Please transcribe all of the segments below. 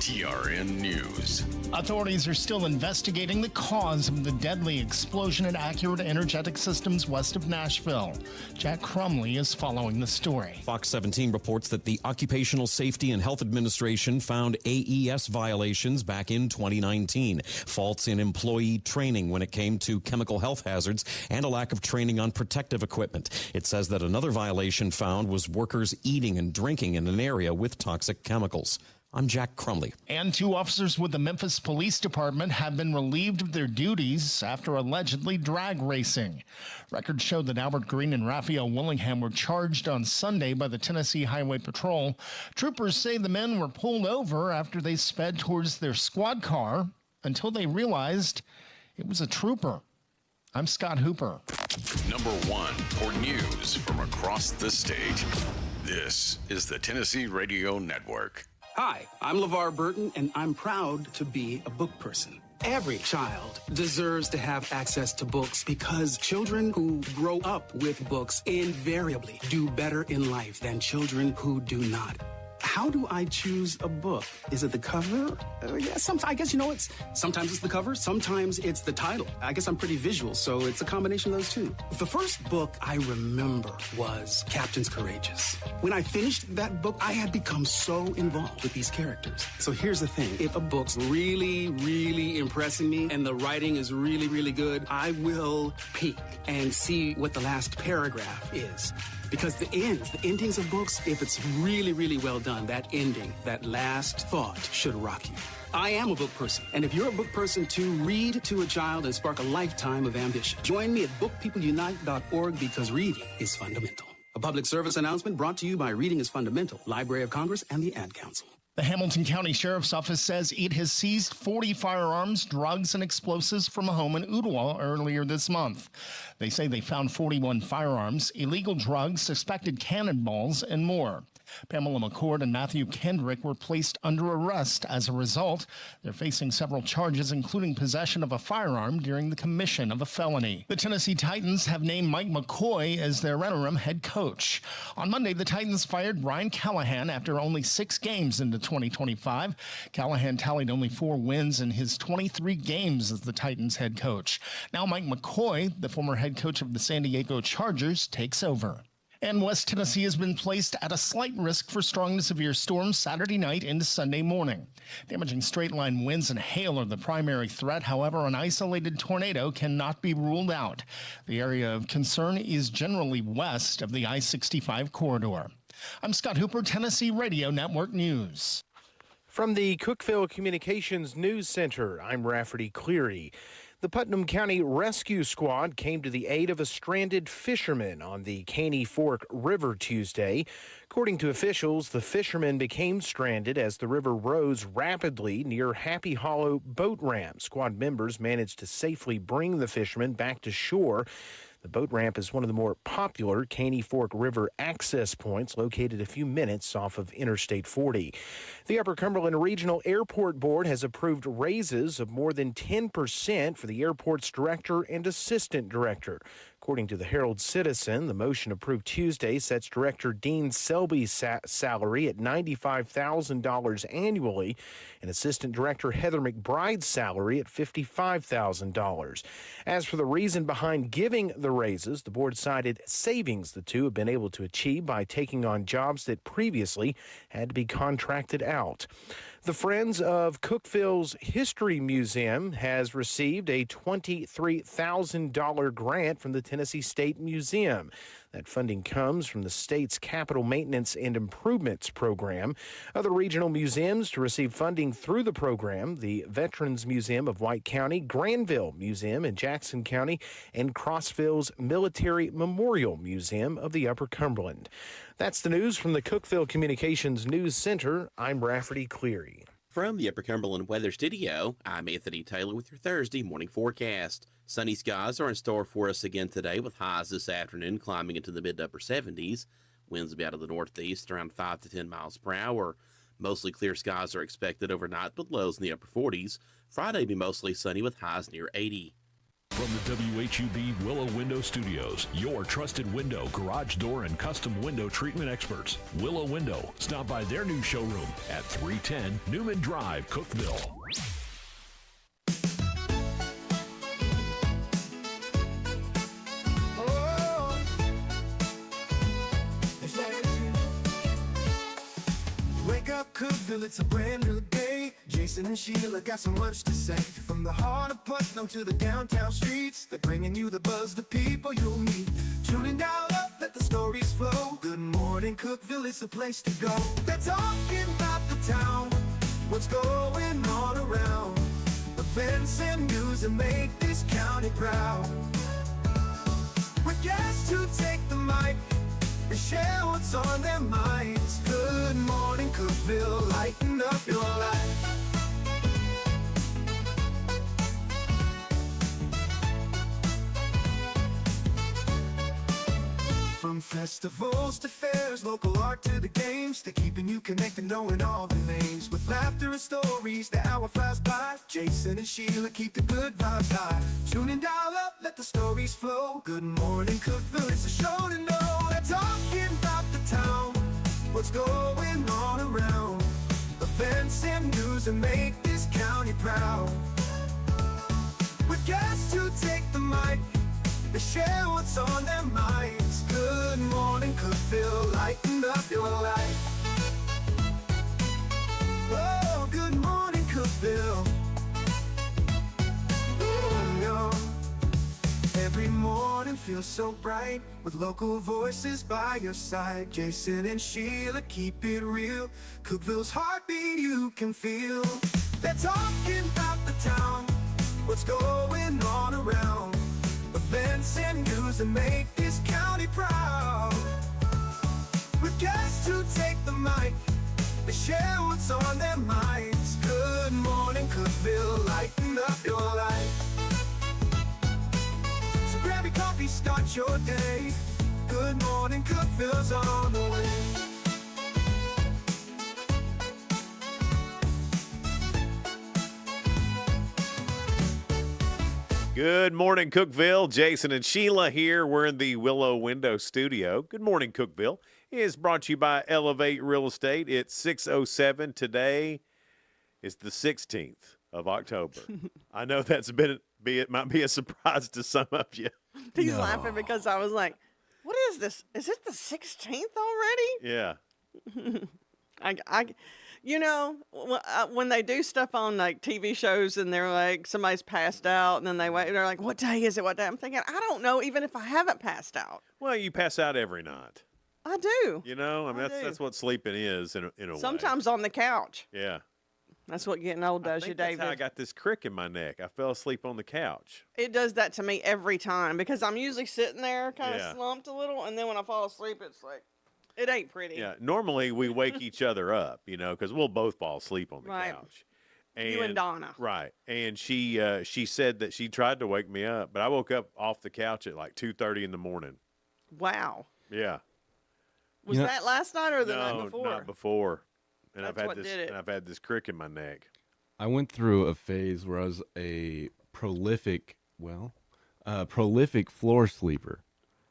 TRN News. Authorities are still investigating the cause of the deadly explosion at Accurate Energetic Systems west of Nashville. Jack Crumley is following the story. Fox 17 reports that the Occupational Safety and Health Administration found AES violations back in 2019. Faults in employee training when it came to chemical health hazards and a lack of training on protective equipment. It says that another violation found was workers eating and drinking in an area with toxic chemicals. I'm Jack Crumley. And 2 officers with the Memphis Police Department have been relieved of their duties after allegedly drag racing. Records show that Albert Green and Raphael Willingham were charged on Sunday by the Tennessee Highway Patrol. Troopers say the men were pulled over after they sped towards their squad car until they realized it was a trooper. I'm Scott Hooper. Number 1 for news from across the state. This is the Tennessee Radio Network. Hi, I'm LeVar Burton, and I'm proud to be a book person. Every child deserves to have access to books because children who grow up with books invariably do better in life than children who do not. How do I choose a book? Is it the cover? Yeah, I guess, sometimes it's the cover, sometimes it's the title. I guess I'm pretty visual, so it's a combination of those two. The first book I remember was Captain's Courageous. When I finished that book, I had become so involved with these characters. So here's the thing. If a book's really, really impressing me and the writing is really, really good, I will peek and see what the last paragraph is. Because the endings of books, if it's really, really well done, that ending, that last thought should rock you. I am a book person, and if you're a book person too, read to a child and spark a lifetime of ambition. Join me at bookpeopleunite.org because reading is fundamental. A public service announcement brought to you by Reading is Fundamental, Library of Congress, and the Ad Council. The Hamilton County Sheriff's Office says it has seized 40 firearms, drugs, and explosives from a home in Ooltewah earlier this month. They say they found 41 firearms, illegal drugs, suspected cannonballs, and more. Pamela McCord and Matthew Kendrick were placed under arrest as a result. They're facing several charges, including possession of a firearm during the commission of a felony. The Tennessee Titans have named Mike McCoy as their interim head coach. On Monday, the Titans fired Brian Callahan after only 6 games into 2025. Callahan tallied only 4 wins in his 23 games as the Titans head coach. Now Mike McCoy, the former head coach of the San Diego Chargers, takes over. And West Tennessee has been placed at a slight risk for strong to severe storms Saturday night into Sunday morning. Damaging straight-line winds and hail are the primary threat. However, an isolated tornado cannot be ruled out. The area of concern is generally west of the I-65 corridor. I'm Scott Hooper, Tennessee Radio Network News. From the Cookeville Communications News Center, I'm Rafferty Cleary. The Putnam County Rescue Squad came to the aid of a stranded fisherman on the Caney Fork River Tuesday. According to officials, the fisherman became stranded as the river rose rapidly near Happy Hollow boat ramp. Squad members managed to safely bring the fisherman back to shore. The boat ramp is one of the more popular Caney Fork River access points located a few minutes off of Interstate 40. The Upper Cumberland Regional Airport Board has approved raises of more than 10% for the airport's director and assistant director. According to the Herald Citizen, the motion approved Tuesday sets Director Dean Selby's salary at $95,000 annually and Assistant Director Heather McBride's salary at $55,000. As for the reason behind giving the raises, the board cited savings the two have been able to achieve by taking on jobs that previously had to be contracted out. The Friends of Cookeville's History Museum has received a $23,000 grant from the Tennessee State Museum. That funding comes from the state's Capital Maintenance and Improvements Program. Other regional museums to receive funding through the program, the Veterans Museum of White County, Granville Museum in Jackson County, and Crossville's Military Memorial Museum of the Upper Cumberland. That's the news from the Cookeville Communications News Center. I'm Rafferty Cleary. From the Upper Cumberland Weather Studio, I'm Anthony Taylor with your Thursday morning forecast. Sunny skies are in store for us again today with highs this afternoon climbing into the mid to upper 70s. Winds will be out of the northeast around 5 to 10 miles per hour. Mostly clear skies are expected overnight with lows in the upper 40s. Friday will be mostly sunny with highs near 80. From the WHUB Willow Window Studios, your trusted window, garage door, and custom window treatment experts. Willow Window. Stop by their new showroom at 310 Newman Drive, Cookeville. Wake up, Cookeville, it's a brand new day. Jason and Sheila got so much to say. From the heart of Putnam to the downtown streets, they're bringing you the buzz, the people you'll meet. Tuning dial up, let the stories flow. Good morning, Cookeville, it's the place to go. They're talking about the town, what's going on around. Events and news that make this county proud. With guests who take the mic, they share what's on their minds. Good morning, Cookeville, lighten up your life. From festivals to fairs, local art to the games, they're keeping you connected, knowing all the names. With laughter and stories, the hour flies by. Jason and Sheila keep the good vibes high. Tune in, dial up, let the stories flow. Good morning, Cookeville, it's a show to know. They're talking about the town, what's going on around. Events and news that make this county proud. With guests who take the mic, they share what's on their minds. Good morning, Cookeville, lighten up your life. Oh, good morning, Cookeville. Every morning feels so bright, with local voices by your side. Jason and Sheila keep it real. Cookeville's heartbeat you can feel. They're talking about the town, what's going on around. Events and news that make this county proud. With guests who take the mic, they share what's on their minds. Good morning, Cookeville, lighten up your life. So grab your coffee, start your day. Good morning, Cookeville's on the way. Good morning, Cookeville. Jason and Sheila here. We're in the Willow Window Studio. Good morning, Cookeville. It is brought to you by Elevate Real Estate. It's 6:07. Today is the 16th of October. I know it might be a surprise to some of you. He's laughing because I was like, what is this? Is it the 16th already? Yeah. When they do stuff on like TV shows and they're like, somebody's passed out and then they're like, what day is it? What day? I'm thinking, I don't know, even if I haven't passed out. Well, you pass out every night. I do. You know, I mean, that's what sleeping is in a way. Sometimes on the couch. Yeah. That's what getting old does you, David. That's how I got this crick in my neck. I fell asleep on the couch. It does that to me every time because I'm usually sitting there kind of slumped a little, and then when I fall asleep, it's like, it ain't pretty. Yeah, normally we wake each other up, because we'll both fall asleep on the Right. couch. You and Donna. Right. And she said that she tried to wake me up, but I woke up off the couch at like 2:30 in the morning. Wow. Yeah. Was that last night or the night No, before? not before. And That's what did it. I've had this crick in my neck. I went through a phase where I was a prolific floor sleeper.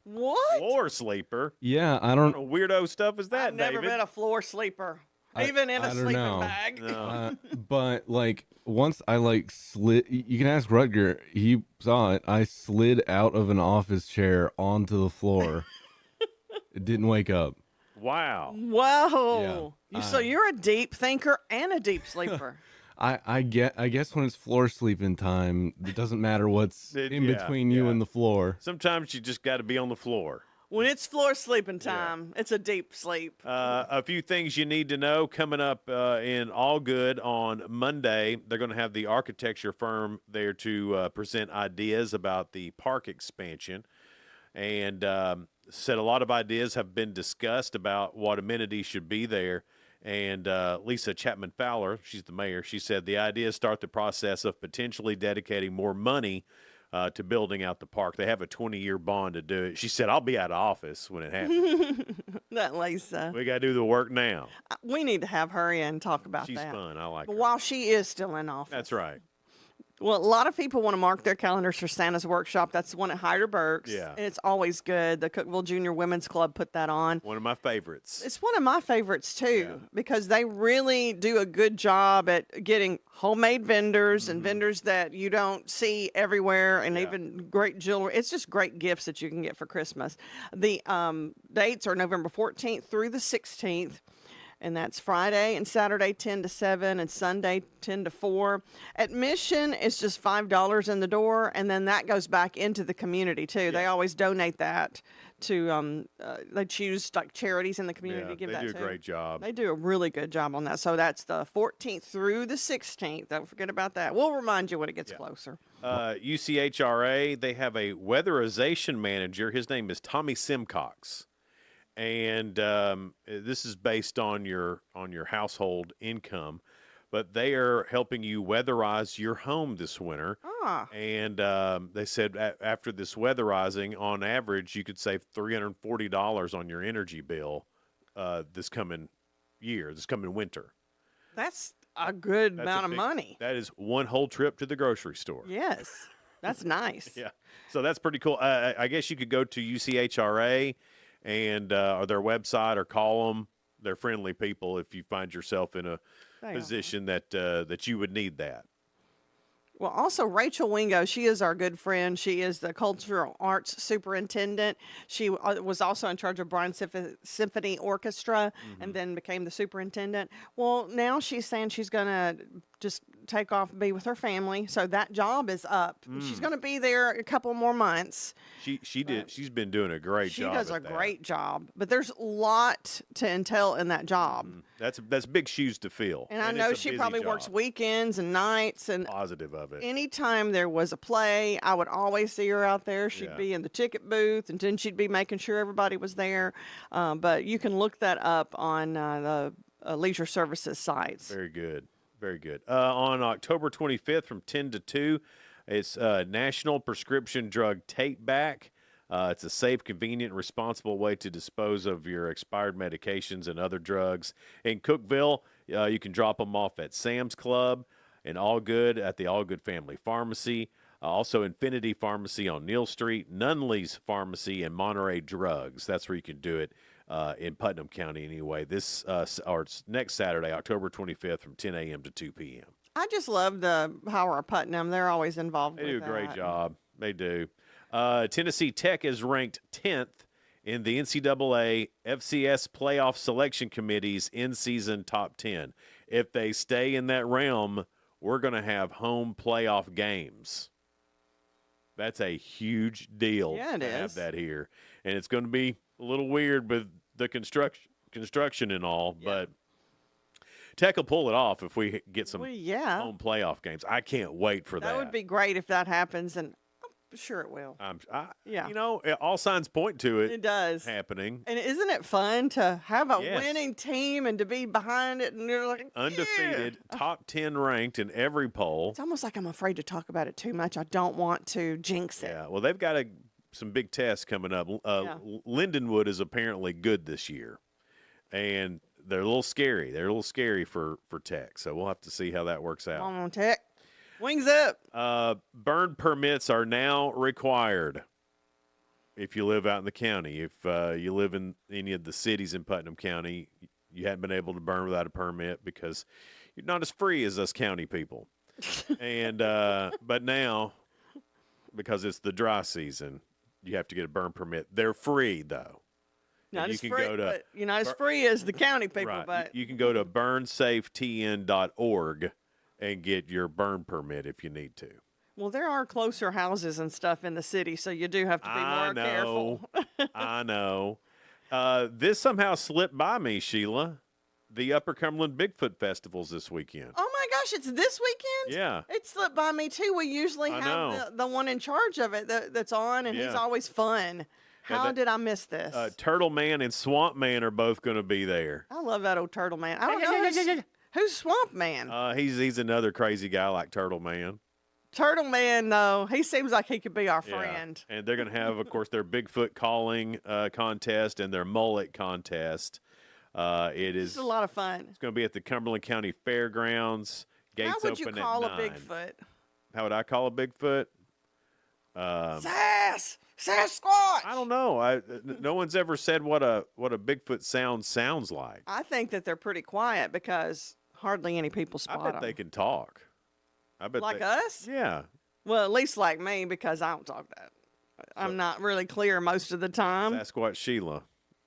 What? Floor sleeper? Yeah, I don't What weirdo stuff is that, I've never David? been a floor sleeper, even in a I don't sleeping know. bag. No. but like once I like slid, you can ask Rutger, he saw it. I slid out of an office chair onto the floor. It didn't wake up. Wow. Whoa. Yeah. So you're a deep thinker and a deep sleeper. I guess when it's floor sleeping time, it doesn't matter what's in between you and the floor. Sometimes you just got to be on the floor. When it's floor sleeping time, it's a deep sleep. A few things you need to know coming up in All Good on Monday. They're going to have the architecture firm there to present ideas about the park expansion. And said a lot of ideas have been discussed about what amenities should be there. And Lisa Chapman Fowler, she's the mayor, she said the idea is start the process of potentially dedicating more money to building out the park. They have a 20-year bond to do it. She said, I'll be out of office when it happens. That Lisa. We got to do the work now. We need to have her in and talk about She's that. fun. I like But her. while she is still in office. That's right. Well, a lot of people want to mark their calendars for Santa's Workshop. That's the one at Hyder Burks. Yeah. And it's always good. The Cookeville Junior Women's Club put that on. One of my favorites. It's one of my favorites, too, because they really do a good job at getting homemade vendors and vendors that you don't see everywhere, and even great jewelry. It's just great gifts that you can get for Christmas. The dates are November 14th through the 16th. And that's Friday and Saturday 10 to 7 and Sunday 10 to 4. Admission is just $5 in the door, and then that goes back into the community too. Yeah. They always donate that to they choose like charities in the community to give that to. They do a great job. They do a really good job on that. So that's the 14th through the 16th. Don't forget about that. We'll remind you when it gets closer. UCHRA, they have a weatherization manager. His name is Tommy Simcox. And this is based on your household income, but they are helping you weatherize your home this winter. And they said after this weatherizing, on average, you could save $340 on your energy bill this coming winter. That's a good amount of money. That is one whole trip to the grocery store. Yes, that's nice. Yeah, so that's pretty cool. I guess you could go to UCHRA and or their website, or call them. They're friendly people if you find yourself in a position that you would need that. Well, also Rachel Wingo, she is our good friend. She is the cultural arts superintendent. She was also in charge of Bryan Symphony Orchestra and then became the superintendent. Well, now she's saying she's going to just take off and be with her family. So that job is up. She's going to be there a couple more months. She's been doing a great job. She does a great job. But there's a lot to entail in that job. That's big shoes to fill. And I know she probably works weekends and nights. And positive of it. Anytime there was a play, I would always see her out there. She'd be in the ticket booth, and then she'd be making sure everybody was there. But you can look that up on the Leisure Services sites. Very good. Very good. On October 25th from 10 to 2, it's National Prescription Drug Take Back. It's a safe, convenient, and responsible way to dispose of your expired medications and other drugs. In Cookeville, you can drop them off at Sam's Club and All Good at the All Good Family Pharmacy. Also, Infinity Pharmacy on Neal Street, Nunley's Pharmacy, and Monterey Drugs. That's where you can do it. In Putnam County anyway, this or next Saturday, October 25th from 10 a.m. to 2 p.m. I just love the Power of Putnam. They're always involved They with do a that. great job. They do. Tennessee Tech is ranked 10th in the NCAA FCS Playoff Selection Committee's in-season top 10. If they stay in that realm, we're going to have home playoff games. That's a huge deal to have that here. And it's going to be a little weird with the construction and all, but Tech will pull it off if we get some home playoff games. I can't wait for that. That would be great if that happens, and I'm sure it will. You know, all signs point to it. It does happening. And isn't it fun to have a winning team and to be behind it, and you're like undefeated, top 10 ranked in every poll. It's almost like I'm afraid to talk about it too much. I don't want to jinx it. Yeah, well, they've got some big tests coming up. Lindenwood is apparently good this year, and they're a little scary. They're a little scary for Tech, so we'll have to see how that works out. Come on, Tech. Wings up. Burn permits are now required if you live out in the county. If you live in any of the cities in Putnam County, you haven't been able to burn without a permit because you're not as free as us county people. And but now, because it's the dry season, you have to get a burn permit. They're free, though. Not as free, but you're not as free as the county people. Right. But you can go to burnsafetn.org and get your burn permit if you need to. Well, there are closer houses and stuff in the city, so you do have to be more careful. I know. This somehow slipped by me, Sheila. The Upper Cumberland Bigfoot Festival's this weekend. Oh, my gosh, it's this weekend? Yeah. It slipped by me, too. We usually have the one in charge of it that's on, and he's always fun. How did I miss this? Turtle Man and Swamp Man are both going to be there. I love that old Turtle Man. I don't know who's Swamp Man. He's another crazy guy like Turtle Man. Turtle Man, though, he seems like he could be our friend. And they're going to have, of course, their Bigfoot calling contest and their mullet contest. It's a lot of fun. It's going to be at the Cumberland County Fairgrounds. Gates How would you open call at a 9. Bigfoot? How would I call a Bigfoot? Sasquatch. I don't know. No one's ever said what a Bigfoot sounds like. I think that they're pretty quiet because hardly any people spot I bet them. they can talk. I bet Like they, us? Yeah. Well, at least like me, because I don't talk that. I'm not really clear most of the time. Sasquatch Sheila.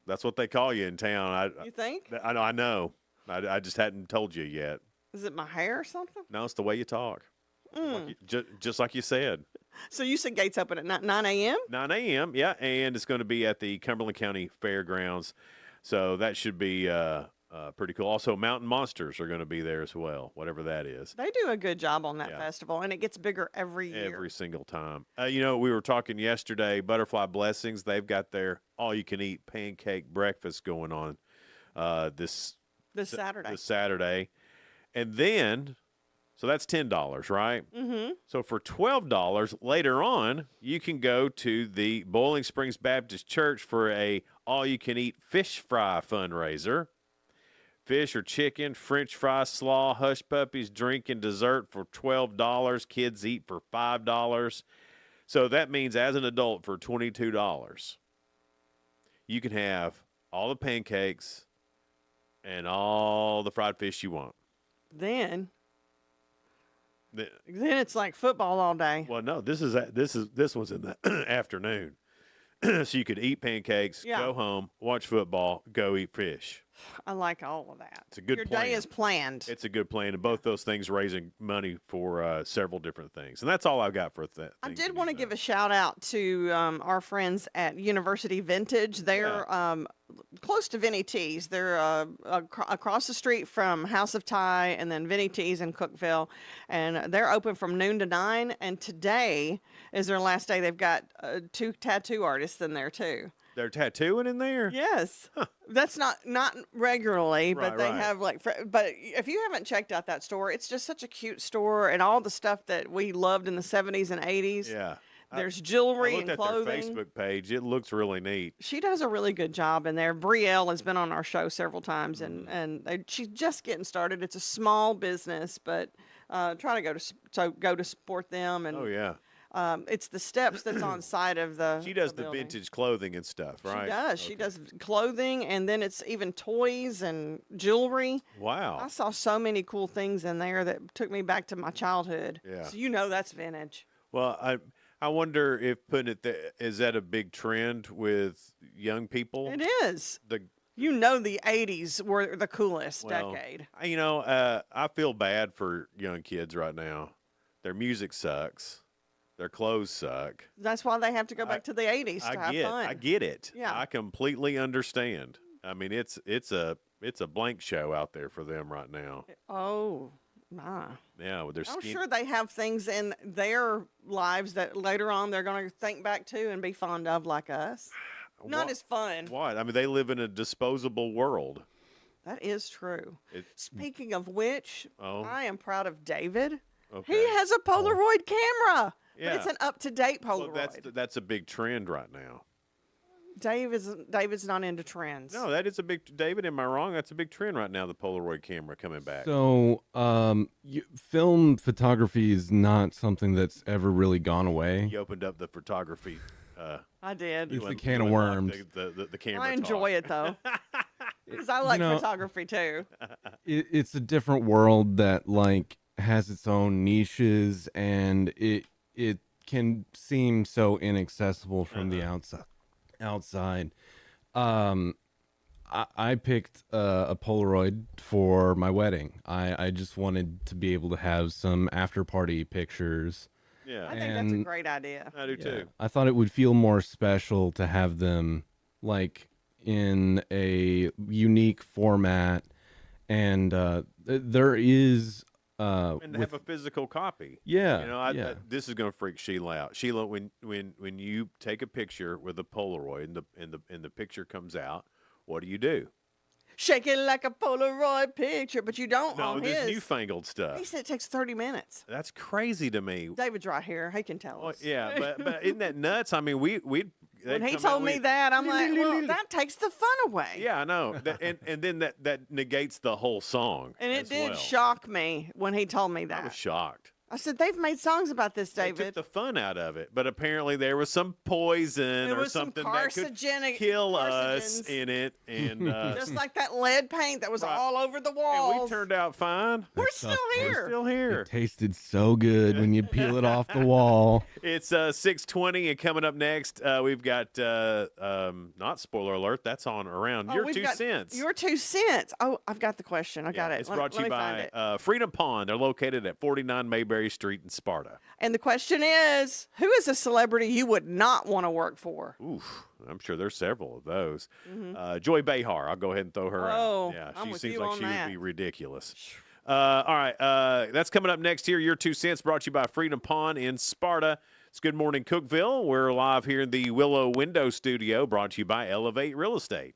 That's what they call you in town. You think? I know. I just hadn't told you yet. Is it my hair or something? No, it's the way you talk. Just like you said. So you said gates open at 9 a.m.? 9 a.m., yeah, and it's going to be at the Cumberland County Fairgrounds. So that should be pretty cool. Also, Mountain Monsters are going to be there as well, whatever that is. They do a good job on that festival, and it gets bigger every year. Every single time. We were talking yesterday, Butterfly Blessings, they've got their all-you-can-eat pancake breakfast going on this Saturday. This Saturday. And then, so that's $10, right? Mm-hmm. So for $12 later on, you can go to the Boiling Springs Baptist Church for a all-you-can-eat fish fry fundraiser. Fish or chicken, French fries, slaw, hush puppies, drink, and dessert for $12. Kids eat for $5. So that means as an adult for $22, you can have all the pancakes and all the fried fish you want. Then it's like football all day. Well, no, this one's in the afternoon. So you could eat pancakes, go home, watch football, go eat fish. I like all of that. It's a good plan. Your day is planned. It's a good plan, and both those things raising money for several different things. And that's all I've got for that. I did want to give a shout out to our friends at University Vintage. They're close to Vinny T's. They're across the street from House of Thai and then Vinny T's in Cookeville. And they're open from noon to 9. And today is their last day. They've got 2 tattoo artists in there, too. They're tattooing in there? Yes. That's not regularly, but Right, they right. have but if you haven't checked out that store, it's just such a cute store and all the stuff that we loved in the 70s and 80s. Yeah. There's jewelry I looked and at clothing. their Facebook page. It looks really neat. She does a really good job in there. Brielle has been on our show several times, and she's just getting started. It's a small business, but try to go to support them. And Oh, yeah. it's the steps that's on side of the. She does the building. vintage clothing and stuff, right? She does. She does clothing, and then it's even toys and jewelry. Wow. I saw so many cool things in there that took me back to my childhood. Yeah. So that's vintage. Well, I wonder if putting it there, is that a big trend with young people? It is. The 80s were the coolest decade. I feel bad for young kids right now. Their music sucks. Their clothes suck. That's why they have to go back to the 80s to have fun. I get it. Yeah. I completely understand. I mean, it's a blank show out there for them right now. Oh, my. Yeah, with their I'm skin. sure they have things in their lives that later on they're going to think back to and be fond of like us. Not as fun. What? I mean, they live in a disposable world. That is true. Speaking of which, Oh. I am proud of David. Okay. He has a Polaroid camera. Yeah. But it's an up-to-date Well, Polaroid. that's a big trend right now. David's not into trends. No, that is a big. David, am I wrong? That's a big trend right now. The Polaroid camera coming back. So, film photography is not something that's ever really gone away. You opened up the photography. I did. It's a can of worms. The camera. I enjoy it though, because I like photography too. It's a different world that has its own niches, and it can seem so inaccessible from the outside. I picked a Polaroid for my wedding. I just wanted to be able to have some after party pictures. Yeah, I think that's a great idea. I do too. I thought it would feel more special to have them in a unique format, and there is and have a physical copy. Yeah, this is going to freak Sheila out. Sheila, when you take a picture with a Polaroid and the picture comes out, what do? Shake it like a Polaroid picture, but you don't No, on this his. newfangled stuff. He said it takes 30 minutes. That's crazy to me. David's right here. He can tell Well, us. yeah, but isn't that nuts? I mean, When he told me that, I'm like, well, that takes the fun away. Yeah, I know. And then that negates the whole song. And it as did well. shock me when he told me that. I was shocked. I said, they've made songs about this, They David. took the fun out of it, but apparently there was some poison There or was some something that could carcinogenic kill us carcinogens. in it, and Just like that lead paint that was Right. all over the and walls. we turned out fine. We're That still stuff tastes- here. Still here. It tasted so good when you peel it off the wall. It's 6:20, and coming up next, we've got not spoiler alert. That's on around Oh, your we've 2 got cents. Your 2 cents. Oh, I've got the question. I got it. It's Let- brought to let you me find by it. Freedom Pond. They're located at 49 Mayberry Street in Sparta. And the question is, who is a celebrity you would not want to work for? Oof, I'm sure there's several of those. Joy Behar, I'll go ahead and throw her Oh, out. Yeah, I'm she with seems you like on she that. would be ridiculous. All right, that's coming up next here. Your 2 cents brought to you by Freedom Pond in Sparta. It's Good Morning Cookeville. We're live here in the Willow Window Studio, brought to you by Elevate Real Estate.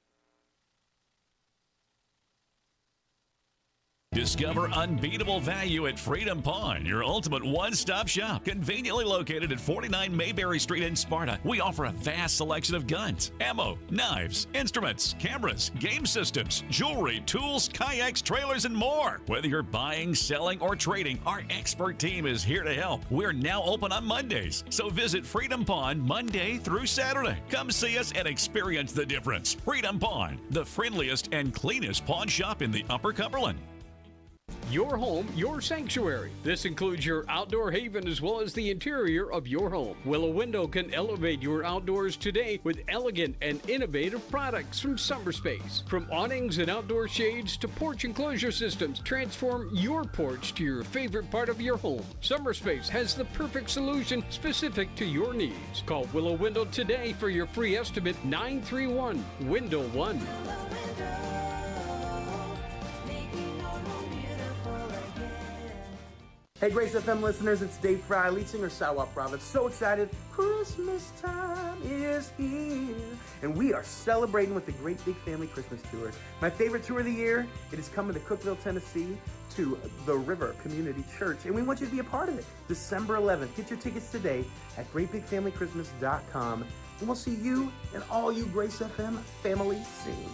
Discover unbeatable value at Freedom Pond, your ultimate one-stop shop. Conveniently located at 49 Mayberry Street in Sparta, we offer a vast selection of guns, ammo, knives, instruments, cameras, game systems, jewelry, tools, kayaks, trailers, and more. Whether you're buying, selling, or trading, our expert team is here to help. We're now open on Mondays, so visit Freedom Pond Monday through Saturday. Come see us and experience the difference. Freedom Pond, the friendliest and cleanest pawn shop in the Upper Cumberland. Your home, your sanctuary. This includes your outdoor haven as well as the interior of your home. Willow Window can elevate your outdoors today with elegant and innovative products from Summer Space. From awnings and outdoor shades to porch enclosure systems, transform your porch to your favorite part of your home. Summer Space has the perfect solution specific to your needs. Call Willow Window today for your free estimate 931-WINDOW-1. Hey Grace FM listeners, it's Dave Fry, lead singer Sawa Province. So excited, Christmas time is here. And we are celebrating with the Great Big Family Christmas Tour. My favorite tour of the year, it is coming to Cookeville, Tennessee to the River Community Church. And we want you to be a part of it. December 11th. Get your tickets today at greatbigfamilychristmas.com. And we'll see you and all you Grace FM family soon.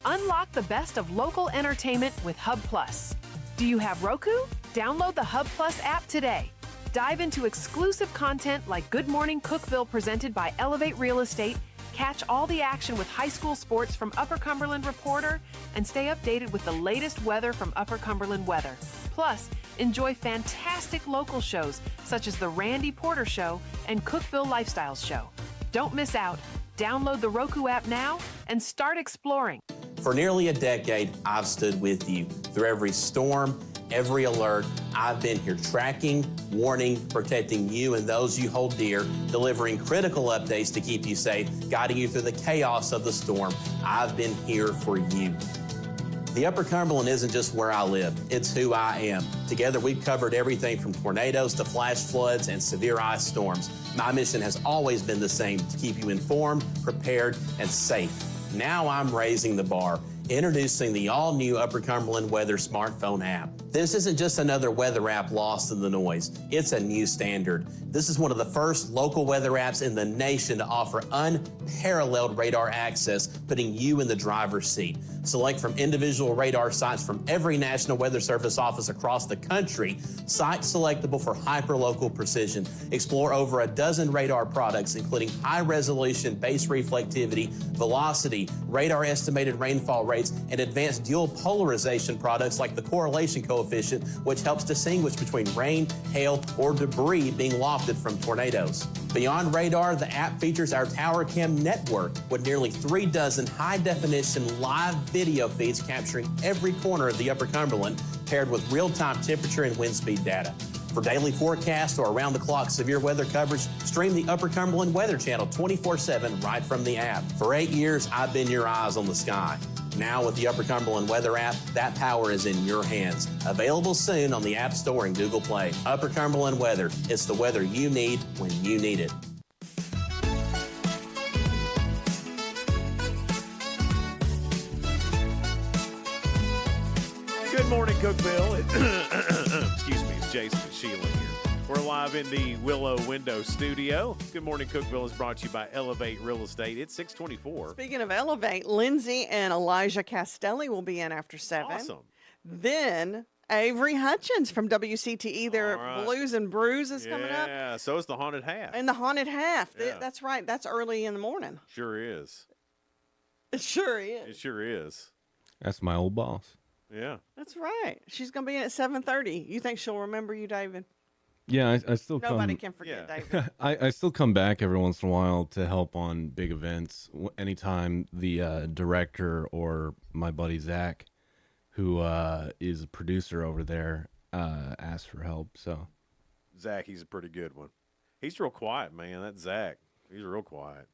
Unlock the best of local entertainment with Hub Plus. Do you have Roku? Download the Hub Plus app today. Dive into exclusive content like Good Morning Cookeville presented by Elevate Real Estate, catch all the action with high school sports from Upper Cumberland Reporter, and stay updated with the latest weather from Upper Cumberland Weather. Plus, enjoy fantastic local shows such as The Randy Porter Show and Cookeville Lifestyles Show. Don't miss out. Download the Roku app now and start exploring. For nearly a decade, I've stood with you. Through every storm, every alert, I've been here tracking, warning, protecting you and those you hold dear, delivering critical updates to keep you safe, guiding you through the chaos of the storm. I've been here for you. The Upper Cumberland isn't just where I live, it's who I am. Together, we've covered everything from tornadoes to flash floods and severe ice storms. My mission has always been the same, to keep you informed, prepared, and safe. Now I'm raising the bar, introducing the all-new Upper Cumberland Weather smartphone app. This isn't just another weather app lost in the noise. It's a new standard. This is one of the first local weather apps in the nation to offer unparalleled radar access, putting you in the driver's seat. Select from individual radar sites from every National Weather Service office across the country, sites selectable for hyperlocal precision. Explore over a dozen radar products, including high-resolution base reflectivity, velocity, radar estimated rainfall rates, and advanced dual polarization products like the correlation coefficient, which helps distinguish between rain, hail, or debris being lofted from tornadoes. Beyond radar, the app features our Tower Cam network with nearly 3 dozen high-definition live video feeds capturing every corner of the Upper Cumberland, paired with real-time temperature and wind speed data. For daily forecasts or around-the-clock severe weather coverage, stream the Upper Cumberland Weather Channel 24/7 right from the app. For 8 years, I've been your eyes on the sky. Now with the Upper Cumberland Weather app, that power is in your hands. Available soon on the App Store and Google Play. Upper Cumberland Weather. It's the weather you need when you need it. Good morning, Cookeville. Excuse me, it's Jason and Sheila here. We're live in the Willow Window Studio. Good morning, Cookeville is brought to you by Elevate Real Estate. It's 624. Speaking of Elevate, Lindsay and Elijah Castelli will be in after 7. Awesome. Then Avery Hutchins from WCTE. Their All right. Blues and Brews is coming up. Yeah, so it's the haunted half. And the haunted half. Yeah. That's right. That's early in the morning. Sure is. It sure is. It sure is. That's my old boss. Yeah. That's right. She's going to be in at 7:30. You think she'll remember you, David? Yeah, I still Nobody come. can forget Yeah. David. I still come back every once in a while to help on big events. Anytime the director or my buddy Zach, who is a producer over there, asks for help. So Zach, he's a pretty good one. He's real quiet, man. That's Zach. He's real quiet.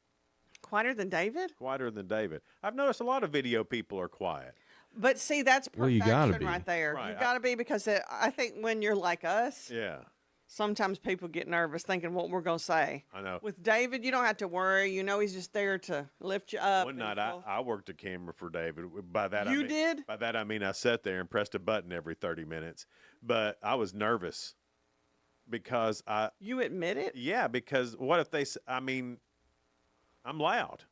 Quieter than David? Quieter than David. I've noticed a lot of video people are quiet. But see, that's Well, you perfection gotta be. right there. Right. You got to be because I think when you're like us, Yeah, sometimes people get nervous thinking what we're going to say. I know. With David, you don't have to worry. You know he's just there to lift you up. One and night feel- I worked a camera for David. By that I You mean, did? By that I mean I sat there and pressed a button every 30 minutes. But I was nervous because You admit it? yeah, because what if I mean, I'm loud.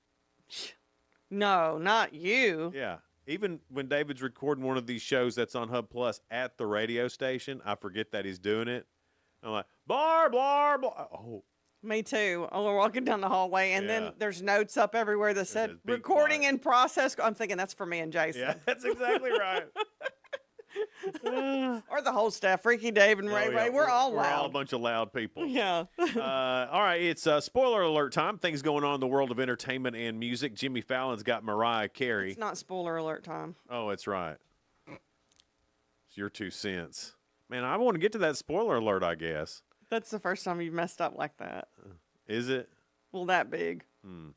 No, not you. Yeah. Even when David's recording one of these shows that's on Hub Plus at the radio station, I forget that he's doing it. I'm like, blah, blah, blah. Oh, Me too. Oh, we're walking down the hallway, and Yeah. then there's notes up everywhere that said this big recording flag. in process. I'm thinking that's for me and Jason. yeah, that's exactly right. Or the whole staff, Freaky Dave and Ray Oh, yeah, Ray. We're all We're all a loud. bunch of loud people. Yeah. All right, it's spoiler alert time. Things going on in the world of entertainment and music. Jimmy Fallon's got Mariah Carey. It's not spoiler alert time. Oh, it's right. It's your 2 cents. Man, I want to get to that spoiler alert, I guess. That's the first time you've messed up like that. Is it? Well, that big. Hmm.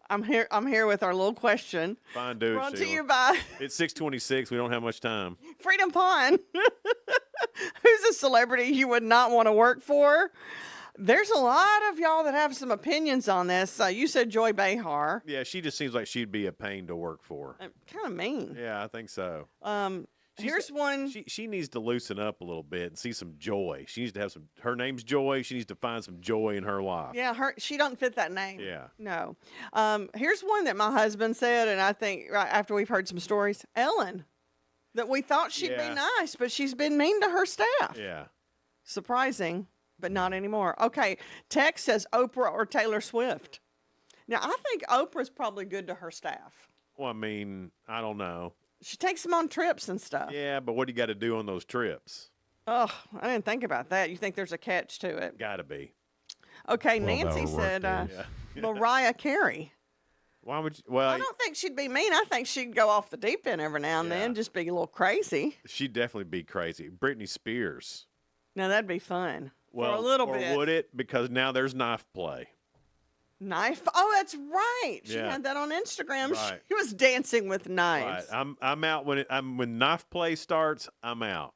I'm here with our little question. Fine, do it, Brought to Sheila. you by It's 6:26. We don't have much time. Freedom Pond. Who's a celebrity you would not want to work for? There's a lot of y'all that have some opinions on this. You said Joy Behar. Yeah, she just seems like she'd be a pain to work for. Kind of mean. Yeah, I think so. Here's one. She needs to loosen up a little bit and see some joy. She needs to have some. Her name's Joy. She needs to find some joy in her life. Yeah, she doesn't fit that name. Yeah. No. Here's one that my husband said, and I think right after we've heard some stories, Ellen, that we thought she'd Yeah. be nice, but she's been mean to her staff. Yeah. Surprising, but not anymore. Okay, Tex says Oprah or Taylor Swift. Now, I think Oprah's probably good to her staff. Well, I mean, I don't know. She takes them on trips and stuff. Yeah, but what do you got to do on those trips? Oh, I didn't think about that. You think there's a catch to it? Got to be. Okay, 12-hour Nancy said workdays. Mariah Carey. Why would you? Well, I don't think she'd be mean. I think she'd go off the deep end every now and then, just be a little crazy. she'd definitely be crazy. Britney Spears. Now, that'd be fun Well, for a little or bit. would it? Because now there's knife play. Knife? Oh, that's right. She Yeah. had that on Instagram. Right. She was dancing with Right. knives. I'm out when knife play starts. I'm out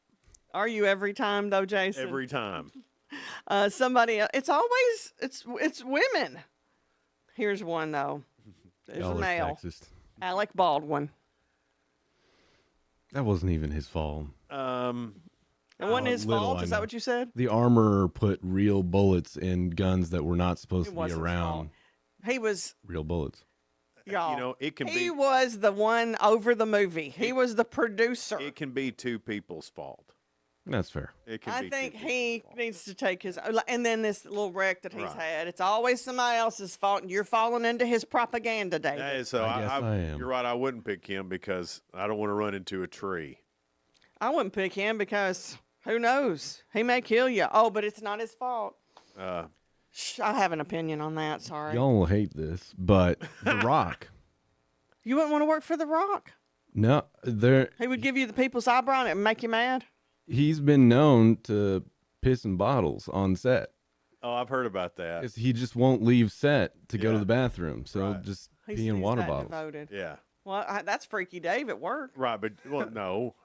Are you every time, though, Jason? every time. Somebody else. It's always it's women. Here's one though. There's Y'all a are male. sexist. Alec Baldwin. That wasn't even his fault. It wasn't his little fault. I Is that know. what you said? The armorer put real bullets in guns that were not supposed It to be wasn't his around. fault. He was Real bullets. y'all. You know, it can he be. was the one over the movie. He was the producer. It can be two people's fault. That's fair. It can I be think two he people's fault. needs to take his and then this little wreck that he's Right. had. It's always somebody else's fault, and you're falling into his propaganda, David. That is, so I guess I am. You're right. I wouldn't pick him because I don't want to run into a tree. I wouldn't pick him because who knows? He may kill you. Oh, but it's not his fault. Shh, I have an opinion on that. Sorry. Y'all will hate this, but The Rock. You wouldn't want to work for The Rock? No, there. He would give you the people's eyebrow and it would make you mad? He's been known to piss in bottles on set. Oh, I've heard about that. He just won't leave set to go to Yeah. the bathroom, so Right. just He's, pee in he's water that bottles. devoted. Yeah. Well, that's Freaky Dave at work. Right, but well, no.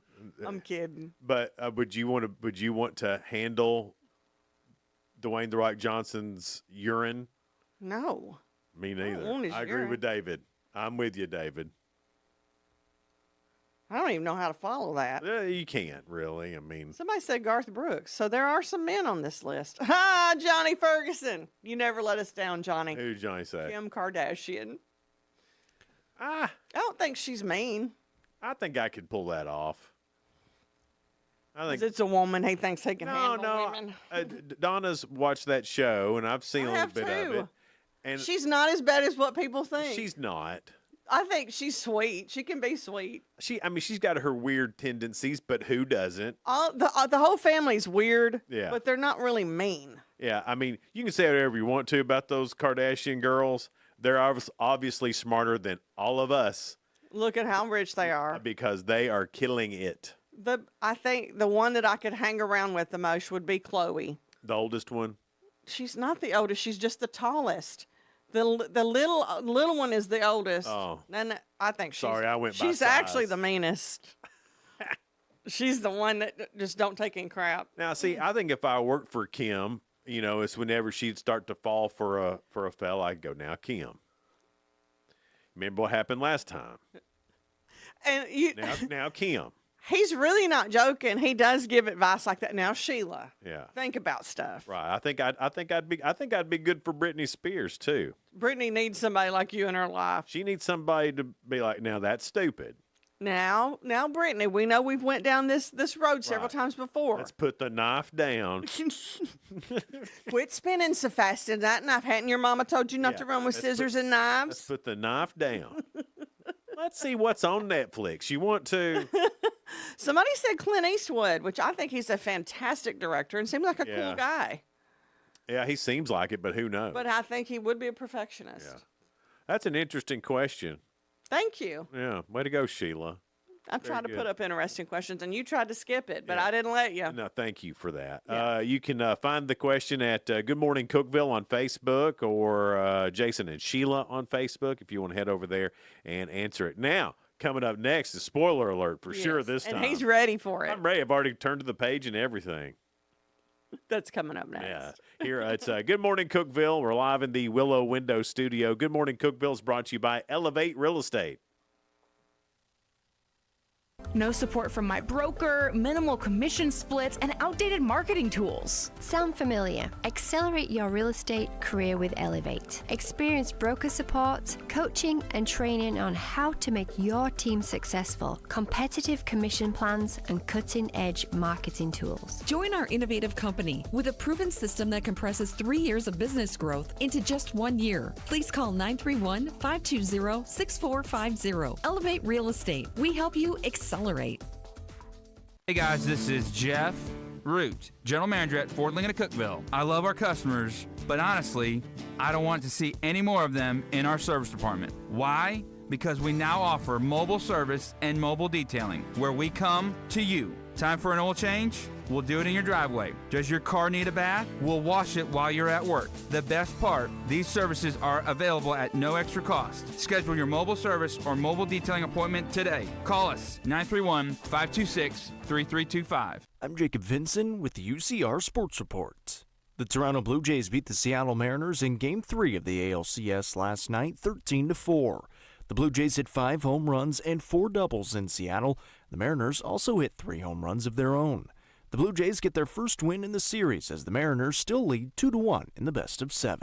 I'm kidding. But would you want to handle Dwayne the Rock Johnson's urine? No. Me don't neither. want his I agree urine. with David. I'm with you, David. I don't even know how to follow that. You can't really. I mean, Somebody said Garth Brooks. So there are some men on this list. Ha! Johnny Ferguson. You never let us down, Johnny. who did Johnny say? Kim Kardashian. Ah, I don't think she's mean. I think I could pull that off. I think it's a woman. He thinks he can handle women. Donna's watched that show, and I've seen a little bit of it. And she's not as bad as what people think. she's not. I think she's sweet. She can be sweet. She's got her weird tendencies, but who doesn't? The whole family's weird, Yeah. but they're not really mean. Yeah, I mean, you can say whatever you want to about those Kardashian girls. They're obviously smarter than all of us. Look at how rich they are. Because they are killing it. I think the one that I could hang around with the most would be Chloe. The oldest one? She's not the oldest. She's just the tallest. The little one is the oldest. Oh. And I think I went by she's size. actually the meanest. She's the one that just don't take any crap. Now, see, I think if I worked for Kim, it's whenever she'd start to fall for a fella, I'd go, now, Kim. Remember what happened last time? And now, Kim. He's really not joking. He does give advice like that. Now, Sheila. Yeah. Think about stuff. Right. I think I'd be good for Britney Spears too. Brittany needs somebody like you in her life. She needs somebody to be like, now that's stupid. Now, Brittany, we know we've went down this road several times before. Let's put the knife down. Quit spinning so fast in that knife. Hadn't your mama told you not to run with scissors and knives? Let's put the knife down. Let's see what's on Netflix. You want to? Somebody said Clint Eastwood, which I think he's a fantastic director and seems like a cool guy. Yeah, he seems like it, but who knows? But I think he would be a perfectionist. Yeah. That's an interesting question. Thank you. Yeah, way to go, Sheila. I'm trying to put up interesting questions, and you tried to skip it, but I didn't let you. No, thank you for that. Yeah. You can find the question at Good Morning Cookeville on Facebook or Jason and Sheila on Facebook if you want to head over there and answer it. Now, coming up next is spoiler alert for sure this time. And he's ready for it. I'm ready. I've already turned to the page and everything. That's coming up next. Yeah. Here, it's Good Morning Cookeville. We're live in the Willow Window Studio. Good Morning Cookeville is brought to you by Elevate Real Estate. No support from my broker, minimal commission splits, and outdated marketing tools. Sound familiar? Accelerate your real estate career with Elevate. Experience broker support, coaching, and training on how to make your team successful, competitive commission plans, and cutting-edge marketing tools. Join our innovative company with a proven system that compresses 3 years of business growth into just 1 year. Please call 931-520-6450. Elevate Real Estate. We help you accelerate. Hey guys, this is Jeff Root, General Manager at Ford Lincoln of Cookeville. I love our customers, but honestly, I don't want to see any more of them in our service department. Why? Because we now offer mobile service and mobile detailing, where we come to you. Time for an oil change? We'll do it in your driveway. Does your car need a bath? We'll wash it while you're at work. The best part, these services are available at no extra cost. Schedule your mobile service or mobile detailing appointment today. Call us 931-526-3325. I'm Jacob Vinson with the UCR Sports Report. The Toronto Blue Jays beat the Seattle Mariners in Game 3 of the ALCS last night, 13-4. The Blue Jays hit 5 home runs and 4 doubles in Seattle. The Mariners also hit 3 home runs of their own. The Blue Jays get their first win in the series as the Mariners still lead 2-1 in the best of 7.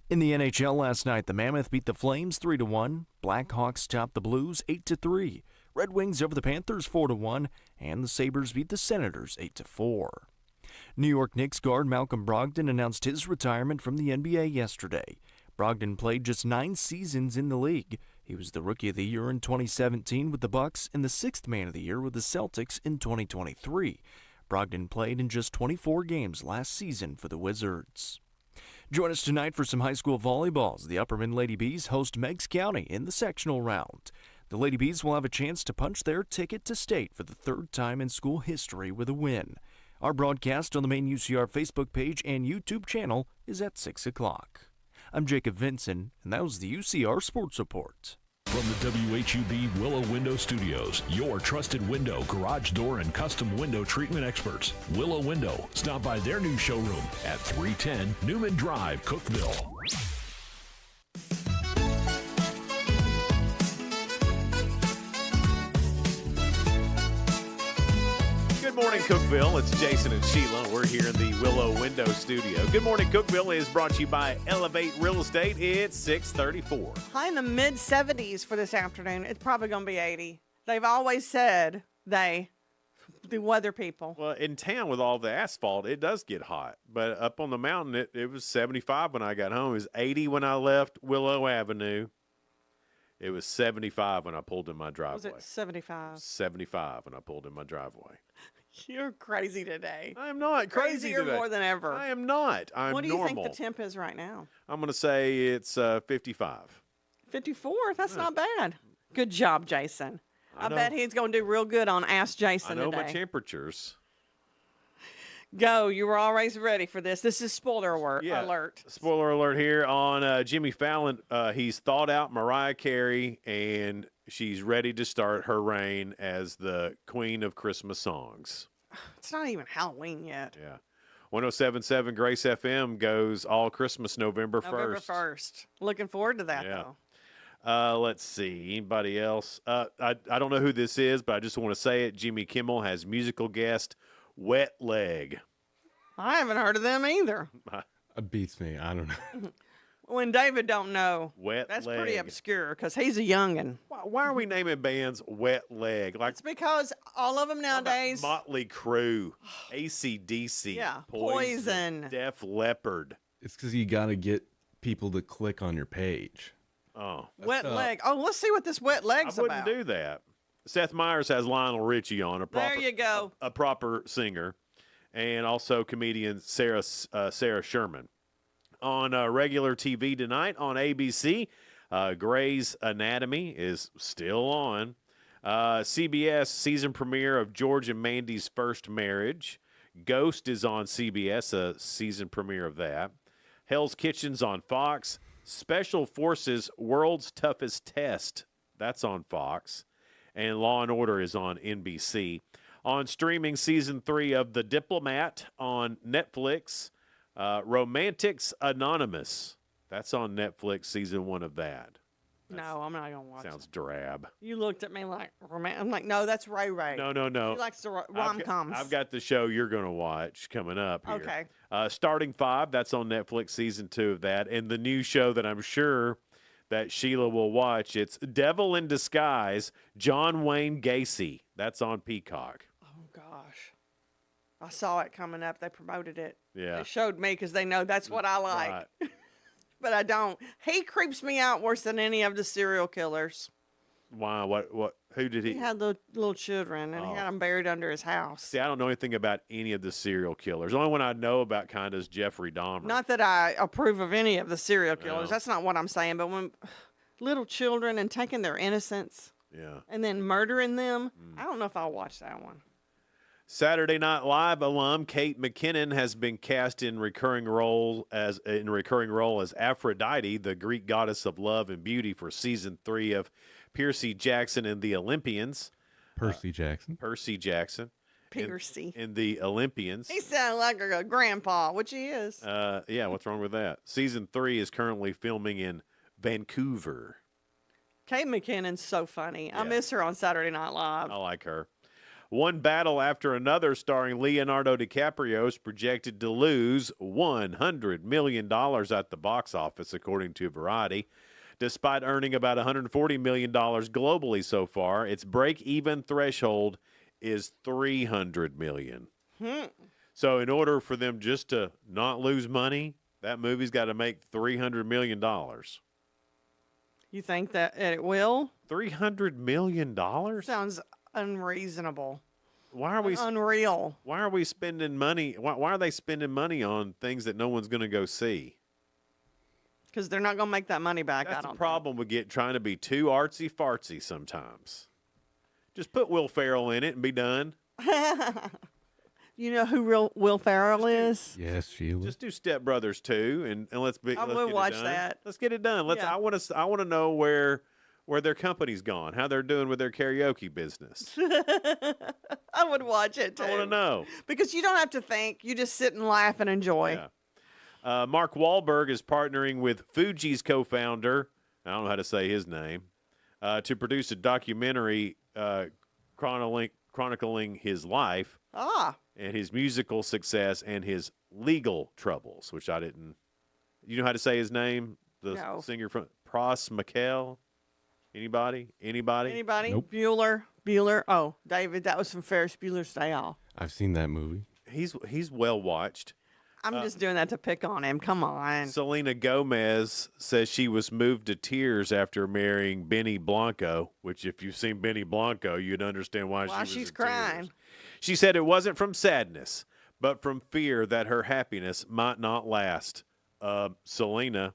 In the NHL last night, the Mammoth beat the Flames 3-1. Blackhawks topped the Blues 8-3. Red Wings over the Panthers 4-1, and the Sabres beat the Senators 8-4. New York Knicks guard Malcolm Brogdon announced his retirement from the NBA yesterday. Brogdon played just 9 seasons in the league. He was the Rookie of the Year in 2017 with the Bucks and the 6th Man of the Year with the Celtics in 2023. Brogdon played in just 24 games last season for the Wizards. Join us tonight for some high school volleyballs. The Upperman Lady Bees host Meigs County in the sectional round. The Lady Bees will have a chance to punch their ticket to state for the 3rd time in school history with a win. Our broadcast on the main UCR Facebook page and YouTube channel is at 6 o'clock. I'm Jacob Vinson, and that was the UCR Sports Report. From the WHUB Willow Window Studios, your trusted window, garage door, and custom window treatment experts. Willow Window. Stop by their new showroom at 310 Newman Drive, Cookeville. Good morning, Cookeville. It's Jason and Sheila. We're here in the Willow Window Studio. Good morning, Cookeville is brought to you by Elevate Real Estate. It's 6:34. High in the mid-70s for this afternoon. It's probably going to be 80. They've always said the weather people. Well, in town with all the asphalt, it does get hot. But up on the mountain, it was 75 when I got home. It was 80 when I left Willow Avenue. It was 75 when I pulled in my driveway. Was it 75? 75 when I pulled in my driveway. You're crazy today. I am not crazy Crazier today. more than ever. I am not. I'm What do you normal. think the temp is right now? I'm going to say it's 55. 54? That's not bad. Good job, Jason. I know. bet he's going to do real good on Ask Jason I know today. my temperatures. Go. You were always ready for this. This is spoiler alert. Spoiler alert here on Jimmy Fallon. He's thought out Mariah Carey, and she's ready to start her reign as the queen of Christmas songs. It's not even Halloween yet. Yeah. 107.7 Grace FM goes all Christmas November 1st. November 1st. Looking forward to that, Yeah. though. Let's see. Anybody else? I don't know who this is, but I just want to say it. Jimmy Kimmel has musical guest Wet Leg. I haven't heard of them either. It beats me. I don't know. When David don't know, Wet that's Leg. pretty obscure because he's a youngin'. Why are we naming bands Wet Leg? Like It's because all of them nowadays. Motley Crue, AC/DC, Yeah, Poison, Poison. Def Leppard. It's because you got to get people to click on your page. Oh, Wet leg. Oh, let's see what this wet leg's I wouldn't about. do that. Seth Meyers has Lionel Richie on, There you go. a proper singer, and also comedian Sarah Sherman. On regular TV tonight on ABC, Grey's Anatomy is still on. CBS season premiere of George and Mandy's First Marriage. Ghost is on CBS, a season premiere of that. Hell's Kitchen's on Fox. Special Forces World's Toughest Test, that's on Fox. And Law & Order is on NBC. On streaming, Season 3 of The Diplomat on Netflix. Romantics Anonymous, that's on Netflix, Season 1 of that. No, I'm not going to watch Sounds it. drab. You looked at me like, I'm like, no, that's Ray Ray. No. He likes the rom-coms. I've got the show you're going to watch coming up here. Okay. Starting 5, that's on Netflix, Season 2 of that. And the new show that I'm sure that Sheila will watch, it's Devil in Disguise, John Wayne Gacy. That's on Peacock. Oh, gosh. I saw it coming up. They promoted it. Yeah. They showed me because they know that's what I like. Right. But I don't. He creeps me out worse than any of the serial killers. Why? What? Who did He had little children, and he had them buried under his house. See, I don't know anything about any of the serial killers. The only one I know about kind of is Jeffrey Dahmer. Not that I approve of any of the serial killers. No. That's not what I'm saying. But when little children and taking their innocence Yeah. and then murdering them, I don't know if I'll watch that one. Saturday Night Live alum Kate McKinnon has been cast in recurring role as Aphrodite, the Greek goddess of love and beauty, for season 3 of Percy Jackson and the Olympians. Percy Jackson. Percy Jackson. Percy. In the Olympians. He sounded like a grandpa, which he is. Yeah, what's wrong with that? Season 3 is currently filming in Vancouver. Kate McKinnon's so funny. I miss her on Saturday Night Live. I like her. One Battle After Another, starring Leonardo DiCaprio, is projected to lose $100 million at the box office, according to Variety. Despite earning about $140 million globally so far, its break-even threshold is $300 million. So in order for them just to not lose money, that movie's got to make $300 million. You think that it will? $300 million? Sounds unreasonable. Why are we unreal? Why are we spending money? Why are they spending money on things that no one's going to go see? Because they're not going to make that money back. That's I the don't problem with trying to be too artsy fartsy sometimes. Just put Will Ferrell in it and be done. You know who Will Ferrell is? Yes, Sheila. Just do Step Brothers 2 and let's be. I let's will get watch it done. that. Let's get it done. Yeah. I want to know where their company's gone, how they're doing with their karaoke business. I would watch it too. I want to know. Because you don't have to think. You just sit and laugh and enjoy. Yeah. Mark Wahlberg is partnering with Fuji's co-founder, I don't know how to say his name, to produce a documentary chronicling his life and his musical success and his legal troubles, which I didn't. You know how to say his name? The singer from Pros Mikel? Anybody? Anybody? Nope. Bueller? Bueller. Oh, David, that was from Ferris Bueller's Day Off. I've seen that movie. He's well watched. I'm just doing that to pick on him. Come on. Selena Gomez says she was moved to tears after marrying Benny Blanco, which if you've seen Benny Blanco, you'd understand why she was she's in crying. tears. She said it wasn't from sadness, but from fear that her happiness might not last. Selena,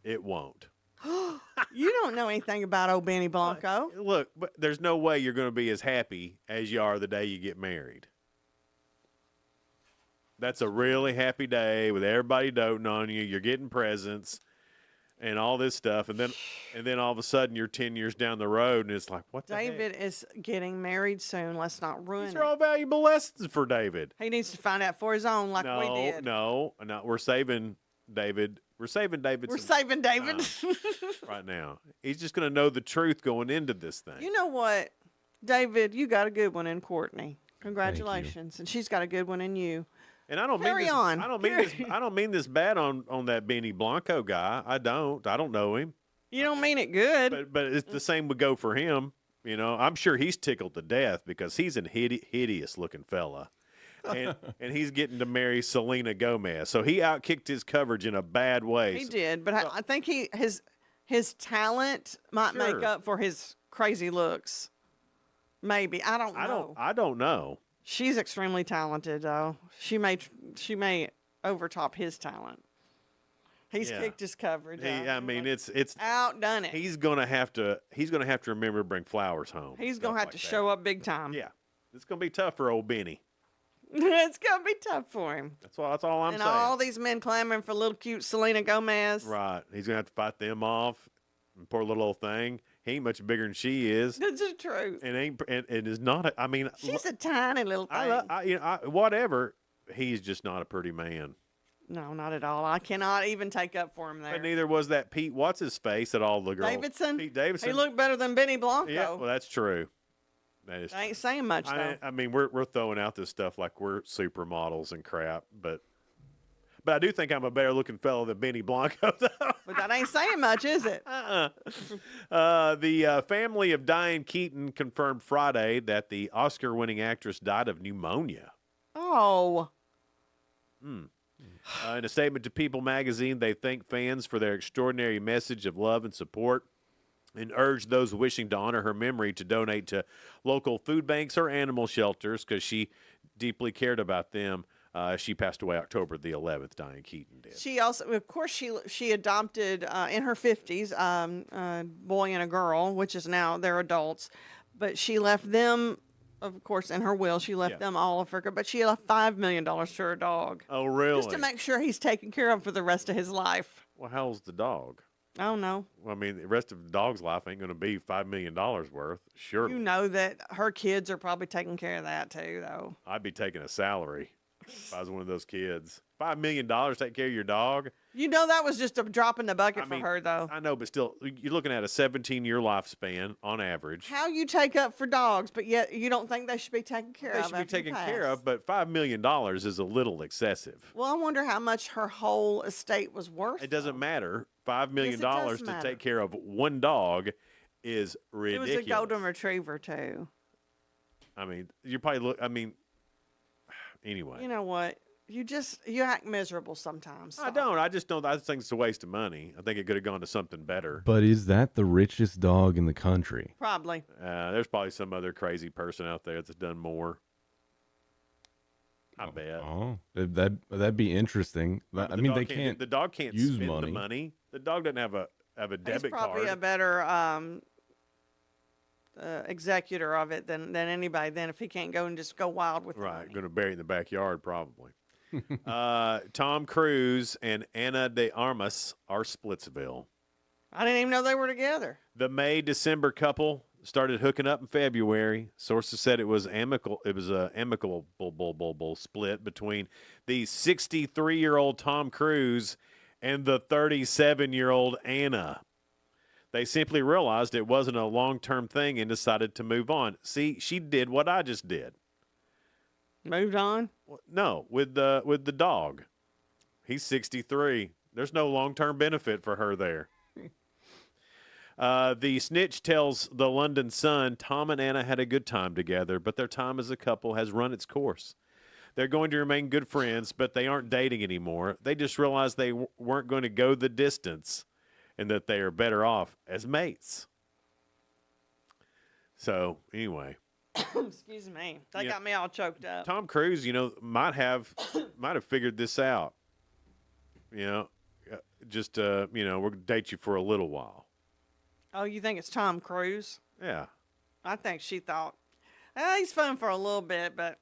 it won't. You don't know anything about old Benny Blanco. Look, but there's no way you're going to be as happy as you are the day you get married. That's a really happy day with everybody doting on you. You're getting presents and all this stuff, and then all of a sudden you're 10 years down the road, and it's like, what the heck? David is getting married soon. Let's not ruin These it. are all valuable lessons for David. He needs to find out for his own, like we did. No. We're saving David. We're saving David. We're saving David. Right now. He's just going to know the truth going into this thing. You know what, David? You got a good one in Courtney. Congratulations, and she's got a good one in you. And I don't mean this. I don't mean this bad on that Benny Blanco guy. I don't know him. You don't mean it good. But it's the same would go for him. You know, I'm sure he's tickled to death because he's an hideous looking fella. And he's getting to marry Selena Gomez. So he outkicked his coverage in a bad way. He did, but I think his talent might make up for his crazy looks. Maybe. I don't know. I don't know. She's extremely talented, though. She may overtop his talent. He's kicked his coverage. It's outdone it. He's gonna have to remember to bring flowers home. He's gonna have to show up big time. Yeah, it's gonna be tough for old Benny. It's gonna be tough for him. That's all I'm and saying. And all these men clamoring for little cute Selena Gomez. Right. He's gonna have to fight them off. And poor little old thing. He ain't much bigger than she is. That's the truth. And is not. She's a tiny little thing. Whatever. He's just not a pretty man. No, not at all. I cannot even take up for him there. But neither was that Pete. What's his face at all the girls? Davidson. Pete Davidson. He looked better than Benny Blanco. Yeah, well, that's true. That is. I ain't saying much though. I mean, we're throwing out this stuff like we're supermodels and crap, but I do think I'm a better looking fellow than Benny Blanco, though. But that ain't saying much, is it? The family of Diane Keaton confirmed Friday that the Oscar-winning actress died of pneumonia. Oh. In a statement to People magazine, they thank fans for their extraordinary message of love and support and urged those wishing to honor her memory to donate to local food banks or animal shelters because she deeply cared about them. She passed away October the 11th, Diane Keaton did. She also, of course, she adopted in her 50s a boy and a girl, which is now they're adults. But she left them, of course, in her will, she left them all of her, but she left $5 million to her dog. Oh, really? Just to make sure he's taken care of for the rest of his life. Well, how old's the dog? I don't know. Well, I mean, the rest of the dog's life ain't going to be $5 million worth, sure. You know that her kids are probably taking care of that too, though. I'd be taking a salary if I was one of those kids. $5 million to take care of your dog? You know that was just a drop in the bucket for her, though. I know, but still, you're looking at a 17-year lifespan on average. How you take up for dogs, but yet you don't think they should be taken care of? They should be taken care of, but $5 million is a little excessive. Well, I wonder how much her whole estate was worth. It doesn't matter. $5 million does to matter. take care of one dog is ridiculous. It was a golden retriever, too. I mean, you probably anyway. You know what? You act miserable sometimes. I don't. I just don't. I think it's a waste of money. I think it could have gone to something better. But is that the richest dog in the country? Probably. There's probably some other crazy person out there that's done more. I bet. Oh, that'd be interesting. I mean, they can't. The dog can't use spend money. the money. The dog doesn't have a debit He's probably card. a better executor of it than anybody. Then if he can't go and just go wild with Right, going to bury it in the backyard probably. Tom Cruise and Ana de Armas are Splitsville. I didn't even know they were together. The May-December couple started hooking up in February. Sources said it was amicable. It was a amicable split between the 63-year-old Tom Cruise and the 37-year-old Anna. They simply realized it wasn't a long-term thing and decided to move on. See, she did what I just did. Moved on? No, with the dog. He's 63. There's no long-term benefit for her there. The snitch tells the London Sun Tom and Anna had a good time together, but their time as a couple has run its course. They're going to remain good friends, but they aren't dating anymore. They just realized they weren't going to go the distance and that they are better off as mates. So, anyway. Excuse me. That got me all choked up. Tom Cruise, might have figured this out. We're going to date you for a little while. Oh, you think it's Tom Cruise? Yeah. I think she thought, he's fun for a little bit, but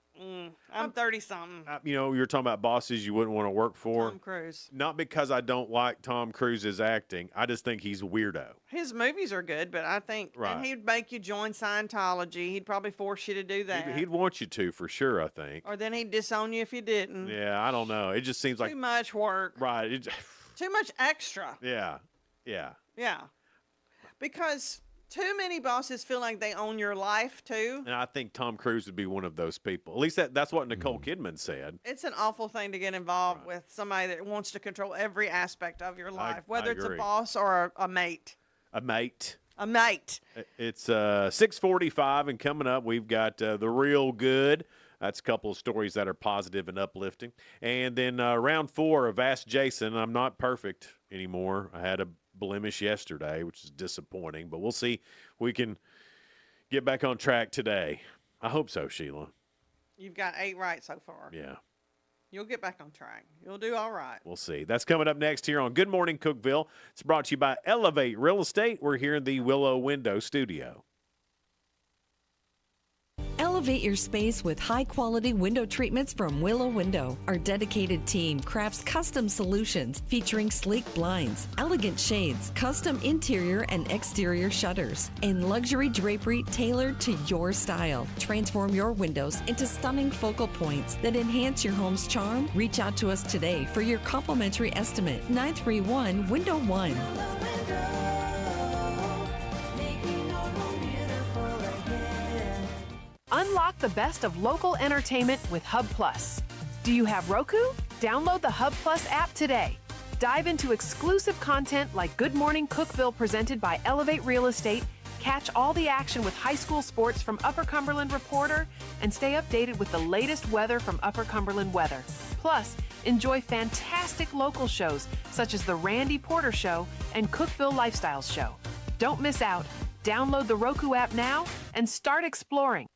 I'm 30-something. You're talking about bosses you wouldn't want to work for. Tom Cruise. Not because I don't like Tom Cruise's acting. I just think he's a weirdo. His movies are good, but I think and he'd make you join Scientology. He'd probably force you to do that. He'd want you to, for sure, I think. Or then he'd disown you if you didn't. Yeah, I don't know. It just seems like too much work. Right. Too much extra. Yeah. Yeah. Yeah. Because too many bosses feel like they own your life, too. And I think Tom Cruise would be one of those people. At least that's what Nicole Kidman said. It's an awful thing to get involved with somebody that wants to control every aspect of your life, whether it's a boss or a mate. A mate. A mate. It's 6:45, and coming up, we've got The Real Good. That's a couple of stories that are positive and uplifting. And then round 4 of Ask Jason. I'm not perfect anymore. I had a blemish yesterday, which is disappointing, but we'll see if we can get back on track today. I hope so, Sheila. You've got 8 right so far. Yeah. You'll get back on track. You'll do all right. We'll see. That's coming up next here on Good Morning Cookeville. It's brought to you by Elevate Real Estate. We're here in the Willow Window Studio. Elevate your space with high-quality window treatments from Willow Window. Our dedicated team crafts custom solutions featuring sleek blinds, elegant shades, custom interior and exterior shutters, and luxury drapery tailored to your style. Transform your windows into stunning focal points that enhance your home's charm. Reach out to us today for your complimentary estimate. 931-Window-1. Unlock the best of local entertainment with Hub Plus. Do you have Roku? Download the Hub Plus app today. Dive into exclusive content like Good Morning Cookeville presented by Elevate Real Estate, catch all the action with high school sports from Upper Cumberland Reporter, and stay updated with the latest weather from Upper Cumberland Weather. Plus, enjoy fantastic local shows such as The Randy Porter Show and Cookeville Lifestyles Show. Don't miss out. Download the Roku app now and start exploring.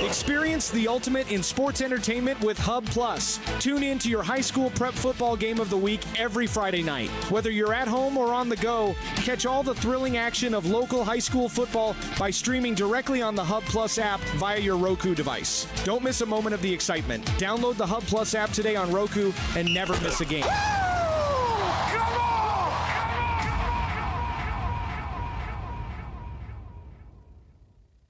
Experience the ultimate in sports entertainment with Hub Plus. Tune in to your high school prep football game of the week every Friday night. Whether you're at home or on the go, catch all the thrilling action of local high school football by streaming directly on the Hub Plus app via your Roku device. Don't miss a moment of the excitement. Download the Hub Plus app today on Roku and never miss a game.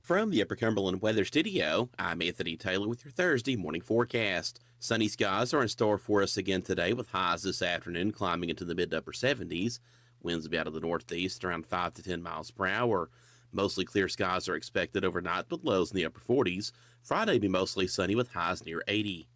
From the Upper Cumberland Weather Studio, I'm Anthony Taylor with your Thursday morning forecast. Sunny skies are in store for us again today with highs this afternoon climbing into the mid to upper 70s. Winds will be out of the northeast around 5 to 10 miles per hour. Mostly clear skies are expected overnight with lows in the upper 40s. Friday will be mostly sunny with highs near 80.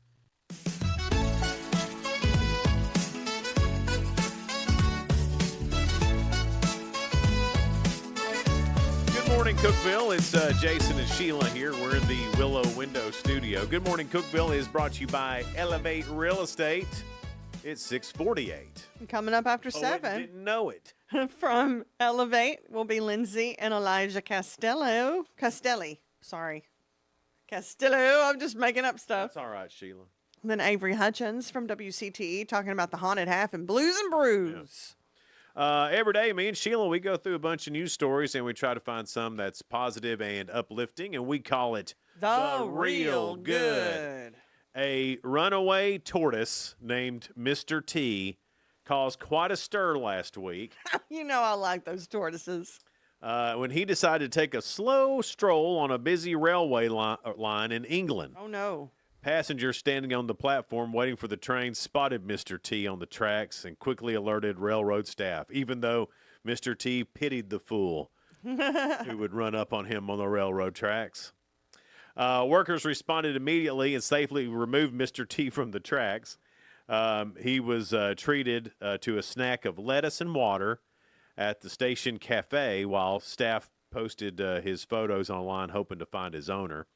Good morning, Cookeville. It's Jason and Sheila here. We're in the Willow Window Studio. Good morning, Cookeville is brought to you by Elevate Real Estate. It's 6:48. Coming up after 7. I didn't know it. From Elevate will be Lindsay and Elijah Castillo. I'm just making up stuff. That's all right, Sheila. Then Avery Hutchins from WCTE talking about the Haunted Half and Blues and Brews. Yeah. Every day, me and Sheila, we go through a bunch of news stories and we try to find some that's positive and uplifting, and we call it The Real Good. A runaway tortoise named Mr. T caused quite a stir last week. You know I like those tortoises. When he decided to take a slow stroll on a busy railway line in England. Oh, no. Passengers standing on the platform waiting for the train spotted Mr. T on the tracks and quickly alerted railroad staff, even though Mr. T pitied the fool who would run up on him on the railroad tracks. Workers responded immediately and safely removed Mr. T from the tracks. He was treated to a snack of lettuce and water. at the station cafe while staff posted his photos online hoping to find his owner.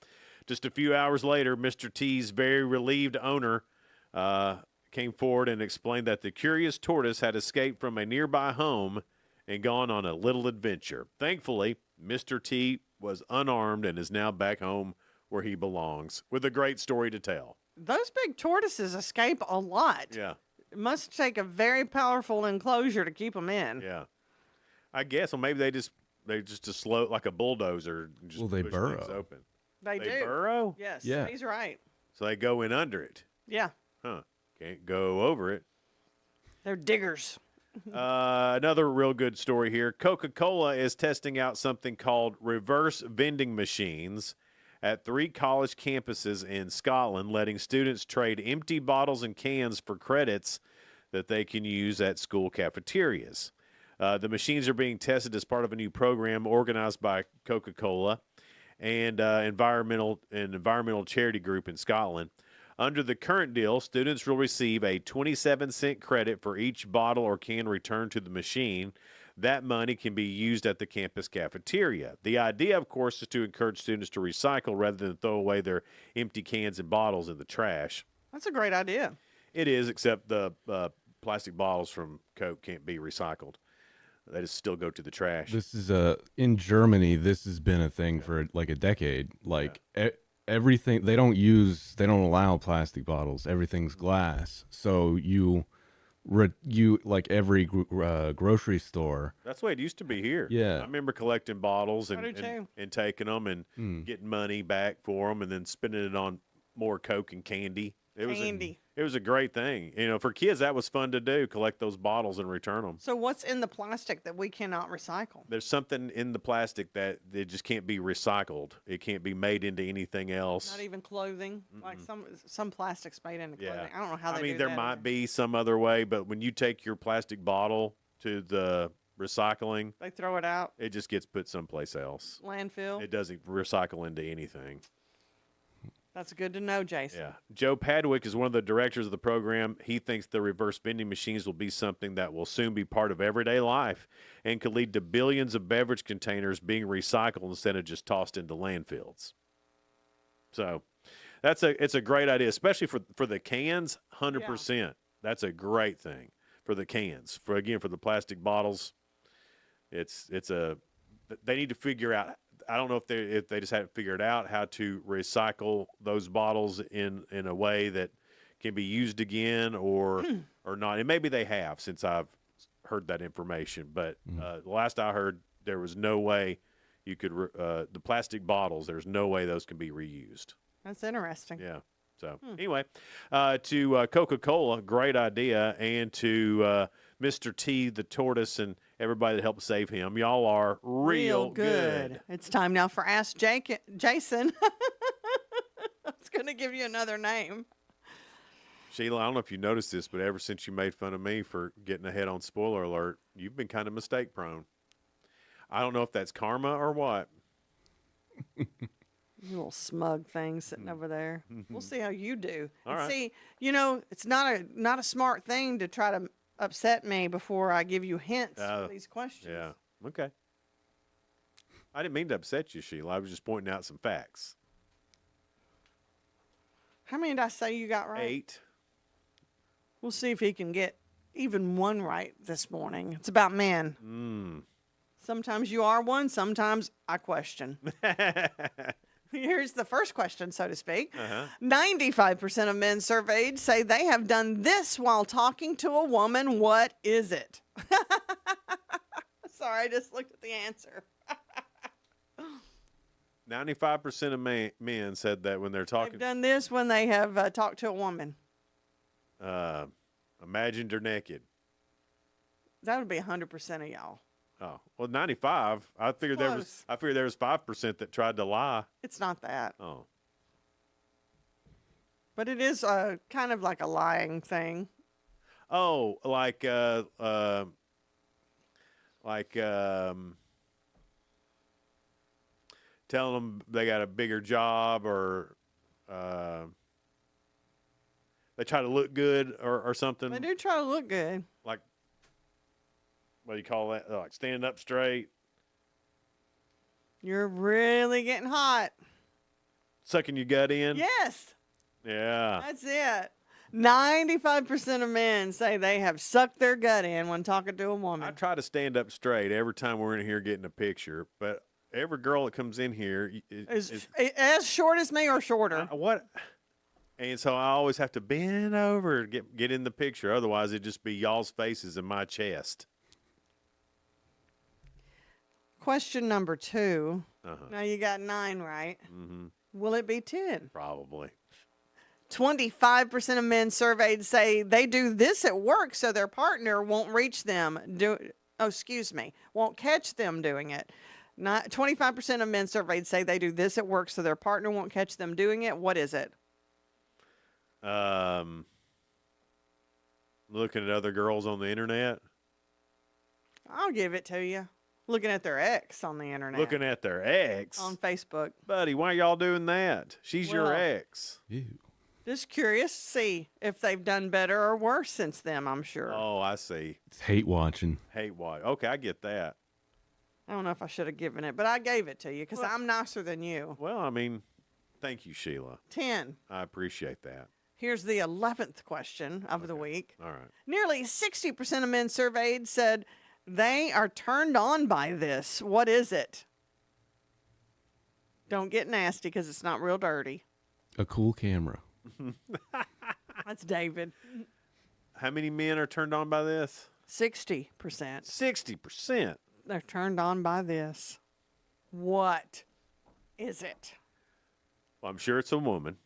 Just a few hours later, Mr. T's very relieved owner came forward and explained that the curious tortoise had escaped from a nearby home and gone on a little adventure. Thankfully, Mr. T was unarmed and is now back home where he belongs with a great story to tell. Those big tortoises escape a lot. Yeah. It must take a very powerful enclosure to keep them in. Yeah. I guess, or maybe they just slow like a bulldozer. And just they push burrow. things open. They do. Burrow? Yes. Yeah. He's right. So they go in under it. Yeah. Huh. Can't go over it. They're diggers. Another real good story here. Coca-Cola is testing out something called reverse vending machines at 3 college campuses in Scotland, letting students trade empty bottles and cans for credits that they can use at school cafeterias. The machines are being tested as part of a new program organized by Coca-Cola and environmental charity group in Scotland. Under the current deal, students will receive a 27-cent credit for each bottle or can returned to the machine. That money can be used at the campus cafeteria. The idea, of course, is to encourage students to recycle rather than throw away their empty cans and bottles in the trash. That's a great idea. It is, except the plastic bottles from Coke can't be recycled. They just still go to the trash. This is in Germany. This has been a thing for like a decade. Like everything they don't allow plastic bottles. Everything's glass. So you like every grocery store. That's the way it used to be here. Yeah. I remember collecting bottles I do too. and taking them and getting money back for them and then spending it on more Coke and candy. It was a great thing. You know, for kids, that was fun to do, collect those bottles and return them. So what's in the plastic that we cannot recycle? There's something in the plastic that it just can't be recycled. It can't be made into anything else. Not even clothing. Like some plastic's made into clothing. Yeah. I don't know how they do there that might either. be some other way, but when you take your plastic bottle to the recycling, They throw it out. it just gets put someplace else. Landfill. It doesn't recycle into anything. That's good to know, Jason. Yeah. Joe Padwick is one of the directors of the program. He thinks the reverse vending machines will be something that will soon be part of everyday life and could lead to billions of beverage containers being recycled instead of just tossed into landfills. So it's a great idea, especially for the cans, 100%. Yeah. That's a great thing for the cans. For the plastic bottles, they need to figure out. I don't know if they just haven't figured out how to recycle those bottles in a way that can be used again or not. And maybe they have since I've heard that information. But the last I heard, there was no way you could the plastic bottles. There's no way those can be reused. That's interesting. Yeah. So anyway, to Coca-Cola, great idea, and to Mr. T, the tortoise, and everybody that helped save him. Y'all are real good. It's time now for Ask Jason. I was going to give you another name. Sheila, I don't know if you noticed this, but ever since you made fun of me for getting ahead on spoiler alert, you've been kind of mistake prone. I don't know if that's karma or what. You little smug thing sitting over there. We'll see how you do. All right. See, it's not a smart thing to try to upset me before I give you hints for these questions. Yeah. Okay. I didn't mean to upset you, Sheila. I was just pointing out some facts. How many did I say you got right? 8. We'll see if he can get even one right this morning. It's about men. Sometimes you are one, sometimes I question. Here's the first question, so to speak. 95% of men surveyed say they have done this while talking to a woman. What is it? Sorry, I just looked at the answer. 95% of men said that when they're talking. They've done this when they have talked to a woman. Imagined her naked. That would be 100% of y'all. Oh, well, 95. I figured there was 5% that tried to lie. It's not that. Oh. But it is kind of like a lying thing. Oh, like telling them they got a bigger job or they try to look good or something. They do try to look good. Like what do you call that? Like standing up straight, You're really getting hot. sucking your gut in. Yes, Yeah. that's it. 95% of men say they have sucked their gut in when talking to a woman. I try to stand up straight every time we're in here getting a picture, but every girl that comes in here Is as short as me or shorter? what? And so I always have to bend over to get in the picture. Otherwise, it'd just be y'all's faces in my chest. Question number 2. Uh-huh. Now you got 9 right. Mm-hmm. Will it be 10? Probably. 25% of men surveyed say they do this at work so their partner won't reach them. Won't catch them doing it. 25% of men surveyed say they do this at work so their partner won't catch them doing it. What is it? Looking at other girls on the internet. I'll give it to you. Looking at their ex on the internet. Looking at their ex on Facebook. Buddy, why y'all doing that? She's your Well, ex. Ew. Just curious to see if they've done better or worse since then, I'm sure. Oh, I see. It's hate watching. Hate watch. Okay, I get that. I don't know if I should have given it, but I gave it to you because I'm nicer than you. Well, I mean, thank you, Sheila. 10. I appreciate that. Here's the 11th question of the week. All right. Nearly 60% of men surveyed said they are turned on by this. What is it? Don't get nasty because it's not real dirty. A cool camera. That's David. How many men are turned on by this? 60%. 60%. They're turned on by this. What is it? Well, I'm sure it's a woman.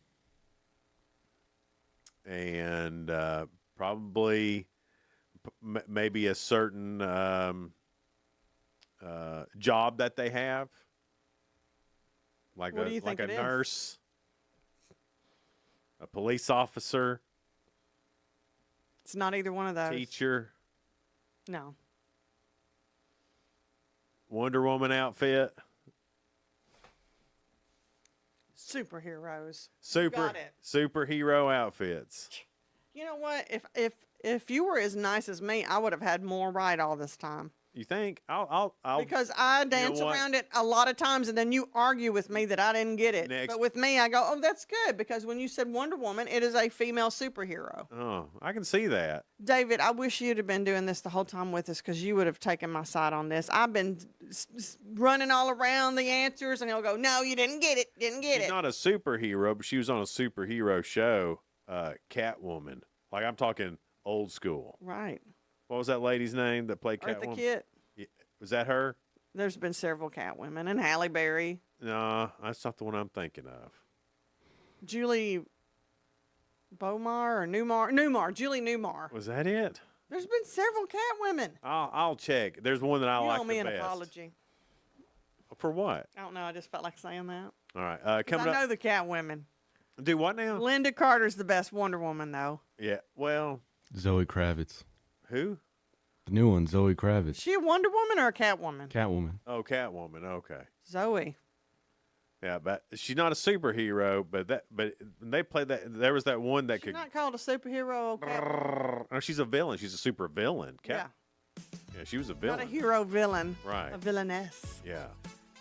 And probably maybe a certain job that they have. Like What do you think like a it is? nurse, a police officer, It's not either one of those. teacher, No. Wonder Woman outfit, Superheroes. superhero outfits. You know what? If you were as nice as me, I would have had more right all this time. You think? I'll Because I dance what? around it a lot of times, and then you argue with me that I didn't get it. Next. But with me, I go, oh, that's good, because when you said Wonder Woman, it is a female superhero. Oh, I can see that. David, I wish you'd have been doing this the whole time with us, because you would have taken my side on this. I've been running all around the answers, and he'll go, no, you didn't get it, didn't get She's it. not a superhero, but she was on a superhero show, Catwoman. Like I'm talking old school. Right. What was that lady's name that played Eartha Catwoman? Kitt. Was that her? There's been several Catwomen, and Halle Berry. No, that's not the one I'm thinking of. Julie Beaumar or Julie Newmar. Was that it? There's been several Catwomen. I'll check. There's one that I You like owe me the an best. apology. For what? I don't know. I just felt like saying that. All right. 'Cause Coming I know up. the Catwomen. Do what now? Linda Carter's the best Wonder Woman, though. Yeah. Well, Zoe Kravitz. who? The new one, Zoe Kravitz. Is she a Wonder Woman or a Catwoman? Catwoman. Oh, Catwoman. Okay. Zoe. Yeah, but she's not a superhero. But they played that. There was that one that She's could. not called a superhero. Catwoman. No, she's a villain. She's a super villain. Yeah. Yeah, she was a Not villain. a hero villain. Right. A villainess. Yeah.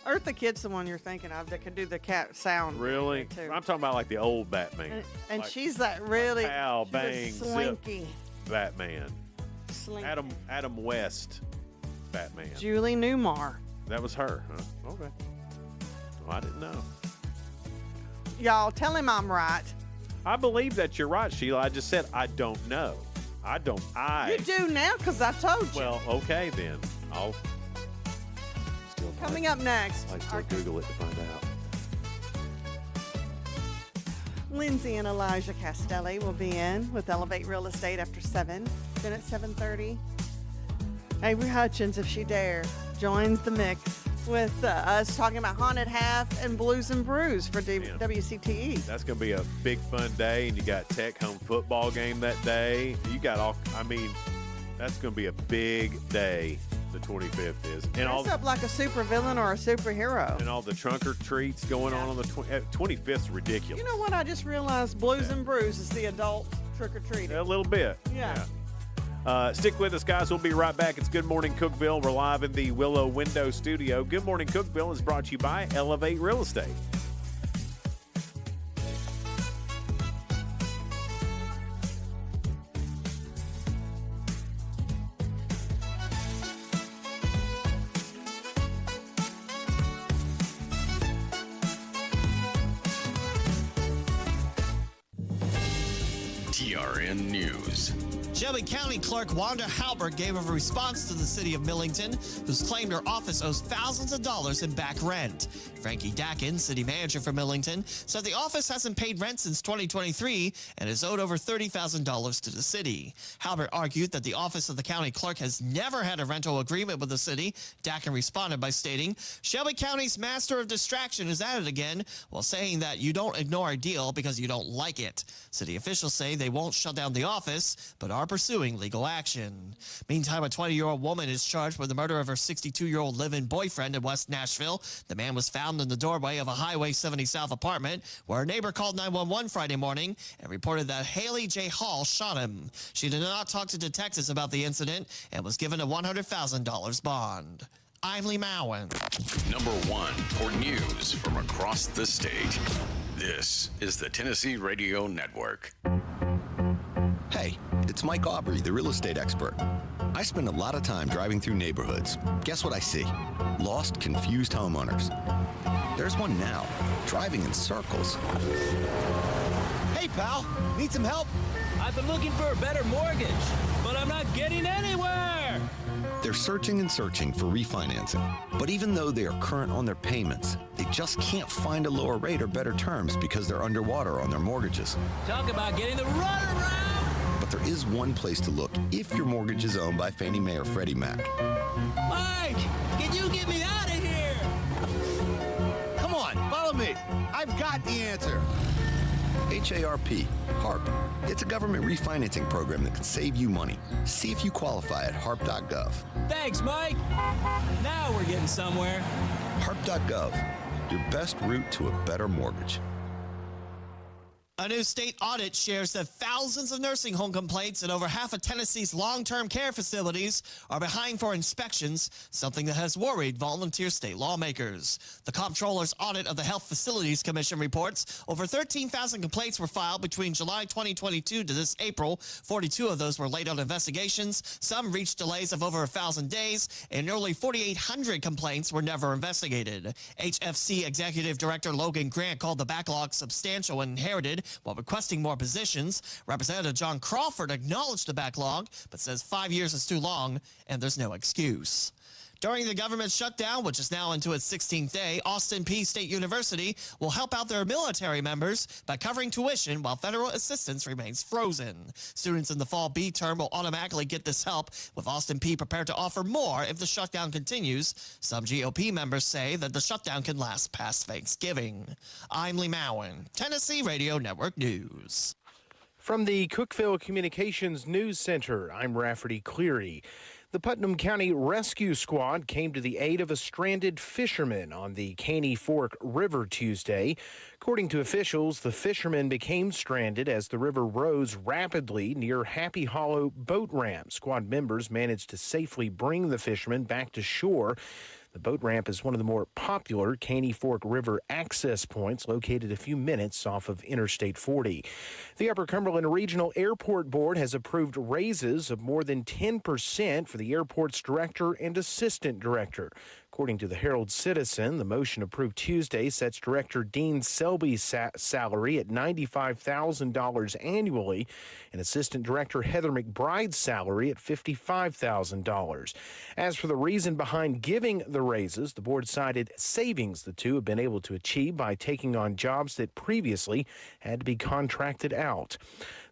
Eartha Kitt's the one you're thinking of that could do the cat sound. Really? Too. I'm talking about like the old Batman. And Like she's that really Pow, she's a bang, zip. slinky. Batman. Slinky. Adam West Batman. Julie Newmar. That was her, huh? Okay. Well, I didn't know. Y'all tell him I'm right. I believe that you're right, Sheila. I just said I don't know. You do now because I told you. Well, okay then. I'll still Coming up next, I still Google it to find out. Lindsay and Elijah Castelli will be in with Elevate Real Estate after 7. Then at 7:30, Avery Hutchins, if she dare, joins the mix with us talking about Haunted Half and Blues and Brews for WCTE. That's going to be a big fun day, and you got Tech home football game that day. You got all, I mean, that's going to be a big day, the 25th is. And Dress up like a supervillain or a superhero. And all the trunk or treats going on the 25th is ridiculous. You know what? I just realized Blues and Brews is the adult trick-or-treating. A little bit. Yeah. Stick with us, guys. We'll be right back. It's Good Morning Cookeville. We're live in the Willow Window Studio. Good Morning Cookeville is brought to you by Elevate Real Estate. TRN News. Shelby County Clerk Wanda Halbert gave a response to the city of Millington, who's claimed her office owes thousands of dollars in back rent. Frankie Dakin, city manager for Millington, said the office hasn't paid rent since 2023 and is owed over $30,000 to the city. Halbert argued that the office of the county clerk has never had a rental agreement with the city. Dakin responded by stating, Shelby County's master of distraction is at it again, while saying that you don't ignore a deal because you don't like it. City officials say they won't shut down the office, but are pursuing legal action. Meantime, a 20-year-old woman is charged with the murder of her 62-year-old live-in boyfriend in West Nashville. The man was found in the doorway of a Highway 70 South apartment where a neighbor called 911 Friday morning and reported that Haley J. Hall shot him. She did not talk to detectives about the incident and was given a $100,000 bond. I'm Lee Mowen. Number 1 for news from across the state. This is the Tennessee Radio Network. Hey, it's Mike Aubrey, the real estate expert. I spend a lot of time driving through neighborhoods. Guess what I see? Lost, confused homeowners. There's one now, driving in circles. Hey, pal, need some help? I've been looking for a better mortgage, but I'm not getting anywhere. They're searching and searching for refinancing. But even though they are current on their payments, they just can't find a lower rate or better terms because they're underwater on their mortgages. Talk about getting the runaround. But there is one place to look if your mortgage is owned by Fannie Mae or Freddie Mac. Mike, can you get me out of here? Come on, follow me. I've got the answer. HARP. It's a government refinancing program that can save you money. See if you qualify at harp.gov. Thanks, Mike. Now we're getting somewhere. Harp.gov. Your best route to a better mortgage. A new state audit shares that thousands of nursing home complaints and over half of Tennessee's long-term care facilities are behind for inspections, something that has worried volunteer state lawmakers. The Comptroller's audit of the Health Facilities Commission reports over 13,000 complaints were filed between July 2022 to this April. 42 of those were laid on investigations. Some reached delays of over 1,000 days, and nearly 4,800 complaints were never investigated. HFC Executive Director Logan Grant called the backlog substantial and inherited while requesting more positions. Representative John Crawford acknowledged the backlog, but says 5 years is too long and there's no excuse. During the government shutdown, which is now into its 16th day, Austin Peay State University will help out their military members by covering tuition while federal assistance remains frozen. Students in the fall B term will automatically get this help, with Austin Peay prepared to offer more if the shutdown continues. Some GOP members say that the shutdown can last past Thanksgiving. I'm Lee Mowen, Tennessee Radio Network News. From the Cookeville Communications News Center, I'm Rafferty Cleary. The Putnam County Rescue Squad came to the aid of a stranded fisherman on the Caney Fork River Tuesday. According to officials, the fisherman became stranded as the river rose rapidly near Happy Hollow boat ramp. Squad members managed to safely bring the fisherman back to shore. The boat ramp is one of the more popular Caney Fork River access points, located a few minutes off of Interstate 40. The Upper Cumberland Regional Airport Board has approved raises of more than 10% for the airport's director and assistant director. According to the Herald Citizen, the motion approved Tuesday sets Director Dean Selby's salary at $95,000 annually and Assistant Director Heather McBride's salary at $55,000. As for the reason behind giving the raises, the board cited savings the two have been able to achieve by taking on jobs that previously had to be contracted out.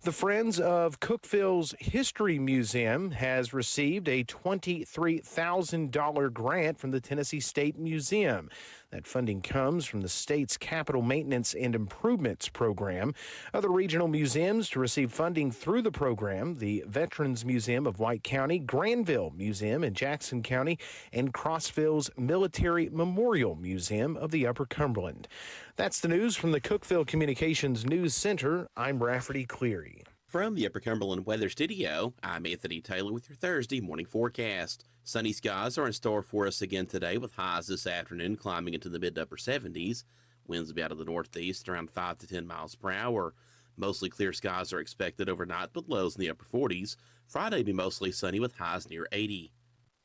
The Friends of Cookeville's History Museum has received a $23,000 grant from the Tennessee State Museum. That funding comes from the state's Capital Maintenance and Improvements Program. Other regional museums to receive funding through the program: the Veterans Museum of White County, Granville Museum in Jackson County, and Crossville's Military Memorial Museum of the Upper Cumberland. That's the news from the Cookeville Communications News Center. I'm Rafferty Cleary. From the Upper Cumberland Weather Studio, I'm Anthony Taylor with your Thursday morning forecast. Sunny skies are in store for us again today with highs this afternoon climbing into the mid to upper 70s. Winds will be out of the northeast around 5 to 10 miles per hour. Mostly clear skies are expected overnight with lows in the upper 40s. Friday will be mostly sunny with highs near 80.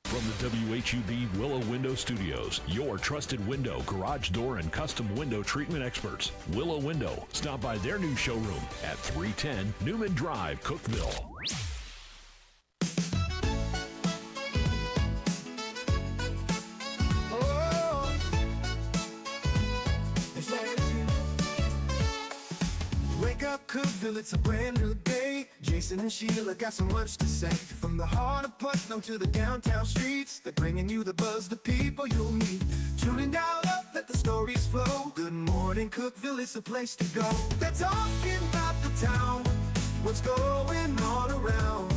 From the WHUB Willow Window Studios, your trusted window, garage door, and custom window treatment experts. Willow Window. Stop by their new showroom at 310 Newman Drive, Cookeville. Wake up, Cookeville, it's a brand new day. Jason and Sheila got so much to say. From the heart of Putnam to the downtown streets, they're bringing you the buzz, the people you'll meet. Tuning dial up, let the stories flow. Good morning, Cookeville, it's a place to go. They're talking about the town, what's going on around.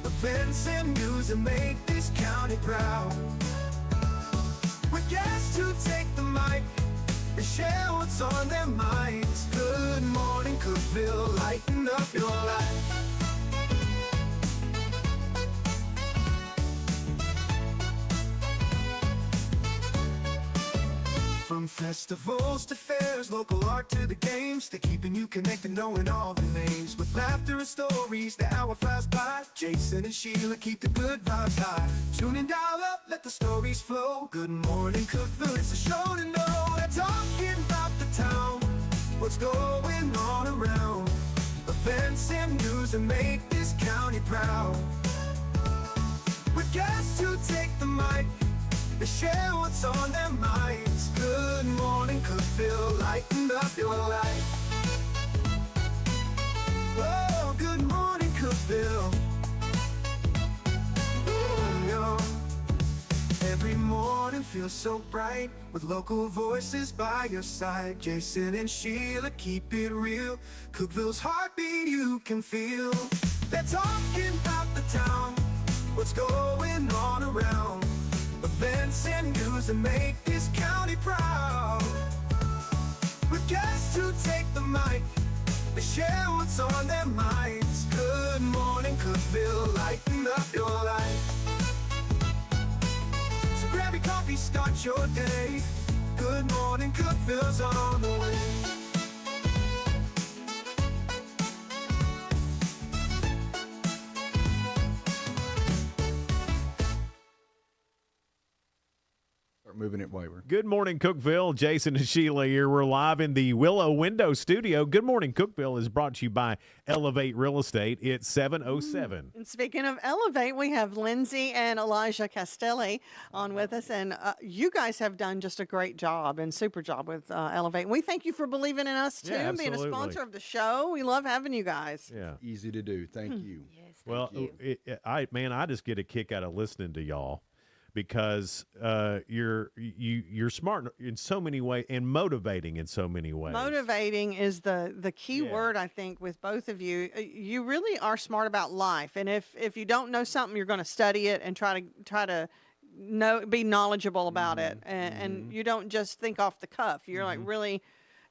Events and news that make this county proud. With guests who take the mic, they share what's on their minds. Good morning, Cookeville, lighten up your life. From festivals to fairs, local art to the games, they're keeping you connected, knowing all the names. With laughter and stories, the hour flies by. Jason and Sheila keep the good vibes high. Tune in, dial up, let the stories flow. Good morning, Cookeville, it's a show to know. They're talking about the town, what's going on around. Events and news that make this county proud. With guests who take the mic, they share what's on their minds. Good morning, Cookeville, lighten up your life. Oh, good morning, Cookeville. Oh, yo. Every morning feels so bright with local voices by your side. Jason and Sheila keep it real. Cookeville's heartbeat you can feel. They're talking about the town, what's going on around. Events and news that make this county proud. With guests who take the mic, they share what's on their minds. Good morning, Cookeville, lighten up your life. So grab your coffee, start your day. Good morning, Cookeville's on the way. Moving it wayward. Good morning, Cookeville. Jason and Sheila here. We're live in the Willow Window Studio. Good morning, Cookeville is brought to you by Elevate Real Estate. It's 7:07. And speaking of Elevate, we have Lindsay and Elijah Castelli on with us, and you guys have done just a great job and super job with Elevate. We thank you for believing in us too, Yeah, being a absolutely. sponsor of the show. We love having you guys. Yeah. Easy to do. Thank you. Yes. Well, I just get a kick out of listening to y'all because you're smart in so many ways and motivating in so many ways. Motivating is the key word, I think, with both of you. You really are smart about life, and if you don't know something, you're going to study it and try to be knowledgeable about it, and you don't just think off the cuff. You're like really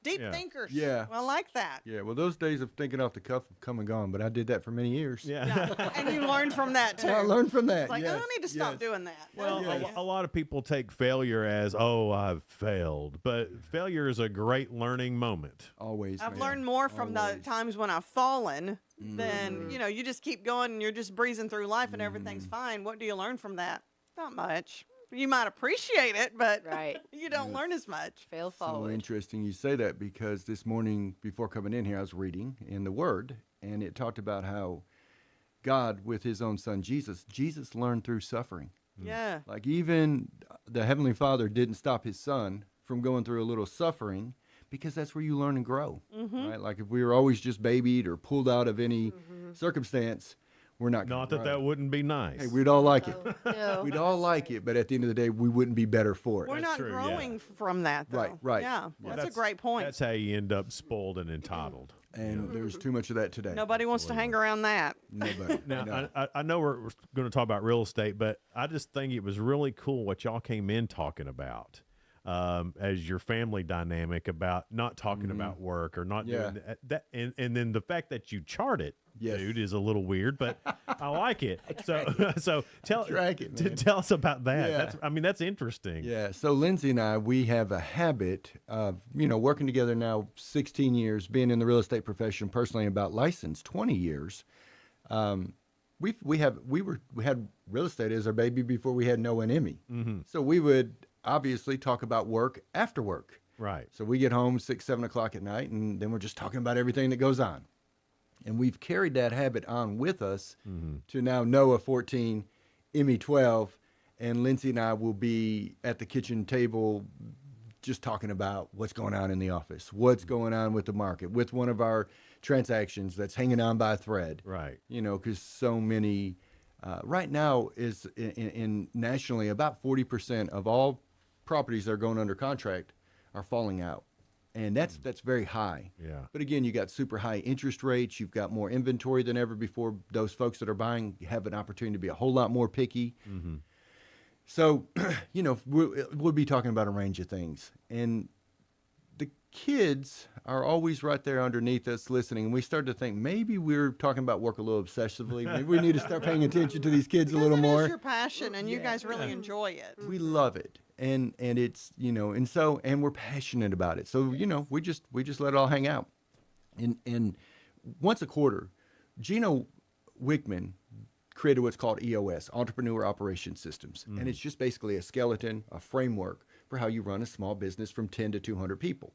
deep thinkers. Yeah. Well, I like that. Yeah, well, those days of thinking off the cuff have come and gone, but I did that for many years. Yeah. And you learned from that too. I learned from that. It's like, yes. I need to stop doing that. Well, a lot of people take failure as, oh, I've failed. But failure is a great learning moment. Always. I've learned more from the times when I've fallen than, you just keep going and you're just breezing through life and everything's fine. What do you learn from that? Not much. You might appreciate it, but you don't learn as much. Fail So forward. interesting you say that, because this morning before coming in here, I was reading in the Word, and it talked about how God, with his own son, Jesus learned through suffering. Yeah. Like even the Heavenly Father didn't stop his son from going through a little suffering, because that's where you learn and grow, right? Like if we were always just babied or pulled out of any circumstance, we're not gonna Not that grow. that wouldn't be nice. Hey, we'd all like it. No. We'd all like it, but at the end of the day, we wouldn't be better for it. We're not growing from that, though. Right. Yeah, Yeah. that's a great point. That's how you end up spoiled and entitled. And there's too much of that today. Nobody wants to hang around that. Nobody. Now, No. I know we're going to talk about real estate, but I just think it was really cool what y'all came in talking about as your family dynamic about not talking about work or not doing that. And then the fact that you chart it dude is a little weird, but I like it. So tell man. tell us about that. Yeah. That's interesting. Yeah. So Lindsay and I, we have a habit of, working together now 16 years, being in the real estate profession personally, about licensed 20 years. We had real estate as our baby before we had Noah and Emmy. Mm-hmm. So we would obviously talk about work after work. Right. So we get home 6, 7 o'clock at night, and then we're just talking about everything that goes on. And we've carried that habit on with us to now Noah 14, Emmy 12, and Lindsay and I will be at the kitchen table just talking about what's going on in the office, what's going on with the market, with one of our transactions that's hanging on by a thread. Right. Because so many, right now is in nationally, about 40% of all properties that are going under contract are falling out. And that's very high. Yeah. But again, you got super high interest rates. You've got more inventory than ever before. Those folks that are buying have an opportunity to be a whole lot more picky. Mm-hmm. So, we'll be talking about a range of things. And the kids are always right there underneath us listening. And we start to think maybe we're talking about work a little obsessively. Maybe we need to start paying attention to these kids a little more. It's your passion, and you guys really enjoy it. We love it. And it's, and we're passionate about it. So, we just let it all hang out. And once a quarter, Gino Wickman created what's called EOS, Entrepreneur Operation Systems. And it's just basically a skeleton, a framework for how you run a small business from 10 to 200 people.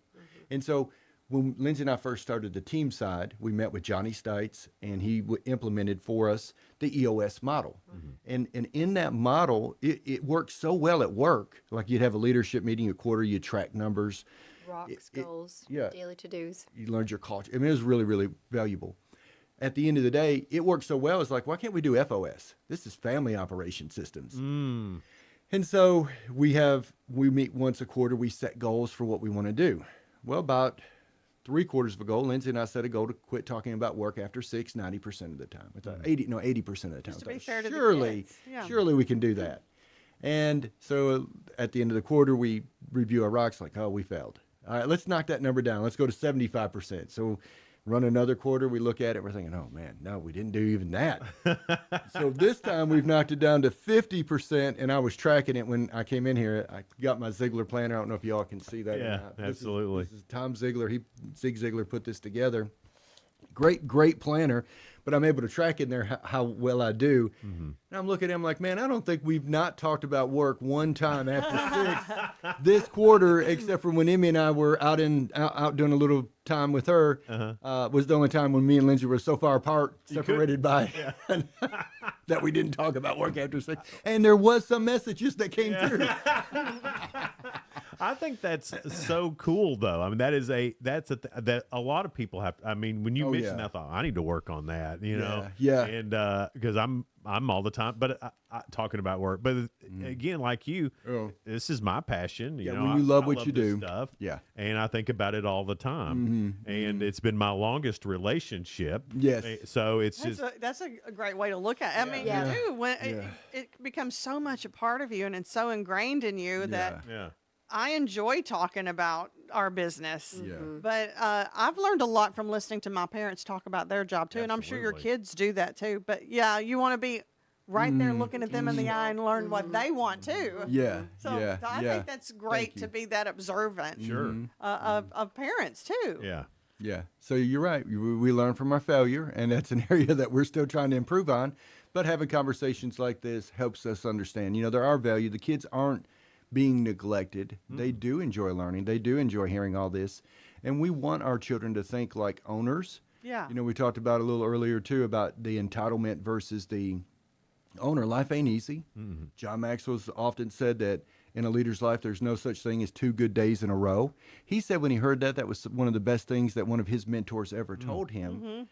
And so when Lindsay and I first started the team side, we met with Johnny Stites, and he implemented for us the EOS model. And in that model, it worked so well at work. Like you'd have a leadership meeting a quarter, you'd track numbers. Rocks, goals, daily to-dos. You learned your culture. I mean, it was really, really valuable. At the end of the day, it worked so well, it's like, why can't we do FOS? This is Family Operation Systems. And so we meet once a quarter, we set goals for what we want to do. Well, about 3/4 of a goal, Lindsay and I set a goal to quit talking about work after 90% of the time. 80% of the time. Just to be fair to the kids. Yeah. Surely we can do that. And so at the end of the quarter, we review our rocks like, oh, we failed. All right, let's knock that number down. Let's go to 75%. So run another quarter, we look at it, we're thinking, oh man, no, we didn't do even that. So this time we've knocked it down to 50%, and I was tracking it when I came in here. I got my Ziglar planner. I don't know if y'all can see that. Yeah, or not. absolutely. This is Tom Ziglar. Zig Ziglar put this together. Great planner, but I'm able to track in there how well I do. And I'm looking at him like, man, I don't think we've not talked about work one time after 6 this quarter, except for when Emmy and I were out doing a little time with her. Was the only time when me and Lindsay were so far apart, separated by that we didn't talk about work after 6. And there was some messages that came through. I think that's so cool, though. I mean, that a lot of people have. I mean, when you mentioned that, I thought I need to work on that. Yeah. And because I'm all the time, but I talking about work. But again, like you, this is my passion. You know, when you love what love you this do, stuff. Yeah. And I think about it all the time. And it's been my longest relationship. Yes. So it's that's a great way to look at it. I mean, you do when it becomes so much a part of you, and it's so ingrained in you that. I enjoy talking about our business, but I've learned a lot from listening to my parents talk about their job too, and I'm sure your kids do that too. But yeah, you want to be right there looking at them in the eye and learn what they want too. So I think that's great to be that observant of parents too. Yeah. So you're right. We learn from our failure, and that's an area that we're still trying to improve on. But having conversations like this helps us understand, there are value. The kids aren't being neglected. They do enjoy learning. They do enjoy hearing all this. And we want our children to think like owners. Yeah. We talked about a little earlier too about the entitlement versus the owner. Life ain't easy. John Maxwell's often said that in a leader's life, there's no such thing as 2 good days in a row. He said when he heard that was one of the best things that one of his mentors ever told him.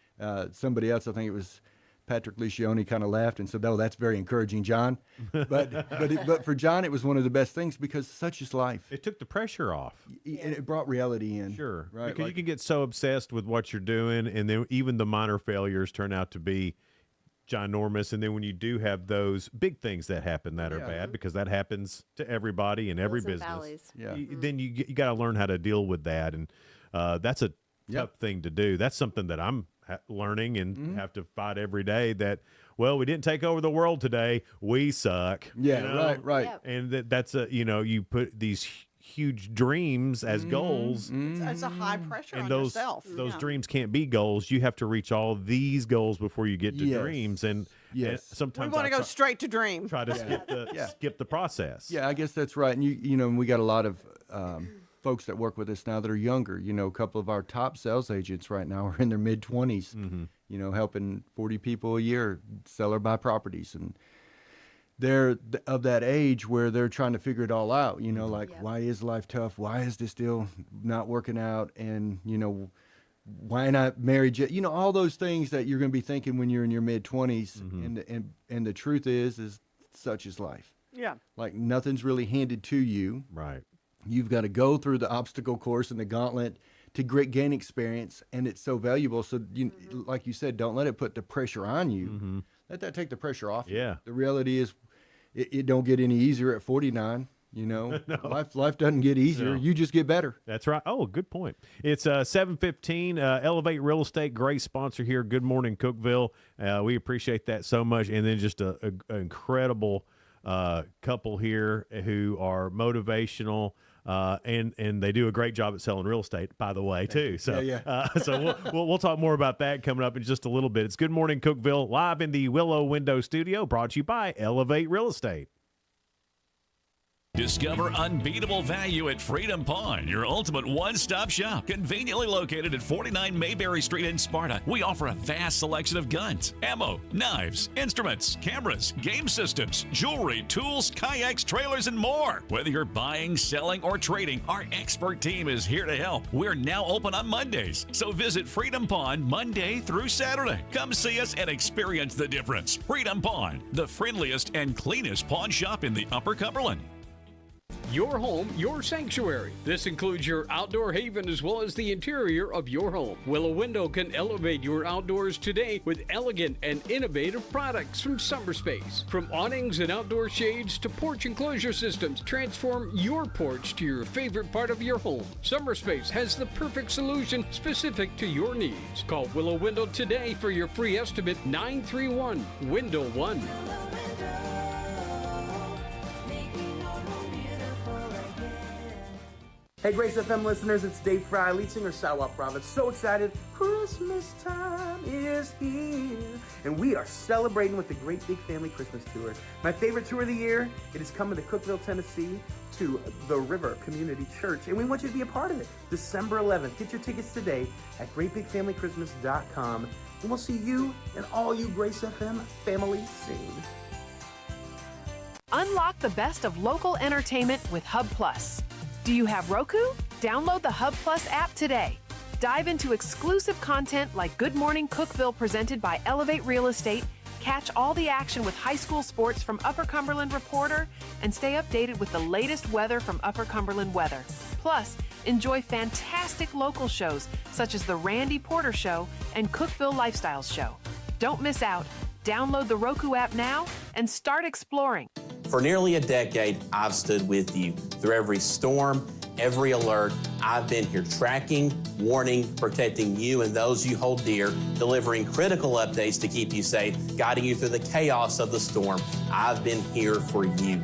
Somebody else, I think it was Patrick Lucioni, kind of laughed and said, "Oh, that's very encouraging, John." But for John, it was one of the best things because such is life. It took the pressure off. And it brought reality in. Sure, right? Because you can get so obsessed with what you're doing, and then even the minor failures turn out to be ginormous. And then when you do have those big things that happen that are bad, because that happens to everybody in every business, then you got to learn how to deal with that, and that's a tough thing to do. That's something that I'm learning and have to fight every day that, well, we didn't take over the world today. We suck. Yeah, right. Yep. And that's you put these huge dreams as goals. It's a high pressure And on those yourself. dreams can't be goals. You have to reach all these goals before you get to Yes. dreams. And sometimes We want to go straight to dream. try to skip the process. Yeah, I guess that's right. And you know, we got a lot of folks that work with us now that are younger. You know, a couple of our top sales agents right now are in their mid-20s. You know, helping 40 people a year sell or buy properties, and they're of that age where they're trying to figure it all out. You know, like why is life tough? Why is this deal not working out? And you know, why not marriage? You know, all those things that you're going to be thinking when you're in your mid-20s. And the truth is such is life. Yeah. Like nothing's really handed to you. Right. You've got to go through the obstacle course and the gauntlet to gain experience, and it's so valuable. So, like you said, don't let it put the pressure on you. Let that take the pressure off you. Yeah. The reality is, it don't get any easier at 49. You know, life doesn't get easier. No. You just get better. That's right. Oh, good point. It's 7:15. Elevate Real Estate, great sponsor here. Good morning, Cookeville. We appreciate that so much. And then just an incredible couple here who are motivational. And they do a great job at selling real estate, by the way, too. So, so we'll talk more about that coming up in just a little bit. It's Good Morning Cookeville, live in the Willow Window Studio, brought to you by Elevate Real Estate. Discover unbeatable value at Freedom Pawn, your ultimate one-stop shop. Conveniently located at 49 Mayberry Street in Sparta, we offer a vast selection of guns, ammo, knives, instruments, cameras, game systems, jewelry, tools, kayaks, trailers, and more. Whether you're buying, selling, or trading, our expert team is here to help. We're now open on Mondays, so visit Freedom Pawn Monday through Saturday. Come see us and experience the difference. Freedom Pawn, the friendliest and cleanest pawn shop in the Upper Cumberland. Your home, your sanctuary. This includes your outdoor haven as well as the interior of your home. Willow Window can elevate your outdoors today with elegant and innovative products from SummerSpace. From awnings and outdoor shades to porch enclosure systems, transform your porch to your favorite part of your home. SummerSpace has the perfect solution specific to your needs. Call Willow Window today for your free estimate, 931-WINDOW-1. Hey Grace FM listeners, it's Dave Fry, lead singer Sawa Prophet. So excited, Christmas time is here. And we are celebrating with the Great Big Family Christmas Tour. My favorite tour of the year, it is coming to Cookeville, Tennessee to the River Community Church. And we want you to be a part of it. December 11th. Get your tickets today at greatbigfamilychristmas.com. And we'll see you and all you Grace FM family soon. Unlock the best of local entertainment with Hub Plus. Do you have Roku? Download the Hub Plus app today. Dive into exclusive content like Good Morning Cookeville presented by Elevate Real Estate, catch all the action with high school sports from Upper Cumberland Reporter, and stay updated with the latest weather from Upper Cumberland Weather. Plus, enjoy fantastic local shows such as The Randy Porter Show and Cookeville Lifestyles Show. Don't miss out. Download the Roku app now and start exploring. For nearly a decade, I've stood with you through every storm, every alert. I've been here tracking, warning, protecting you and those you hold dear, delivering critical updates to keep you safe, guiding you through the chaos of the storm. I've been here for you.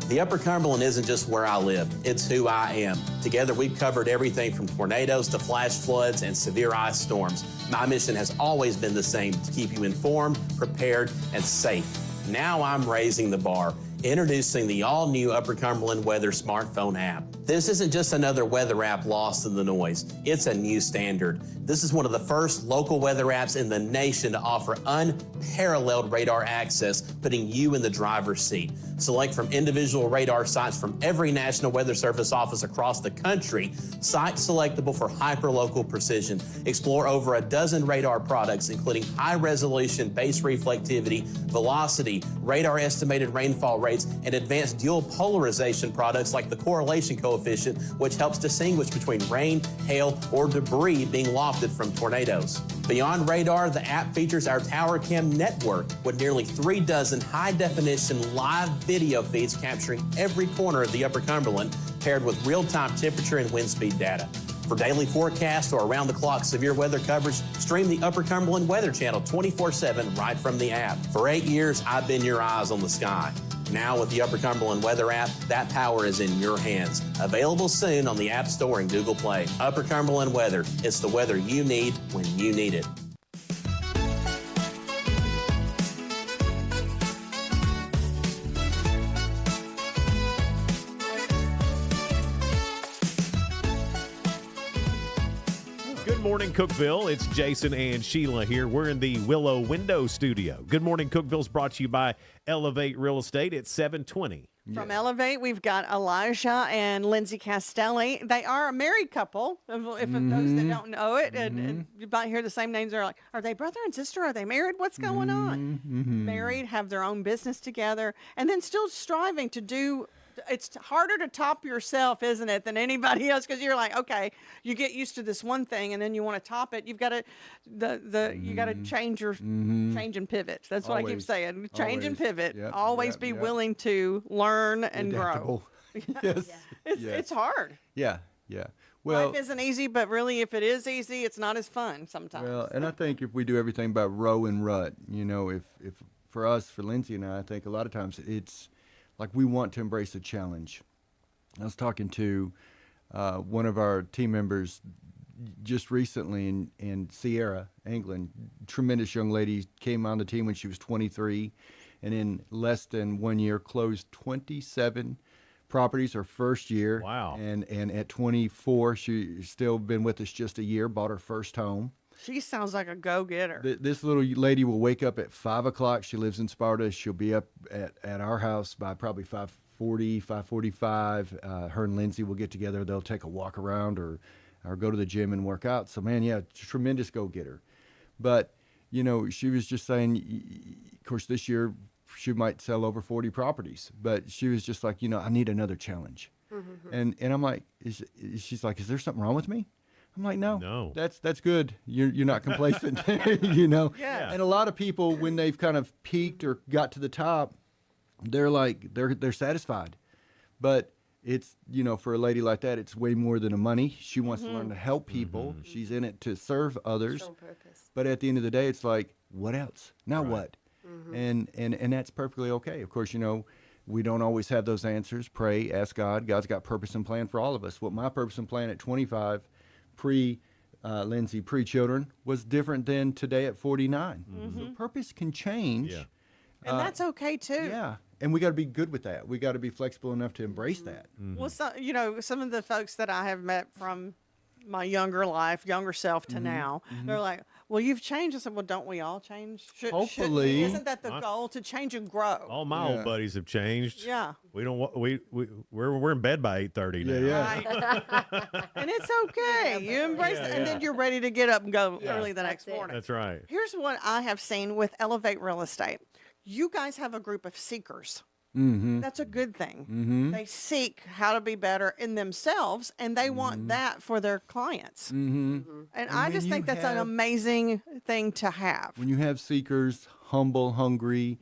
The Upper Cumberland isn't just where I live, it's who I am. Together, we've covered everything from tornadoes to flash floods and severe ice storms. My mission has always been the same, to keep you informed, prepared, and safe. Now I'm raising the bar, introducing the all-new Upper Cumberland Weather smartphone app. This isn't just another weather app lost in the noise. It's a new standard. This is one of the first local weather apps in the nation to offer unparalleled radar access, putting you in the driver's seat. Select from individual radar sites from every National Weather Service office across the country, sites selectable for hyper-local precision. Explore over a dozen radar products, including high-resolution base reflectivity, velocity, radar estimated rainfall rates, and advanced dual polarization products like the correlation coefficient, which helps distinguish between rain, hail, or debris being lofted from tornadoes. Beyond radar, the app features our Tower Cam network with nearly 36 high-definition live video feeds capturing every corner of the Upper Cumberland, paired with real-time temperature and wind speed data. For daily forecast or around-the-clock severe weather coverage, stream the Upper Cumberland Weather Channel 24/7 right from the app. For 8 years, I've been your eyes on the sky. Now with the Upper Cumberland Weather app, that power is in your hands. Available soon on the App Store and Google Play. Upper Cumberland Weather. It's the weather you need when you need it. Good morning, Cookeville. It's Jason and Sheila here. We're in the Willow Window Studio. Good morning, Cookeville's brought to you by Elevate Real Estate at 720. From Elevate, we've got Elijah and Lindsay Castelli. They are a married couple, if those that don't know it. And you might hear the same names. They're like, are they brother and sister? Are they married? What's going on? Married, have their own business together, and then still striving to do. It's harder to top yourself, isn't it, than anybody else? Because you're like, okay, you get used to this one thing, and then you want to top it. You've got to you got to change your change and pivot. That's what I keep saying. Change and pivot. Yep. Always be willing to learn and grow. Yes. It's hard. Yeah. Well, Life isn't easy, but really, if it is easy, it's not as fun sometimes. Well, and I think if we do everything by row and rut, if for us, for Lindsay and I think a lot of times it's like we want to embrace a challenge. I was talking to one of our team members just recently in Sierra, England. Tremendous young lady, came on the team when she was 23, and in less than 1 year closed 27 properties her first year. Wow. And at 24, she's still been with us just a year, bought her first home. She sounds like a go-getter. This little lady will wake up at 5 o'clock. She lives in Sparta. She'll be up at our house by probably 5:40, 5:45. Her and Lindsay will get together. They'll take a walk around or go to the gym and work out. So, man, yeah, tremendous go-getter. But, she was just saying, of course, this year she might sell over 40 properties. But she was just like, I need another challenge. And I'm like, she's like, is there something wrong with me? I'm like, no, that's good. You're not complacent, Yeah. And a lot of people, when they've kind of peaked or got to the top, they're like, they're satisfied. But it's, for a lady like that, it's way more than a money. She wants to learn to help people. She's in it to serve others. But at the end of the day, it's like, what else? Now what? And that's perfectly okay. Of course, we don't always have those answers. Pray, ask God. God's got purpose and plan for all of us. What my purpose and plan at 25, Lindsay, pre-children, was different than today at 49. So purpose can change. Yeah. And that's okay, too. Yeah. And we got to be good with that. We got to be flexible enough to embrace that. Well, some of the folks that I have met from my younger self to now, they're like, well, you've changed. I said, well, don't we all change? Hopefully. Isn't that the goal, to change and grow? All my old buddies have changed. Yeah. We don't. We're in bed by 8:30 now. Yeah. And it's okay. You embrace it, and then you're ready to get up and go early the next morning. That's right. Here's what I have seen with Elevate Real Estate. You guys have a group of seekers. That's a good thing. They seek how to be better in themselves, and they want that for their clients. And I just think that's an amazing thing to have. When you have seekers, humble, hungry,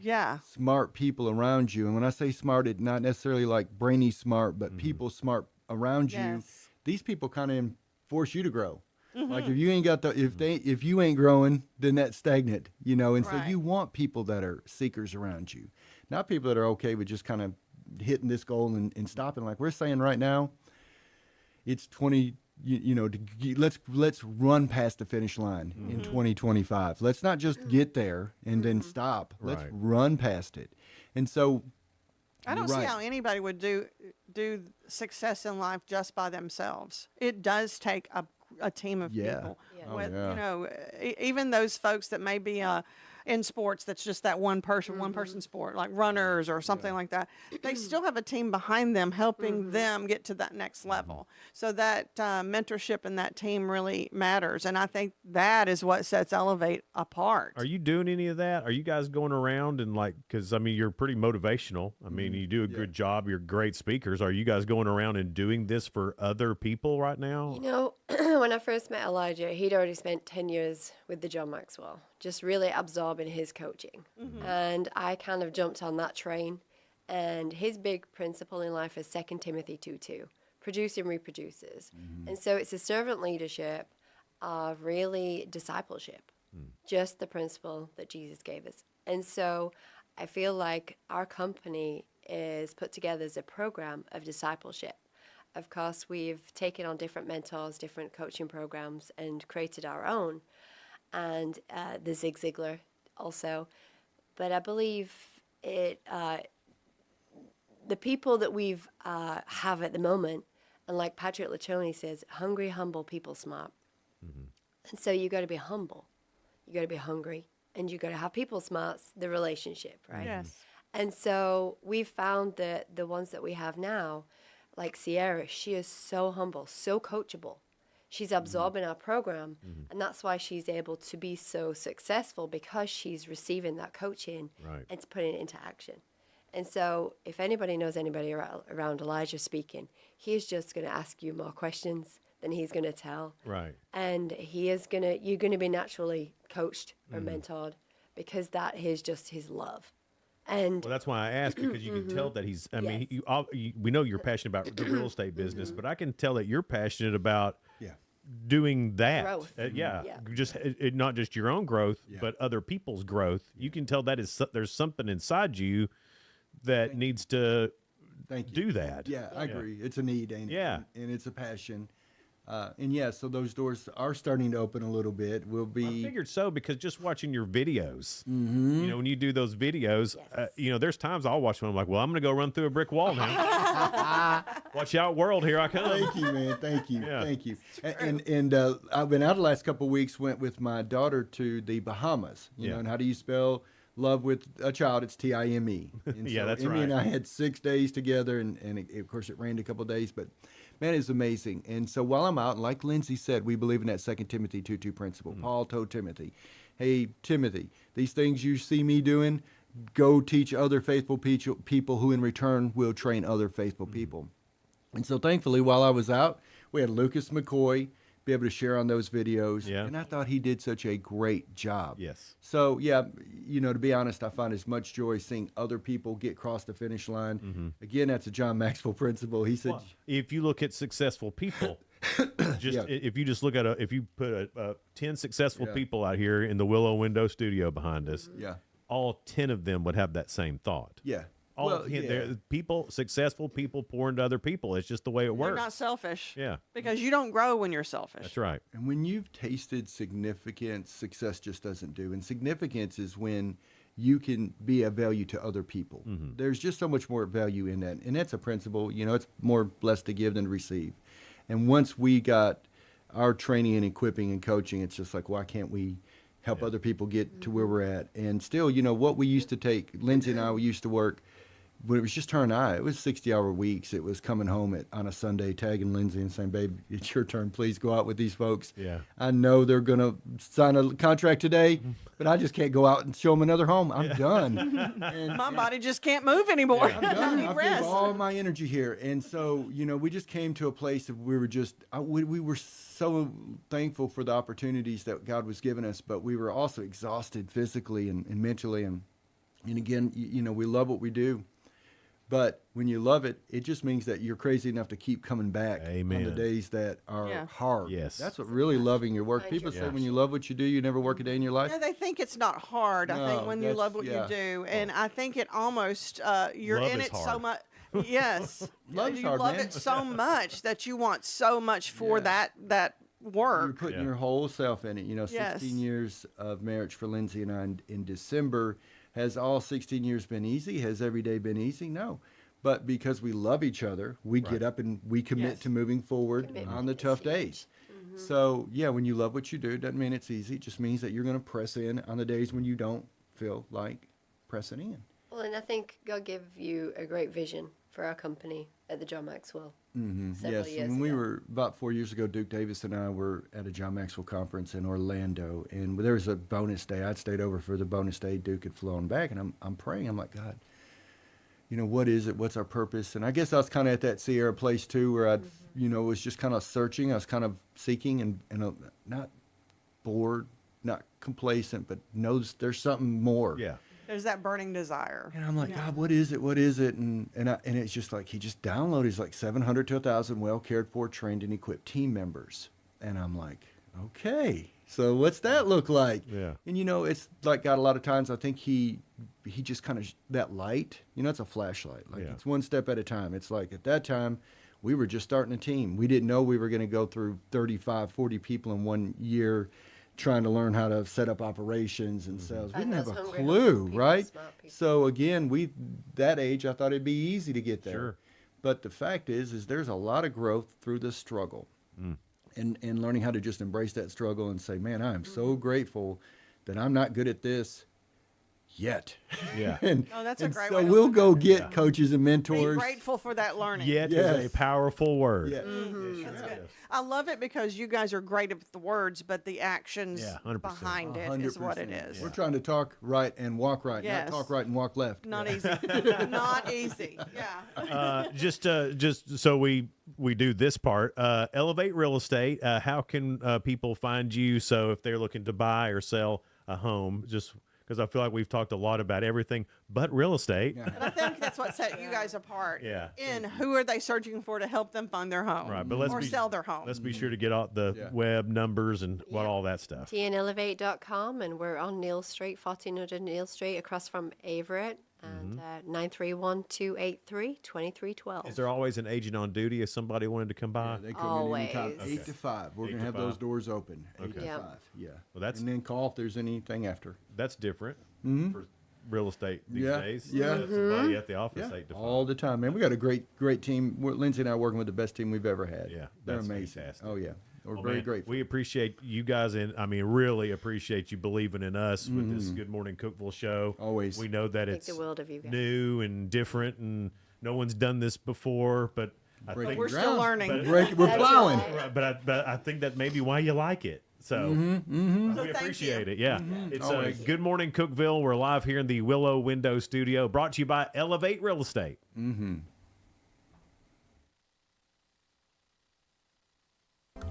smart people around you, and when I say smart, it's not necessarily like brainy smart, but people smart around you. These people kind of force you to grow. Like if you ain't got if you ain't growing, then that's stagnant, And so you want people that are seekers around you, not people that are okay with just kind of hitting this goal and stopping. Like we're saying right now, it's 20. Let's run past the finish line in 2025. Let's not just get there and then stop. Let's run past it. And so I don't see how anybody would do success in life just by themselves. It does take a team of people. Even those folks that may be in sports, that's just that one person sport, like runners or something like that. They still have a team behind them helping them get to that next level. So that mentorship and that team really matters. And I think that is what sets Elevate apart. Are you doing any of that? Are you guys going around and because you're pretty motivational. You do a good job. You're great speakers. Are you guys going around and doing this for other people right now? When I first met Elijah, he'd already spent 10 years with the John Maxwell, just really absorbing his coaching. And I kind of jumped on that train. And his big principle in life is 2 Timothy 2:2. producing reproduces. And so it's a servant leadership of really discipleship, just the principle that Jesus gave us. And so I feel like our company is put together as a program of discipleship. Of course, we've taken on different mentors, different coaching programs, and created our own. And the Zig Ziglar also. But I believe it, the people that we've have at the moment, and like Patrick Lachoni says, hungry, humble, people smart. And so you got to be humble, you got to be hungry, and you got to have people smarts, the relationship, right? Yes. And so we've found that the ones that we have now, like Sierra, she is so humble, so coachable. She's absorbing our program, and that's why she's able to be so successful, because she's receiving that coaching and putting it into action. And so if anybody knows anybody around Elijah speaking, he's just going to ask you more questions than he's going to tell. Right. And you're going to be naturally coached or mentored, because that is just his love. And Well, that's why I asked, because you can tell that he's. I mean, we know you're passionate about the real estate business, but I can tell that you're passionate about doing that. Growth. Just not just your own growth, but other people's growth. You can tell that there's something inside you that needs to do that. Yeah, I agree. It's a need, ain't it? Yeah. And it's a passion. So those doors are starting to open a little bit. We'll be. I figured so, because just watching your videos, you know, when you do those videos, you know, there's times I'll watch one. I'm like, well, I'm going to go run through a brick wall now. Watch out, world! Here I come. Thank you, man. Thank you. Thank you. And I've been out the last couple of weeks. Went with my daughter to the Bahamas. You know, and how do you spell love with a child? It's Time. And Yeah, that's Emmy and right. I had 6 days together, and of course it rained a couple of days, but. Man, it's amazing. And so while I'm out, like Lindsay said, we believe in that 2 Timothy 2:2 principle. Paul told Timothy, hey, Timothy, these things you see me doing, go teach other faithful people who in return will train other faithful people. And so thankfully, while I was out, we had Lucas McCoy be able to share on those videos. Yeah. And I thought he did such a great job. Yes. So, yeah, you know, to be honest, I find as much joy seeing other people get across the finish line. Again, that's a John Maxwell principle. He said, if you look at successful people, if you just look at if you put 10 successful people out here in the Willow Window studio behind us, all 10 of them would have that same thought. Yeah. They're successful people pour into other people. It's just the way it You're works. not selfish. Yeah. Because you don't grow when you're selfish. That's right. And when you've tasted significance, success just doesn't do. And significance is when you can be of value to other people. There's just so much more value in that. And that's a principle, you know, it's more blessed to give than to receive. And once we got our training and equipping and coaching, it's just like, why can't we help other people get to where we're at? And still, you know, what we used to take, Lindsay and I, we used to work, when it was just her and I, it was 60-hour weeks. It was coming home on a Sunday, tagging Lindsay and saying, babe, it's your turn. Please go out with these folks. Yeah. I know they're going to sign a contract today, but I just can't go out and show them another home. I'm done. And my body just can't move anymore. I'm done. I need I've rest. given all my energy here. And so, you know, we just came to a place of we were just, we were so thankful for the opportunities that God was giving us, but we were also exhausted physically and mentally. And again, you know, we love what we do. But when you love it, it just means that you're crazy enough to keep coming back on the days that are hard. Yes. That's what really loving your work. People say when you love what you do, you never work a day in your life. Yeah, they think it's not hard. I No, think when you love what that's- you do, and I think it almost you're Love in is it so hard. much. Yes, Love's you hard, love man. it so much that you want so much for that You're work. putting your whole self in it. You know, 16 Yes. years of marriage for Lindsay and I in December. Has all 16 years been easy? Has every day been easy? No. But because we love each other, we get up and we commit to moving forward on the tough days. So, yeah, when you love what you do, it doesn't mean it's easy. It just means that you're going to press in on the days when you don't feel like pressing in. Well, and I think God gave you a great vision for our company at the John Maxwell. Several Yes, years when we ago. were about 4 years ago, Duke Davis and I were at a John Maxwell conference in Orlando, and there was a bonus day. I'd stayed over for the bonus day. Duke had flown back, and I'm praying. I'm like, God, you know, what is it? What's our purpose? And I guess I was kind of at that Sierra place too, where I'd, you know, was just kind of searching. I was kind of seeking and not bored, not complacent, but knows there's something more. Yeah. There's that burning desire. And I'm like, God, what is it? What is it? And it's just like, he just downloaded, he's like 700 to 1,000 well cared for, trained, and equipped team members. And I'm like, okay, so what's that look like? Yeah. And it's like, got a lot of times, I think he just kind of, that light, it's a flashlight. Like it's one step at a time. It's like at that time, we were just starting a team. We didn't know we were going to go through 35, 40 people in 1 year trying to learn how to set up operations and sales. We didn't have a clue, right? So again, that age, I thought it'd be easy to get there. Sure. But the fact is there's a lot of growth through the struggle. And learning how to just embrace that struggle and say, man, I am so grateful that I'm not good at this yet. Yeah. That's a great so way to we'll look go at it. get coaches and mentors. Be grateful for that learning. Yet is a powerful word. Yes. That's good. I love it because you guys are great at the words, but the actions 100%. behind it is what it is. We're trying to talk right and walk right, Yes. not talk right and walk left. Not easy. Not easy. Yeah. Just so we do this part. Elevate Real Estate. How can people find you? So if they're looking to buy or sell a home, just because I feel like we've talked a lot about everything but real estate. And I think that's what set you guys apart. Yeah. In who are they searching for to help them find their home, Right, but or sell their home. Let's be sure to get all the web numbers and all that stuff. TNElevate.com, and we're on Neal Street, 1400 Neal Street, across from Averett, and 931-283-2312. Is there always an agent on duty if somebody wanted to come by? They come in anytime, 8 to 5. We're going to have those doors open, 8 to 5. Yeah. Well, that's, and then call if there's anything after. That's different Mhm. for real estate these days. Yeah. To have somebody at the office 8 to 5. All the time, man. We got a great team. Lindsay and I are working with the best team we've ever had. Yeah, They're that's amazing. fantastic. Oh, yeah. We're Well, very man, grateful. We appreciate you guys, and I mean, really appreciate you believing in us with this Good Morning Cookeville show. Always. We know that Think it's the world of you guys. new and different, and no one's done this before, but I Breaking think We're still learning. We're plowing. Right, but I think that may be why you like it. So So we thank appreciate you. it. Yeah. It's Always. Good Morning Cookeville. We're live here in the Willow Window Studio, brought to you by Elevate Real Estate.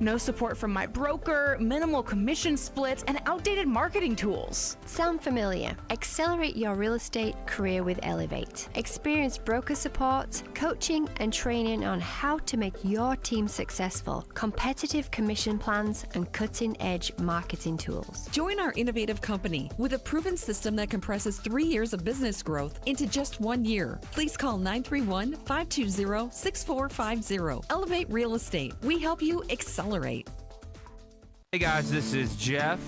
No support from my broker, minimal commission splits, and outdated marketing tools. Sound familiar? Accelerate your real estate career with Elevate. Experience broker support, coaching, and training on how to make your team successful, competitive commission plans, and cutting-edge marketing tools. Join our innovative company with a proven system that compresses 3 years of business growth into just 1 year. Please call 931-520-6450. Elevate Real Estate. We help you accelerate. Hey guys, this is Jeff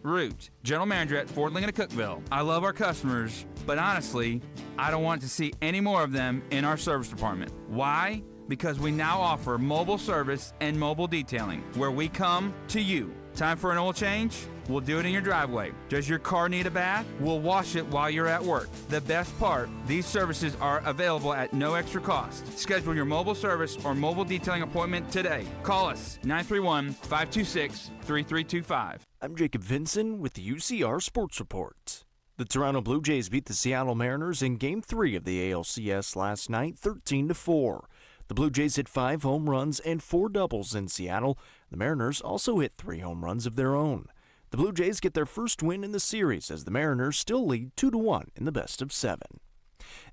Root, General Manager at Ford Lincoln of Cookeville. I love our customers, but honestly, I don't want to see any more of them in our service department. Why? Because we now offer mobile service and mobile detailing, where we come to you. Time for an oil change? We'll do it in your driveway. Does your car need a bath? We'll wash it while you're at work. The best part, these services are available at no extra cost. Schedule your mobile service or mobile detailing appointment today. Call us 931-526-3325. I'm Jacob Vinson with the UCR Sports Report. The Toronto Blue Jays beat the Seattle Mariners in Game 3 of the ALCS last night, 13-4. The Blue Jays hit 5 home runs and 4 doubles in Seattle. The Mariners also hit 3 home runs of their own. The Blue Jays get their first win in the series as the Mariners still lead 2-1 in the best of 7.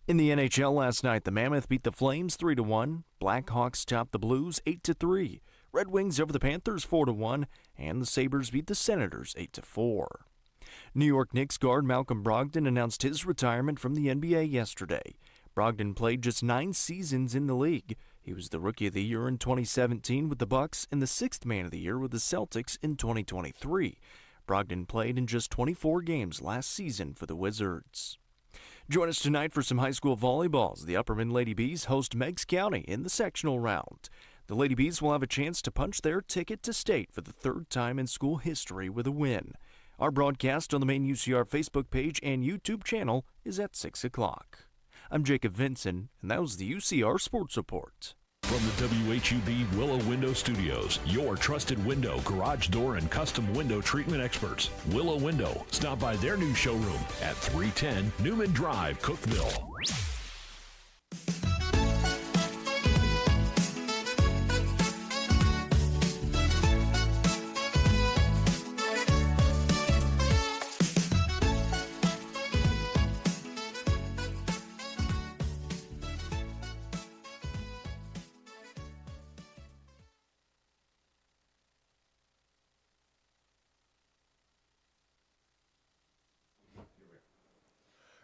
In the NHL last night, the Mammoth beat the Flames 3-1. Blackhawks topped the Blues 8-3. Red Wings over the Panthers 4-1, and the Sabres beat the Senators 8-4. New York Knicks guard Malcolm Brogdon announced his retirement from the NBA yesterday. Brogdon played just 9 seasons in the league. He was the Rookie of the Year in 2017 with the Bucks and the 6th Man of the Year with the Celtics in 2023. Brogdon played in just 24 games last season for the Wizards. Join us tonight for some high school volleyball as the Upperman Lady Bees host Meigs County in the sectional round. The Lady Bees will have a chance to punch their ticket to state for the 3rd time in school history with a win. Our broadcast on the main UCR Facebook page and YouTube channel is at 6 o'clock. I'm Jacob Vinson, and that was the UCR Sports Report. From the WHUB Willow Window Studios, your trusted window, garage door, and custom window treatment experts. Willow Window. Stop by their new showroom at 310 Newman Drive, Cookeville.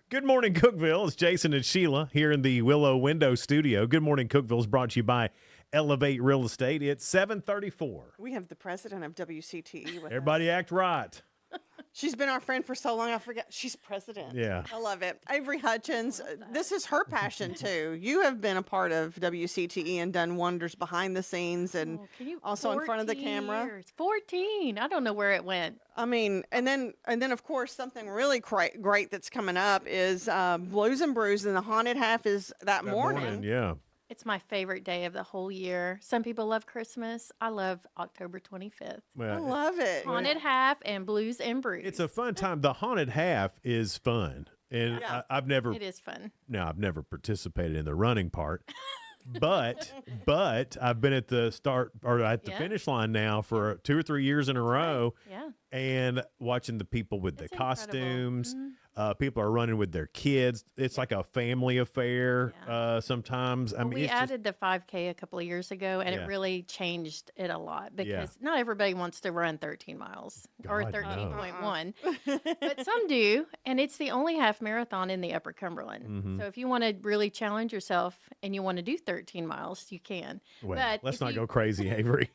Good morning, Cookeville. It's Jason and Sheila here in the Willow Window Studio. Good morning, Cookeville is brought to you by Elevate Real Estate. It's 7:34. We have the president of WCTE with Everybody act right. She's been our friend for so long, I forget. She's president. Yeah. I love it. Avery Hutchins, this is her passion, too. You have been a part of WCTE and done wonders behind the scenes and also in front of the camera. Years. 14. I don't know where it went. I mean, and then of course, something really great that's coming up is Blues and Brews, and the haunted half is that morning. Yeah. It's my favorite day of the whole year. Some people love Christmas. I love October 25th. Well, I love it. Haunted half and Blues and Brews. It's a fun time. The haunted half is fun. And Yeah. I've never. It is fun. Now, I've never participated in the running part. But I've been at the start or at the finish line now for 2 or 3 years in a row. Yeah. And watching the people with the costumes. People are running with their kids. It's like a family affair sometimes. I Well, mean, we it's added the 5K a couple of years ago, and Yeah. it really changed it a lot because Yeah. not everybody wants to run 13 miles or God, no. 13.1, but some do, and it's the only half marathon in the Upper Cumberland. Mhm. So if you want to really challenge yourself and you want to do 13 miles, you can. Well, but let's if not you- go crazy, Avery.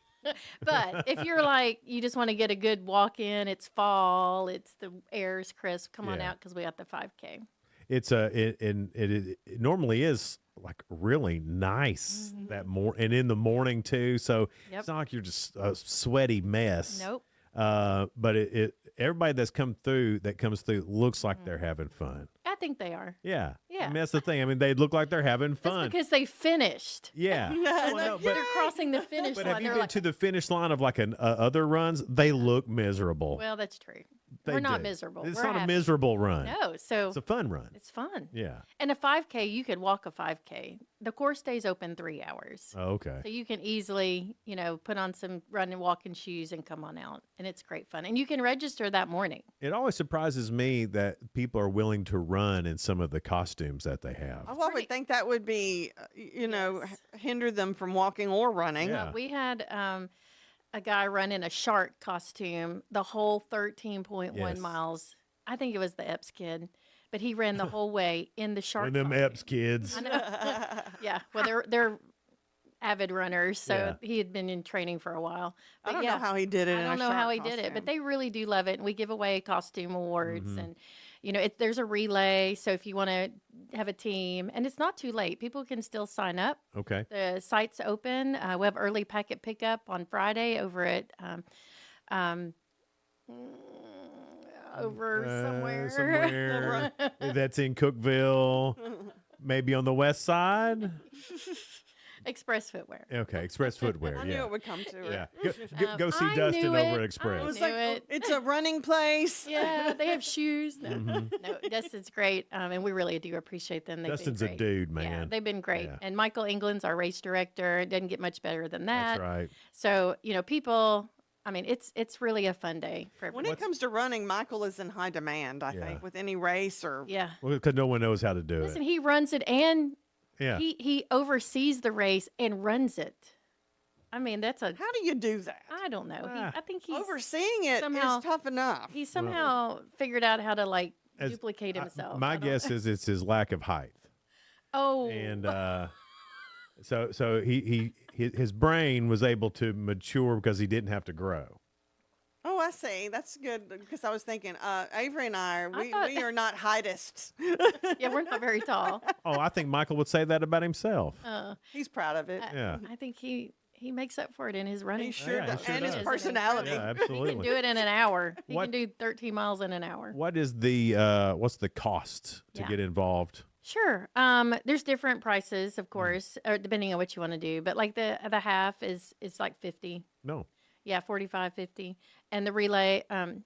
But if you're like, you just want to get a good walk in, it's fall, it's the air's crisp, come on Yeah. out because we got the 5K. It's it normally is like really nice that and in the morning too. So Yep. it's not like you're just a sweaty mess. Nope. But everybody that comes through looks like they're having fun. I think they are. Yeah. Yeah. I mean, that's the thing. I mean, they look like they're having fun. That's because they finished. Yeah. Well, no, but They're crossing the finish but line. have you They're been like, to the finish line of like other runs? They look miserable. well, that's true. They We're not do. miserable. It's We're not a happy. miserable run. No, so It's a fun run. it's fun. Yeah. And a 5K, you could walk a 5K. The course stays open 3 hours. Oh, okay. So you can easily, put on some run and walking shoes and come on out. And it's great fun. And you can register that morning. It always surprises me that people are willing to run in some of the costumes that they have. Oh, I would think that would be, hinder them from walking or running. Yeah. We had a guy run in a shark costume the whole 13.1 Yes. miles. I think it was the Epps kid, but he ran the whole way in the shark One of them Epps kids. I know. Yeah. Well, they're avid runners, so Yeah. he had been in training for a while. I But don't yeah, know how he did it I in a don't know how shark he did it, costume. but they really do love it. And we give away costume awards, Mhm. and there's a relay. So if you want to have a team, and it's not too late, people can still sign up. Okay. The site's open. We have early packet pickup on Friday over at somewhere. Somewhere. That's in Cookeville. Maybe on the west side. Express Footwear. Okay, Express Footwear. I yeah. knew it would come to Yeah. it. Go see I Dustin knew over it. at Express. It was Knew like, it. it's a running place. Yeah, they have shoes. No, Mhm. no, Dustin's great, and we really do appreciate them. They've Dustin's been a great. dude, Yeah, man. they've been great. Yeah. And Michael England's our race director. It doesn't get much better than that. That's right. So people. I mean, it's really a fun day for When everyone. it comes to running, Michael is in high demand, I Yeah. think, with any race or. Yeah. Well, because no one knows how to do Listen, it. he runs it and Yeah. he oversees the race and runs it. I mean, that's a. How do you do that? I don't know. I think he's Overseeing it somehow is tough enough. He somehow figured out how to As- duplicate himself. My guess is it's his lack of height. Oh. And so his brain was able to mature because he didn't have to grow. Oh, I see. That's good because I was thinking, Avery and I thought- we are not heightists. Yeah, we're not very tall. Oh, I think Michael would say that about himself. He's proud of it. Yeah. I think he makes up for it in his running. He sure Yeah, he does. sure And his does. personality. Yeah, He absolutely. can do it in an hour. He What- can do 13 miles in an hour. What is the what's the cost to Yeah. get involved? Sure. There's different prices, of course, or depending on what you want to do. But like the half is like 50. No. Yeah, 45, 50. And the relay, I'm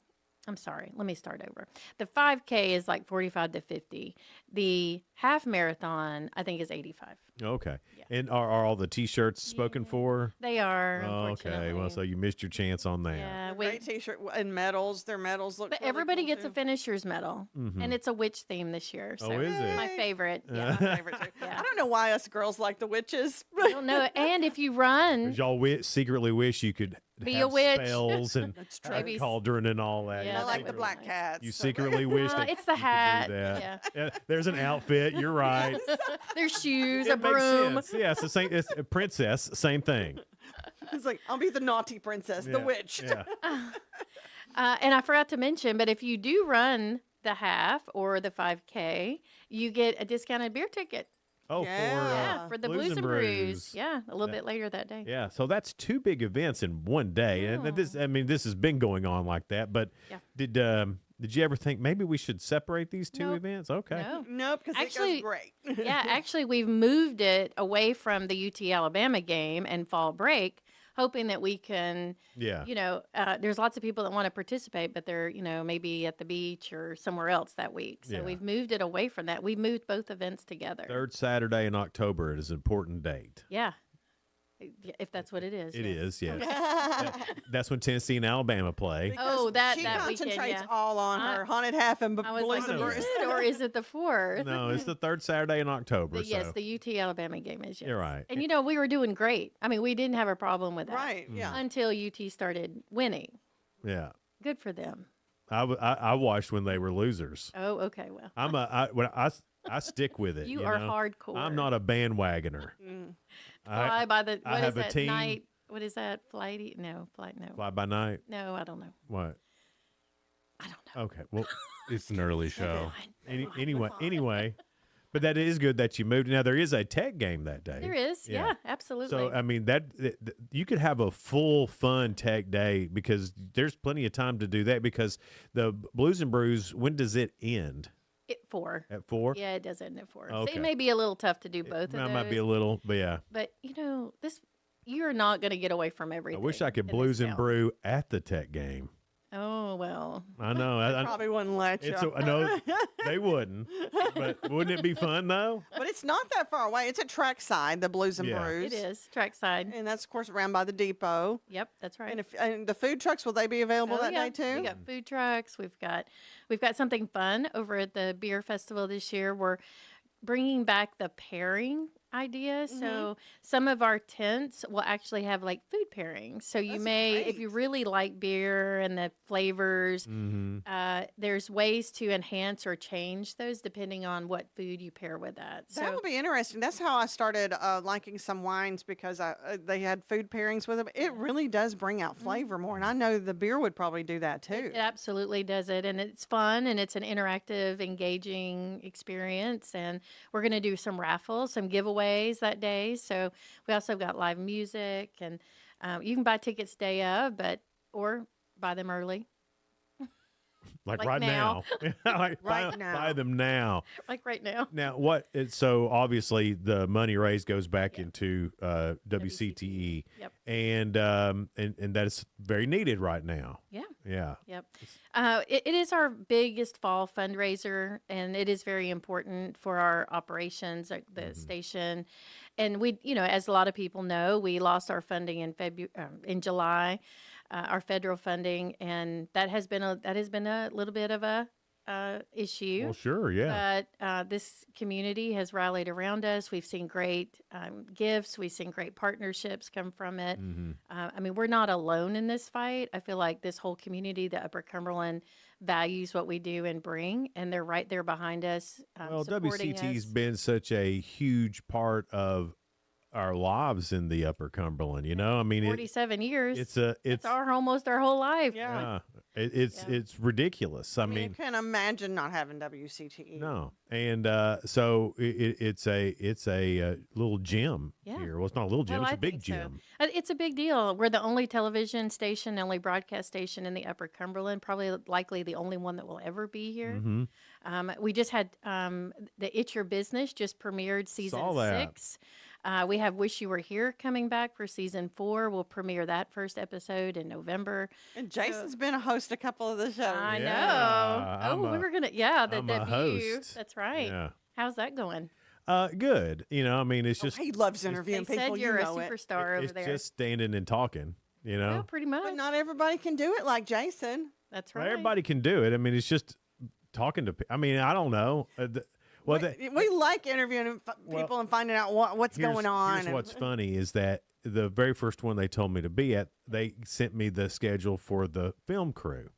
sorry, let me start over. The 5K is like 45 to 50. The half marathon, I think, is 85. Okay. And are all the T-shirts spoken for? They are. Oh, okay. Well, unfortunately. so you missed your chance on that. Yeah, Great T-shirt and medals. Their medals look. But really everybody cool, gets too. a finisher's medal, Mhm. and it's a witch theme this year. So Oh, is it? My favorite. Yeah, My favorite too. I don't know why us girls like the witches. I don't know. And if you run, 'Cause y'all secretly wish you could Be a have witch. spells and That's have Maybe- cauldron and all that. Yeah, I that like the would be black nice. cats. You so- secretly wish that It's the you could do hat. that. Yeah. There's an outfit. You're right. There's shoes, It a makes broom. sense. Yeah, it's a princess. Same thing. It's like, I'll be the naughty princess, the Yeah, witch. Yeah. And I forgot to mention, but if you do run the half or the 5K, you get a discounted beer ticket. Oh, Yeah, for the Blues and Brews. Brews. Yeah, a little bit later that day. Yeah, so that's 2 big events in one day, and this has been going on like that. But Yeah. did you ever think maybe we should separate these 2 Nope. events? Okay. No. Nope, because it Actually- goes great. Yeah, actually, we've moved it away from the UT Alabama game and fall break, hoping that we can, Yeah. there's lots of people that want to participate, but they're, maybe at the beach or somewhere else that week. So Yeah. we've moved it away from that. We moved both events together. Third Saturday in October is an important date. Yeah. If that's what it is. It yes. is, yes. That's when Tennessee and Alabama play. Oh, that She that weekend, concentrates yeah. all on her haunted half and I was Blues like, and is Brews. it or is it the 4th? No, it's the third Saturday in October. Yes, so. the UT Alabama game is. Yes. You're right. And we were doing great. I mean, we didn't have a problem with that. Right, yeah. Until UT started winning. Yeah. Good for them. I watched when they were losers. Oh, okay. Well, I stick with it. You are know? hardcore. I'm not a bandwagoner. fly by the I what have is a that team. night? What is that? Flighty? No, flight. No. Fly by night. No, I don't know. What? I don't know. Okay. Well, it's an early show. Anyway, but that is good that you moved. Now there is a tech game that day. There is. Yeah, absolutely. So I mean that you could have a full fun tech day because there's plenty of time to do that because the Blues and Brews. When does it end? At 4. At 4? Yeah, it does end at 4. So Okay. it may be a little tough to do both of That those. might be a little, but yeah. But you're not going to get away from I everything. wish I could in this Blues and town. Brew at the tech game. Oh well. I know. I Probably wouldn't let you. I know they wouldn't, but wouldn't it be fun though? But it's not that far away. It's at Trackside, the Blues and Yeah. Brews. It is trackside. And that's, of course, around by the depot. Yep, that's right. And the food trucks, will they be available Oh, that yeah. day too? We got food trucks. We've got something fun over at the beer festival this year. We're bringing back the pairing idea. So some of our tents will actually have like food pairings. So you if you really like beer and the flavors, there's ways to enhance or change those depending on what food you pair with that. That would be interesting. That's how I started liking some wines because they had food pairings with them. It really does bring out flavor more, and I know the beer would probably do that too. It absolutely does it, and it's fun, and it's an interactive, engaging experience. And we're going to do some raffles, some giveaways that day. So we also got live music, and you can buy tickets day of, or buy them early. Like Like right now. now. Buy them now. Like right now. Now, so obviously the money raised goes back into WCTE. Yep. And that's very needed right now. Yeah. Yeah. Yep. It is our biggest fall fundraiser, and it is very important for our operations at the station. And we, as a lot of people know, we lost our funding in July, our federal funding, and that has been a little bit of a issue. Well, sure, yeah. But this community has rallied around us. We've seen great gifts. We've seen great partnerships come from it. I mean, we're not alone in this fight. I feel like this whole community, the Upper Cumberland, values what we do and bring, and they're right there behind us. Well, supporting WCT's us. been such a huge part of our lives in the Upper Cumberland. I mean, 47 years. It's almost our whole life. Yeah. It's ridiculous. I You mean, can't imagine not having WCTE. no, and so it's a little gym Yeah. here. Well, it's not a little gym; Well, it's I a big think so. gym. It's a big deal. We're the only television station, only broadcast station in the Upper Cumberland, probably likely the only one that will ever be here. We just had the It's Your Business just premiered season Saw that. 6. We have Wish You Were Here coming back for season 4. We'll premiere that first episode in November. And Jason's been a host a couple of the shows. I Yeah, know. I'm we were gonna. Yeah, the I'm a debut. host. That's right. Yeah. How's that going? Good. I mean, it's just He loves interviewing They people. said you're you a know it. superstar over it's there. just standing and talking. Well, pretty much. But not everybody can do it like Jason. That's Well, right. everybody can do it. I mean, it's just talking to. I mean, I don't know. Well, we like interviewing people and finding out what's going on. Here's what's funny is that the very first one they told me to be at, they sent me the schedule for the film crew.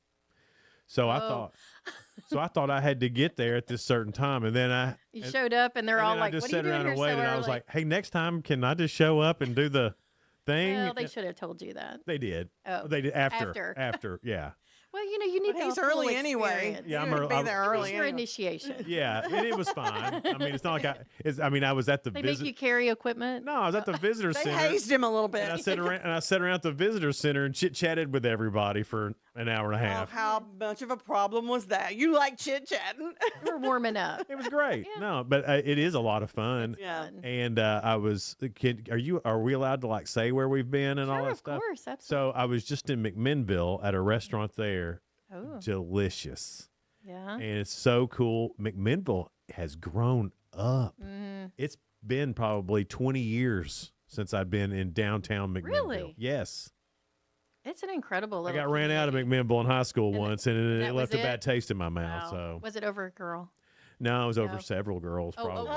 So I thought I had to get there at this certain time, and then you showed up, and they're all like, "What are you doing here so early?" And I was like, "Hey, next time, can I just show up and do the thing?" Well, they should have told you that. They did. Oh, they did after. Yeah. Well, you need he's the early full anyway. experience. Yeah, I'm Be there It was early. your anyway. initiation. Yeah, and it was fine. I mean, it's not like I was at the They make you carry equipment. No, I was at the visitor They center. hazed him a little bit. And I sat around at the visitor center and chit-chatted with everybody for an hour and a half. How much of a problem was that? You like chit-chatting. We're warming up. It was great. No, but it is a lot of fun. Yeah. And I was are we allowed to like say where we've been and all that stuff? Of course, absolutely. So I was just in McMinnville at a restaurant there. Oh. Delicious. Yeah. And it's so cool. McMinnville has grown up. Mm-hmm. It's been probably 20 years since I've been in downtown McMinnville. Really? Yes. It's an incredible little I got ran out of McMinnville in high school once, and it that left was a bad it? taste in my mouth. Wow. So Was it over a girl? no, it was over several girls, probably.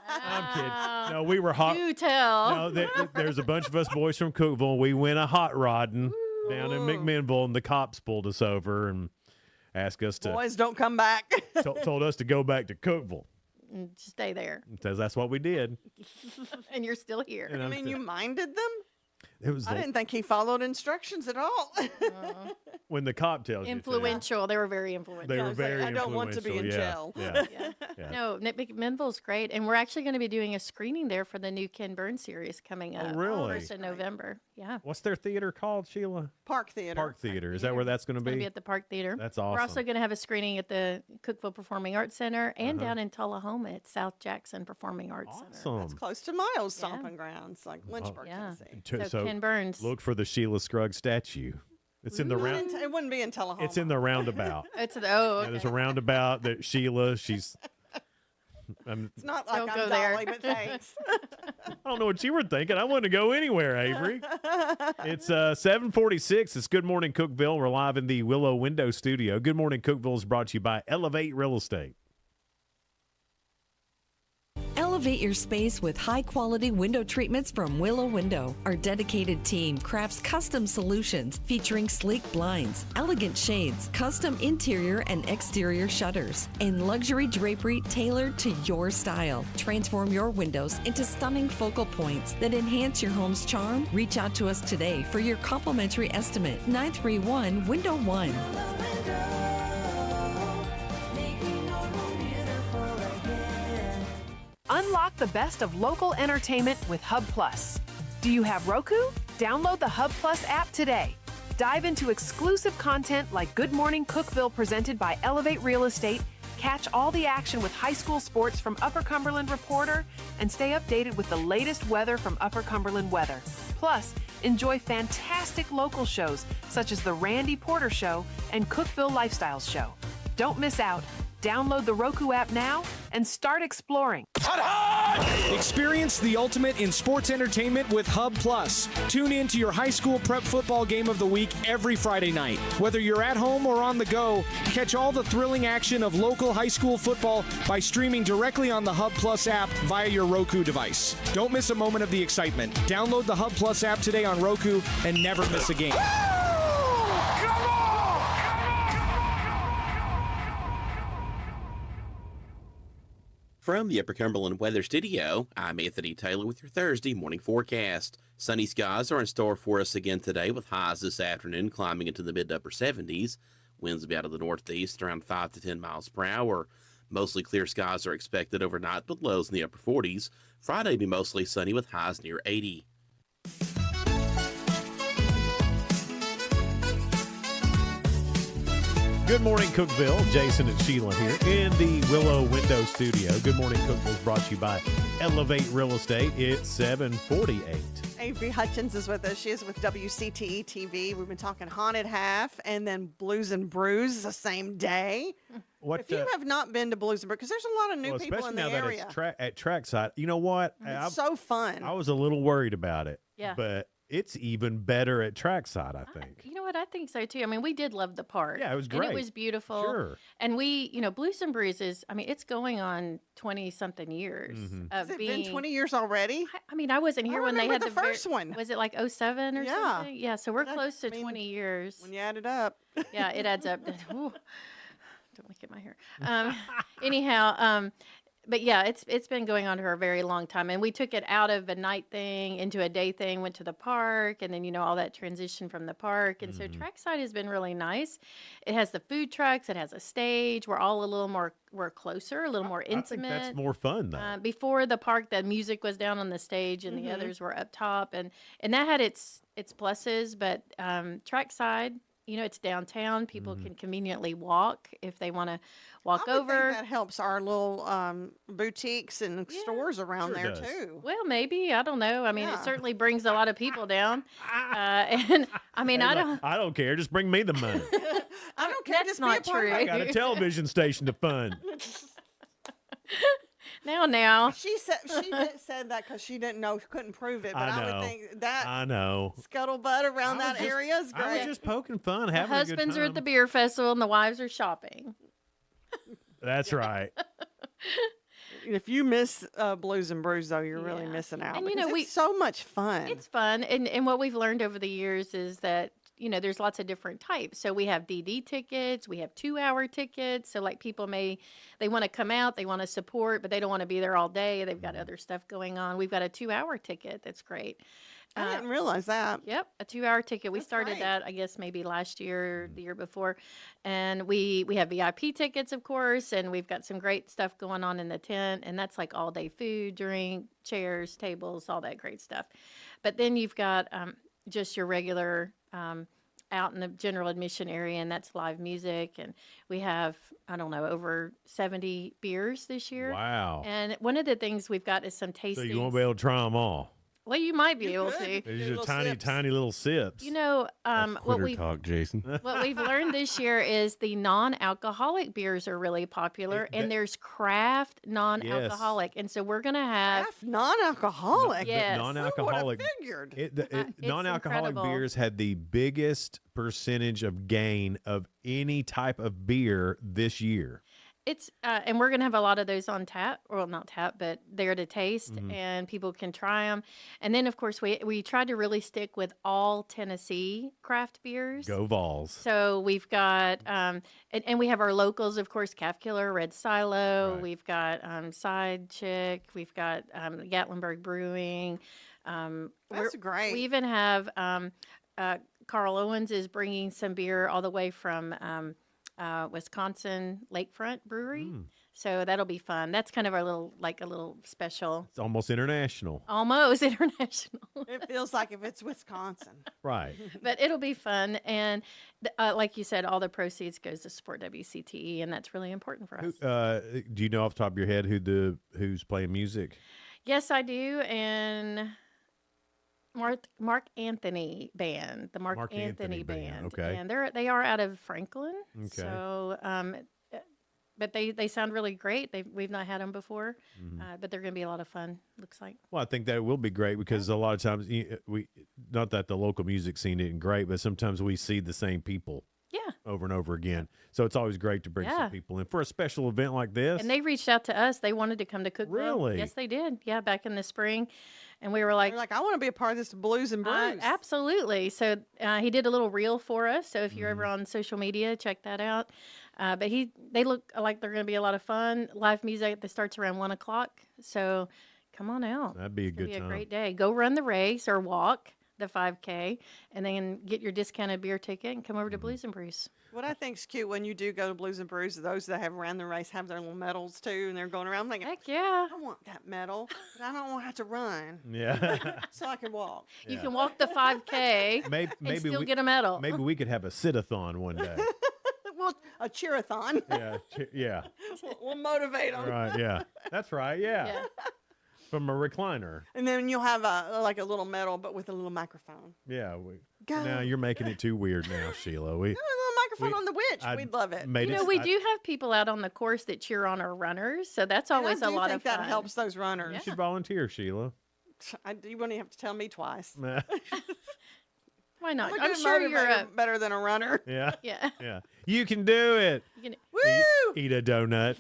I'm kidding. No, we were hot. Do tell. No, there's a bunch of us boys from Cookeville. We went a hot rodding down in McMinnville, and the cops pulled us over and asked us to Boys, don't come back. told us to go back to Cookeville. Stay there. Because that's what we did. And you're still here. And I mean, you minded them? It was I didn't think he followed instructions at all. when the cop tells you to. Influential. They were very influential. They were very I don't want to be in influential, jail. Yeah. No, McMinnville's great. And we're actually going to be doing a screening there for the new Ken Burns series coming up. really? 1st of November. Yeah. What's their theater called, Sheila? Park Theater. Park Theater. Is that where that's going to It's going to be? be at the Park Theater. That's We're also awesome. going to have a screening at the Cookeville Performing Arts Center and down in Tullahoma at South Jackson Performing Arts Center. Awesome. It's close to my old stomping grounds, like Lynchburg, Yeah. Tennessee. So Ken Burns. Look for the Sheila Scruggs statue. It's in the round. It wouldn't be in Tullahoma. It's in the roundabout. It's Yeah, okay. there's a roundabout that Sheila. She's. It's not like Don't I'm go there. Dolly, but thanks. I don't know what you were thinking. I wouldn't go anywhere, Avery. It's 7:46. It's Good Morning Cookeville. We're live in the Willow Window Studio. Good Morning Cookeville is brought to you by Elevate Real Estate. Elevate your space with high-quality window treatments from Willow Window. Our dedicated team crafts custom solutions featuring sleek blinds, elegant shades, custom interior and exterior shutters, and luxury drapery tailored to your style. Transform your windows into stunning focal points that enhance your home's charm. Reach out to us today for your complimentary estimate. 931 Window 1. Unlock the best of local entertainment with Hub Plus. Do you have Roku? Download the Hub Plus app today. Dive into exclusive content like Good Morning Cookeville presented by Elevate Real Estate. Catch all the action with high school sports from Upper Cumberland Reporter and stay updated with the latest weather from Upper Cumberland Weather. Plus, enjoy fantastic local shows such as The Randy Porter Show and Cookeville Lifestyles Show. Don't miss out. Download the Roku app now and start exploring. Experience the ultimate in sports entertainment with Hub Plus. Tune in to your high school prep football game of the week every Friday night. Whether you're at home or on the go, catch all the thrilling action of local high school football by streaming directly on the Hub Plus app via your Roku device. Don't miss a moment of the excitement. Download the Hub Plus app today on Roku and never miss a game. From the Upper Cumberland Weather Studio, I'm Anthony Taylor with your Thursday morning forecast. Sunny skies are in store for us again today with highs this afternoon climbing into the mid to upper 70s. Winds will be out of the northeast around 5 to 10 miles per hour. Mostly clear skies are expected overnight with lows in the upper 40s. Friday will be mostly sunny with highs near 80. Good morning, Cookeville. Jason and Sheila here in the Willow Window Studio. Good morning, Cookeville is brought to you by Elevate Real Estate. It's 7:48. Avery Hutchins is with us. She is with WCTE TV. We've been talking Haunted Half and then Blues and Brews the same day. If you have not been to Blues and Brews, because there's a lot of new people in the especially now area. that it's at trackside. You know what? It's so fun. I was a little worried about it. Yeah. But it's even better at trackside, I think. You know what? I think so too. I mean, we did love the park. Yeah, it was And great. it was beautiful. Sure. And we, Blues and Brews is, I mean, it's going on 20-something years Mm-hmm. of Has it being. been 20 years already? I mean, I wasn't here I when they had remember the first one. Was it like 07 or Yeah. something? Yeah, so we're close to 20 years. When you add it up. Yeah, it adds up. Ooh, don't look at my hair. Anyhow, but yeah, it's been going on for a very long time, and we took it out of a night thing into a day thing. Went to the park, and then all that transition from the park, and so trackside has been really nice. It has the food trucks, it has a stage. We're all we're closer, a little more intimate. I think that's more fun though. Before the park, the music was down on the stage, and the others were up top, and that had its pluses. But trackside, it's downtown. People can conveniently walk if they want to walk I would over. think that helps our little boutiques and stores around Sure there does. too. Well, maybe, I don't know. I mean, Yeah. it certainly brings a lot of people down. And I mean, I don't care. Just bring me the money. I don't care. That's Just not be a part true. of I got a it. television station to fund. Now. She said that because she didn't know, couldn't prove it. But I I, know. would think that I know. scuttlebutt around I was that just- area is I was great. just poking fun, The having a good husbands are at time. the beer festival, and the wives are shopping. That's right. If you miss Blues and Brews, though, you're really missing out. And, because we- it's so much fun. It's fun, and what we've learned over the years is that there's lots of different types. So we have DD tickets, we have 2-hour tickets. So like people they want to come out, they want to support, but they don't want to be there all day. They've got other stuff going on. We've got a 2-hour ticket that's great. I didn't realize that. Yep, a 2-hour ticket. We started great. that, I guess, maybe last year or the year before. And we have VIP tickets, of course, and we've got some great stuff going on in the tent. And that's like all-day food, drink, chairs, tables, all that great stuff. But then you've got just your regular out in the general admission area, and that's live music. And we have, I don't know, over 70 beers this year. Wow. And one of the things we've got is some tastings. So you won't be able to try them all. Well, you might be able to. These are tiny little sips. What Quitter we talk, Jason. what we've learned this year is the non-alcoholic beers are really popular, and there's craft non-alcoholic, and so we're gonna have non-alcoholic. Yes. Non-alcoholic. Figured. Non-alcoholic incredible. beers had the biggest percentage of gain of any type of beer this year. It's and we're gonna have a lot of those on tap, well, not tap, but there to taste, and people can try them. And then, of course, we tried to really stick with all Tennessee craft beers. Go Vols. So we've got, and we have our locals, of course, Calf Killer, Red Silo. Right. We've got Side Chick. We've got Gatlinburg Brewing. That's great. We even have Carl Owens is bringing some beer all the way from Wisconsin Lakefront Brewery. So that'll be fun. That's kind of our little special. It's almost international. Almost international. It feels like if it's Wisconsin. Right. But it'll be fun. And like you said, all the proceeds goes to support WCTE, and that's really important for us. Do you know off the top of your head who's playing music? Yes, I do. And Mark Anthony Band, the Mark Anthony Band. Okay. And they are out of Franklin. Okay. So, but they sound really great. We've not had them before, but they're going to be a lot of fun. Looks like. Well, I think that will be great because a lot of times we, not that the local music scene isn't great, but sometimes we see the same people. Yeah. Over and over again. So it's always great to bring Yeah. some people in for a special event like this. And they reached out to us. They wanted to come to Cookeville. Really? Yes, they did. Yeah, back in the spring. And we were like, I want to be a part of this Blues and Brews. absolutely. So he did a little reel for us. So if you're ever on social media, check that out. But they look like they're going to be a lot get live music that starts around 1 o'clock. So come on out. That'd be a good It'll be time. a great day. Go run the race or walk the 5K, and then get your discounted beer ticket and come over to Blues and Brews. What I think's cute when you do go to Blues and Brews, those that have ran the race have their little medals too, and they're going around thinking, heck yeah, I want that medal, but I don't want to have to run. Yeah. So I can walk. You can walk the 5K and still get a medal. Maybe we could have a sit-a-thon one day. Well, a cheer-a-thon. Yeah. We'll motivate them. Right, yeah. That's right, yeah. Yeah. From a recliner. And then you'll have a little medal, but with a little microphone. Yeah. Go. Now you're making it too weird now, Sheila. A little microphone on the witch. We'd love it. We do have people out on the course that cheer on our runners, so that's always a lot of fun. That helps those runners. You should volunteer, Sheila. You wouldn't have to tell me twice. Why not? I'm I'm sure you're better than a runner. Yeah. Yeah. Yeah. You can do it. Woo! Eat a donut.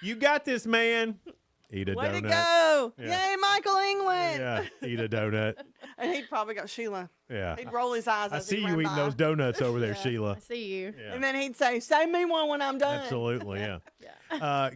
You got this, man. Eat a Way donut. to go. Yeah. Yay, Michael England. Yeah. Eat a donut. And he'd probably go, Sheila. Yeah. He'd roll his eyes I as he see you ran eating by. those donuts over there, Sheila. I see you. Yeah. And then he'd say, save me one when I'm done. Absolutely, yeah.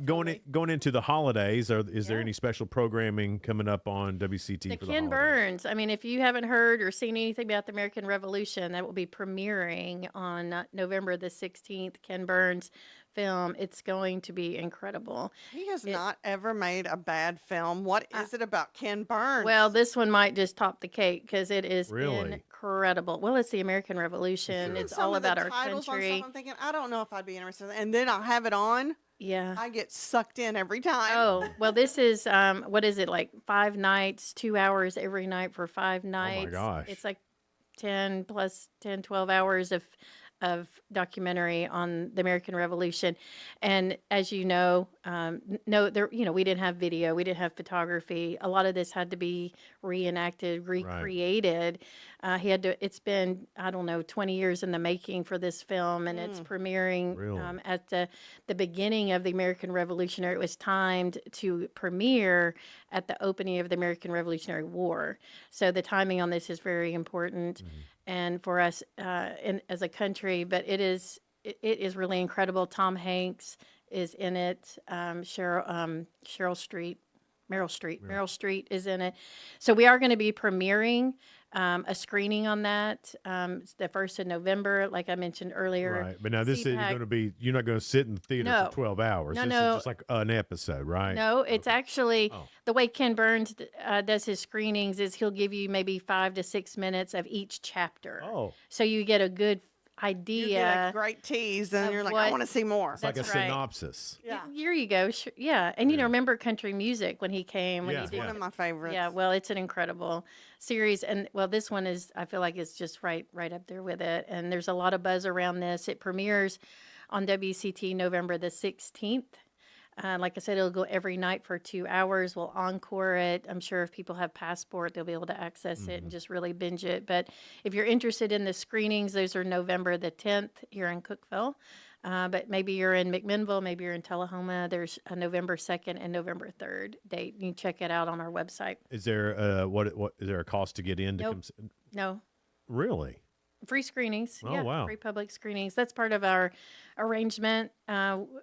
Going into the holidays, is there any special programming coming up on WCT The for the Ken holidays? Burns. I mean, if you haven't heard or seen anything about the American Revolution, that will be premiering on November the 16th. Ken Burns film. It's going to be incredible. He has not ever made a bad film. What is it about Ken Burns? Well, this one might just top the cake because it is Really? incredible. Well, it's the American Revolution. It's Some all of the about our titles on country. stuff, I'm thinking, I don't know if I'd be interested in that. And then I'll have it on. Yeah. I get sucked in every time. Oh, well, this is, what is it, like 5 nights, 2 hours every night for 5 nights. gosh. It's like 10 plus 10, 12 hours of documentary on the American Revolution. And as you know, we didn't have video, we didn't have photography. A lot of this had to be reenacted, recreated. It's been, I don't know, 20 years in the making for this film, and it's premiering at the beginning of the American Revolutionary. It was timed to premiere at the opening of the American Revolutionary War. So the timing on this is very important. And for us as a country, but it is really incredible. Tom Hanks is in it. Meryl Streep is in it. So we are going to be premiering a screening on that. It's the 1st of November, like I mentioned earlier. Right, but now this is CPAC going to be, you're not going to sit in the theater No. for 12 hours. No, This no. is just like an episode, right? No, it's actually the way Ken Burns does his screenings is he'll give you maybe 5 to 6 minutes of each chapter. Oh. So you get a good idea. You get a great tease, and of you're like, what- I want to see more. It's like a That's right. synopsis. Yeah. Here you go. Yeah. And, remember country music when he came. When Yeah, he did One of my favorites. Yeah, well, it's an incredible series, and this one is, I feel like it's just right up there with it, and there's a lot of buzz around this. It premieres on WCT November the 16th. Like I said, it'll go every night for 2 hours. We'll encore it. I'm sure if people have Passport, they'll be able to access it and just really binge it. But if you're interested in the screenings, those are November the 10th here in Cookeville. But maybe you're in McMinnville, maybe you're in Tullahoma. There's a November 2nd and November 3rd date. You can check it out on our website. Is there what is there a cost to get in? To Nope. No. Really? Free screenings. Oh, yeah, wow. Free public screenings. That's part of our arrangement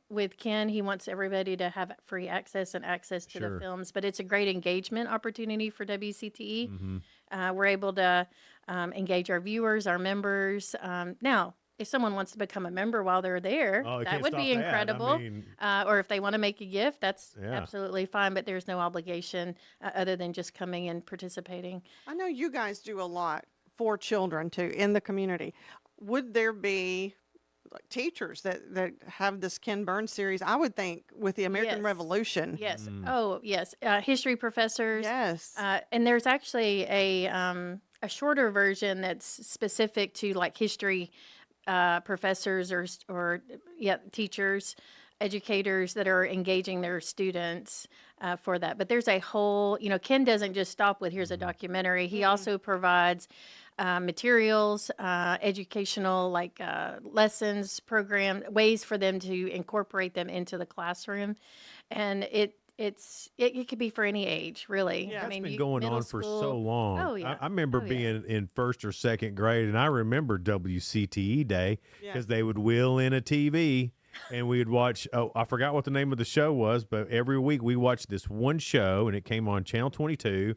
with Ken. He wants everybody to have free access and access to Sure. the films, but it's a great engagement opportunity for WCTE. Mm-hmm. We're able to engage our viewers, our members. Now, if someone wants to become a member while they're there, Oh, you that can't would stop be that. I incredible. mean- Or if they want to make a gift, that's Yeah. absolutely fine, but there's no obligation other than just coming and participating. I know you guys do a lot for children too in the community. Would there be like teachers that have this Ken Burns series? I would think with the American Yes. Revolution. Yes. Oh, yes. History professors. Yes. And there's actually a shorter version that's specific to like history professors or teachers, educators that are engaging their students for that. But there's a whole, Ken doesn't just stop with here's a documentary. He also provides materials, educational like lessons, program, ways for them to incorporate them into the classroom. And it could be for any age, really. Yeah. I mean, Been going middle on for school. so long. Oh, yeah. I remember being in first or second grade, and I remember WCTE Day because they would wheel in a TV, and we would watch. Oh, I forgot what the name of the show was, but every week we watched this one show, and it came on Channel 22,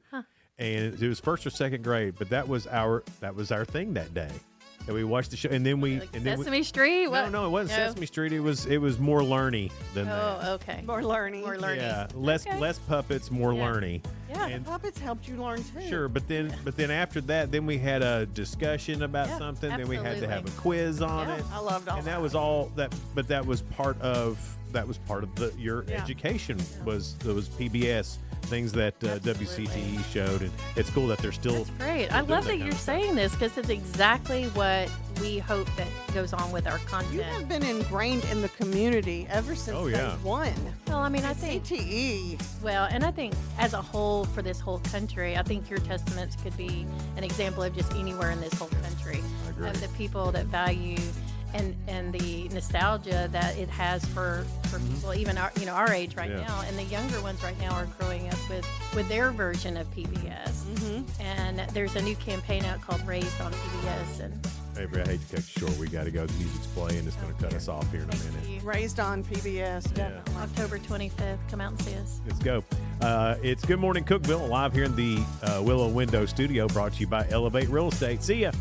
and it was first or second grade. But that was our thing that day. And we watched the show, and then we Sesame Street? What? No, it wasn't No. Sesame Street. It was more learny than that. Oh, okay. More learning. More learning. Yeah, less puppets, more Yeah. learning. Yeah, And- the puppets helped you learn too. Sure, but then after that, then we had a discussion about something. Then we had to have a quiz on it. I loved all And that was all that. But that was part of your Yeah. education was PBS things that WCTE showed, and it's cool that they're still. Great. still I doing love that that kind you're of stuff. saying this because it's exactly what we hope that goes on with our content. You have been ingrained in the community ever since day one. Well, I mean, I think CTE. Well, and I think as a whole for this whole country, I think your testaments could be an example of just anywhere in this whole country of the people that value and the nostalgia that it has for people even our age right now, and the younger ones right now are growing up with their version of PBS. And there's a new campaign out called Raised on PBS. And Hey, Brett, I hate to cut you short. We got to go. The music's playing. It's going to cut us off here in a minute. Raised on PBS. definitely. October 25th, come out and see us. Let's go. It's Good Morning Cookeville, live here in the Willow Window studio, brought to you by Elevate Real Estate. See ya.